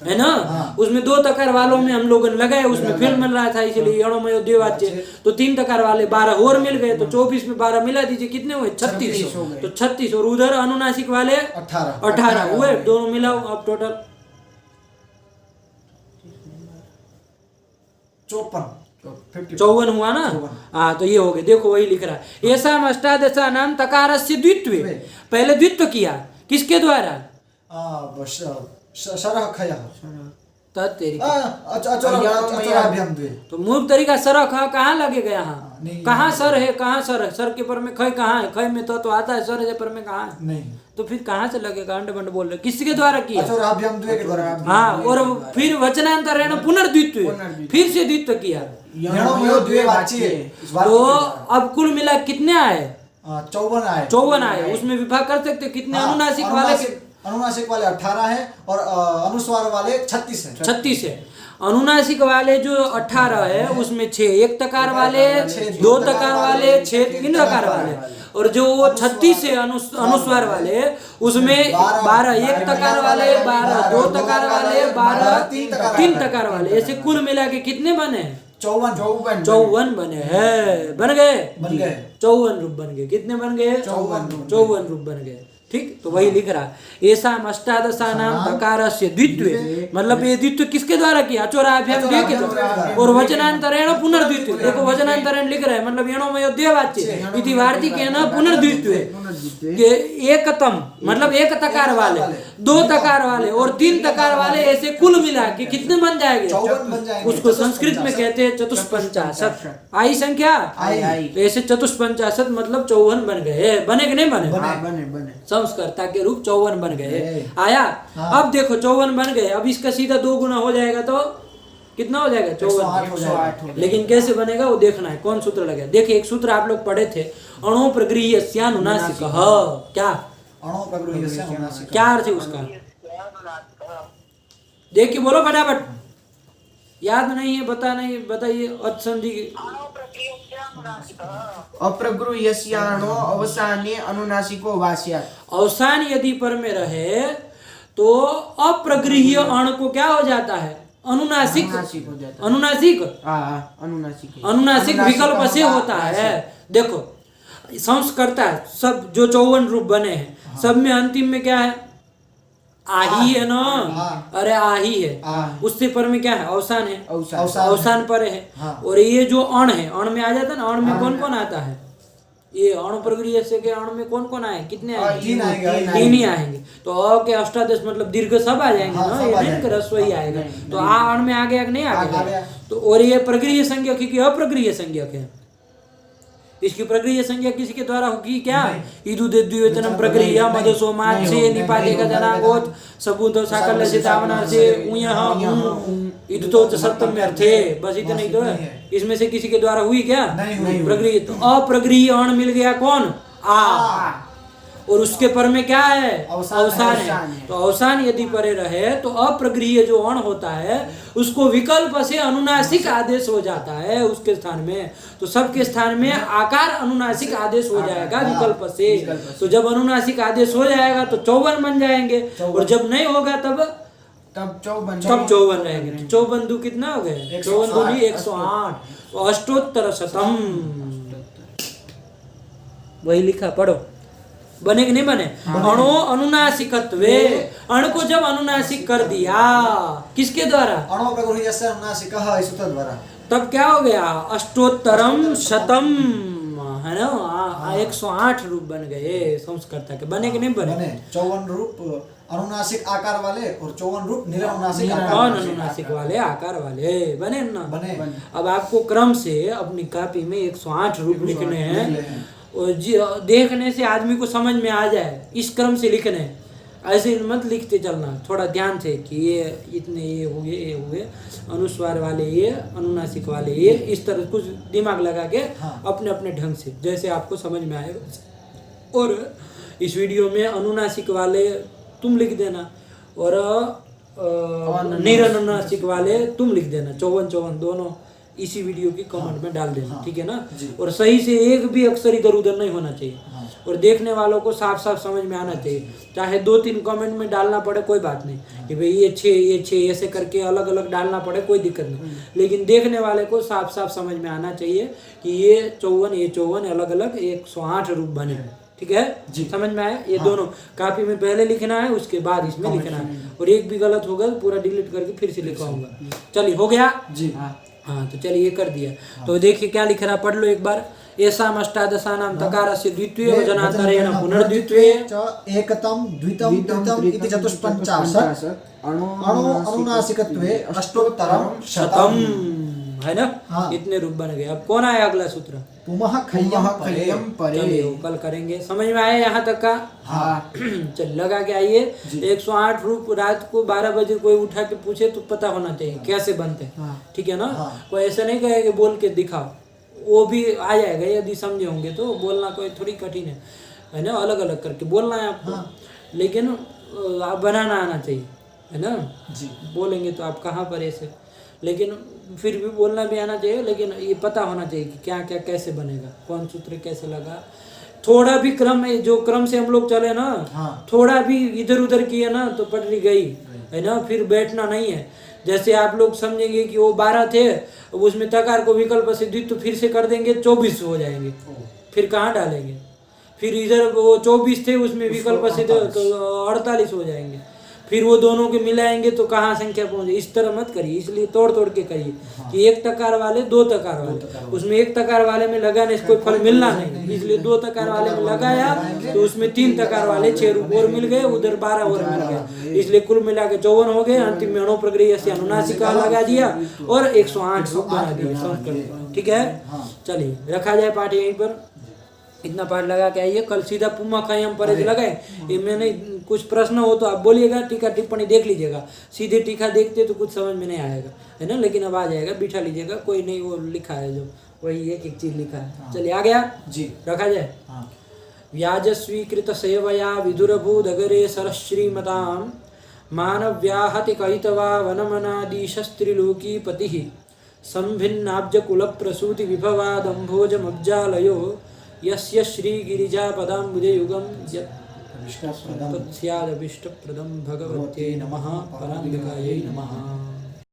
है ना। उसमें 2 तकार वालों में हम लोगों ने लगाए, उसमें फिर मिल रहा था, इसलिए एणोमय द्विवाच्य। तो 3 तकार वाले 12 और मिल गए, तो 24 में 12 मिला दीजिए, कितने हुए? 36। तो 36, और उधर अनुनासिक वाले 18 हुए, दोनों मिलाओ अब टोटल तो 50 54 हुआ ना। 54। हाँ तो ये हो गया, देखो वही लिख रहा है येषाम् अष्टादशा नाम तकारस्य द्वित्वे। पहले द्वित्व किया किसके द्वारा? शरः खयः तेरी अचोराभ्याम द्वे। तो मूल तरीका सर ख कहाँ लगेगा यहाँ? नहीं, कहाँ सर है, कहाँ सर है? सर के पर में खय कहाँ है? खय में तो आता है, सर है पर में कहाँ है? नहीं, तो फिर कहाँ से लगेगा? अंड बंड बोल रहे किसके द्वारा किया? अचोराभ्याम द्वे के द्वारा। हाँ, और फिर वचनांतरेण पुनर्द्वित्व, फिर से द्वित्व किया। यणोमयो द्वे वाच्ये। तो अब कुल मिला कितने आए? 54 आए। 54 आए। उसमें विभाग कर सकते कितने? अनुनासिक वाले अनुनासिक वाले 18 है और अनुस्वार वाले 36 है। 36 है। अनुनासिक वाले जो 18 है उसमें 6 एक तकार वाले, 2 तकार वाले, 6 3 तकार वाले, और जो 36 है अनुस्वार वाले उसमें 12 एक तकार वाले, 12 2 तकार वाले, 12 3 तकार वाले, ऐसे कुल मिला के कितने बने? 54 बने हैं। बन गए 54 रूप बन गए। कितने बन गए? 54 रूप बन गए। ठीक, तो वही लिख रहा है येषाम् अष्टादशा नाम तकारस्य द्वित्वे, मतलब ये द्वित्व किसके द्वारा किया? अचोराभ्याम द्वे के द्वारा। और वचनांतरेण पुनर्द्वित्व, देखो वचनांतरेण लिख रहे हैं मतलब यणोमयो द्वे वाच्ये इति वार्तिकेन पुनर्द्वित्वे के एकतम मतलब एक तकार वाले, 2 तकार वाले और 3 तकार वाले, ऐसे कुल मिला के कितने बन जाएंगे? 54 बन जाएंगे। उसको संस्कृत में कहते हैं चतुष्पंचाशत। आई संख्या आई। तो ऐसे चतुष्पंचाशत मतलब 54 बन गए। बने कि नहीं बने? बने। संस्कर्ता के रूप 54 बन गए। आया? अब देखो 54 बन गए, अब इसका सीधा 2 गुना हो जाएगा तो कितना हो जाएगा? 54 हो जाएगा। लेकिन कैसे बनेगा वो देखना है, कौन सूत्र लगेगा। देखिए एक सूत्र आप लोग पढ़े थे, अणो प्रगृह्यस्यानुनासिकः। क्या क्या अर्थ है उसका? देखिए बोलो फटाफट, याद नहीं है बताइए। अत्संधि अप्रगृह्यस्याणो अवसाने अनुनासिको वास्यात्। अवसान यदि पर में रहे तो अप्रगृह्य अण को क्या हो जाता है? अनुनासिक हो जाता है। अनुनासिक विकल्प से होता है। देखो संस्कर्ता सब जो 54 रूप बने हैं सब में अंतिम में क्या है? आही है ना। अरे आही है, उससे पर में क्या है? अवसान है। अवसान पर है। और ये जो अण है, अण में आ जाता है ना। अण में कौन कौन आता है? ये अणु प्रगृह्य से के अण में कौन कौन आए? कितने आएंगे? 3 ही आएंगे। तो अ के अष्टादश मतलब दीर्घ सब आ जाएंगे ना। ये नहीं कि रस्व ही आएगा। तो आ अण में आ गया कि नहीं आ गया? तो और ये प्रगृह्य संज्ञक है कि अप्रगृह्य संज्ञक है? इसकी प्रगृह्य संज्ञा किसी के द्वारा होगी क्या? इदुद्वेतनम प्रगृह्य मधुसोमात् से निपातेक जनागोत सबूत साकल्य से तावना से उयः इदुतो च सप्तम्य अर्थे। बस इतना ही तो है। इसमें से किसी के द्वारा हुई क्या? प्रगृह्य। तो अप्रगृह्य अण मिल गया कौन? आ। और उसके पर में क्या है? अवसान है। तो अवसान यदि परे रहे तो अप्रगृह्य जो अण होता है उसको विकल्प से अनुनासिक आदेश हो जाता है उसके स्थान में। तो सबके स्थान में आकार अनुनासिक आदेश हो जाएगा विकल्प से। तो जब अनुनासिक आदेश हो जाएगा तो 54 बन जाएंगे, और जब नहीं होगा तब 54 रहेंगे। 54 दू कितना हो गए? 54 दूनी 108। तो अष्टोत्तर शतम वही लिखा, पढ़ो। बने कि नहीं बने? अणो अनुनासिकत्वे, अण को जब अनुनासिक कर दिया किसके द्वारा? अणो प्रगृह्यस्य अनुनासिकः इस सूत्र द्वारा। तब क्या हो गया? अष्टोत्तरम शतम है ना। 108 रूप बन गए संस्कर्ता के। बने कि नहीं बने? 54 रूप अनुनासिक आकार वाले और 54 रूप निरनुनासिक अनुनासिक वाले आकार वाले बने ना। बने। अब आपको क्रम से अपनी कॉपी में 108 रूप लिखने हैं। और देखने से आदमी को समझ में आ जाए, इस क्रम से लिखने। ऐसे मत लिखते चलना, थोड़ा ध्यान से कि ये इतने ये हुए अनुस्वार वाले ये, अनुनासिक वाले ये, इस तरह कुछ दिमाग लगा के अपने अपने ढंग से जैसे आपको समझ में आएगा। और इस वीडियो में अनुनासिक वाले तुम लिख देना और निरनुनासिक वाले तुम लिख देना। 54 दोनों इसी वीडियो की कमेंट में डाल देना। ठीक है ना। और सही से एक भी अक्षर इधर उधर नहीं होना चाहिए। और देखने वालों को साफ साफ समझ में आना चाहिए। चाहे 2-3 कमेंट में डालना पड़े कोई बात नहीं, कि भाई ये 6 ऐसे करके अलग अलग डालना पड़े कोई दिक्कत नहीं। लेकिन देखने वाले को साफ साफ समझ में आना चाहिए कि ये 54 अलग अलग 108 रूप बने। ठीक है जी, समझ में आया? ये दोनों कॉपी में पहले लिखना है, उसके बाद इसमें लिखना है। और एक भी गलत होगा तो पूरा डिलीट करके फिर से लिखाऊंगा। चलिए, हो गया जी। हाँ तो चलिए ये कर दिया। तो देखिए क्या लिख रहा, पढ़ लो एक बार। येषाम् अष्टादशानां तकारस्य द्वित्वे वचनान्तरेण पुनर्द्वित्वे एकतम द्वितम तृतीयम इति चतुष्पञ्चाशत् अनुनासिकत्वे अष्टोत्तरम शतम, है ना। हाँ। इतने रूप बन गए। अब कौन आया अगला सूत्र? पुमः खय्यम परे। खय्यम परे। चलिए वो कल करेंगे। समझ में आया यहाँ तक का? हाँ। चल लगा के आइए। 108 रूप रात को 12 बजे कोई उठा के पूछे तो पता होना चाहिए कैसे बनते हैं। हाँ। ठीक है ना। हाँ। कोई ऐसा नहीं कहे कि बोल के दिखाओ, वो भी आ जाएगा यदि समझे होंगे तो। बोलना कोई थोड़ी कठिन है ना, अलग अलग करके बोलना है आपको। हाँ। लेकिन आप बनाना आना चाहिए, है ना। जी। बोलेंगे तो आप कहाँ पर ऐसे, लेकिन फिर भी बोलना भी आना चाहिए। लेकिन ये पता होना चाहिए कि क्या क्या कैसे बनेगा, कौन सूत्र कैसे लगा। थोड़ा भी क्रम है, जो क्रम से हम लोग चले ना, हाँ। थोड़ा भी इधर उधर किया ना तो पटरी गई, है ना। फिर बैठना नहीं है। जैसे आप लोग समझेंगे कि वो 12 थे, उसमें तकार को विकल्प से द्वित्व तो फिर से कर देंगे, 24 हो जाएंगे। फिर कहाँ डालेंगे? फिर इधर वो 24 थे, उसमें विकल्प से तो 48 हो जाएंगे। फिर वो दोनों के मिलाएंगे तो कहाँ संख्या पहुंचे। इस तरह मत करिए, इसलिए तोड़ तोड़ के करिए। हाँ। कि एक तकार वाले दो तकार वाले, उसमें एक तकार वाले में लगाने से कोई फल मिलना नहीं, इसलिए दो तकार वाले में लगाया तो उसमें 3 तकार वाले 6 रूप और मिल गए, उधर 12 और मिल गए, इसलिए कुल मिला के 54 हो गए। अंतिम में अणुप्रक्रिया से अनुनासिका लगा दिया और 108 रूप बना दिए। ठीक है, चलिए रखा जाए पाठ यहीं पर। इतना पाठ लगा के आइए। कल सीधा पुमा खय्यम परे लगाए। ये मैंने कुछ प्रश्न हो तो आप बोलिएगा, टीका टिप्पणी देख लीजिएगा। सीधे टीका देखते तो कुछ समझ में नहीं आएगा, है ना। लेकिन अब आ जाएगा, बिठा लीजिएगा। कोई नहीं, वो लिखा है जो वही एक एक चीज लिखा है। चलिए आ गया जी, रखा जाए। व्याज स्वीकृत सेवया विदुरभूदगरे सरश्रीमतां मानव्याहति कयितवा वनमनादीशस्त्रिलोकी पतिः संभिन्नाब्ज कुल प्रसूति विभवादम्भोजमब्जालयो यस्य श्रीगिरिजापदाम्बुजे युगं तत्स्यादभीष्टप्रदं भगवत्यै नमः। पराम्बिकायै नमः।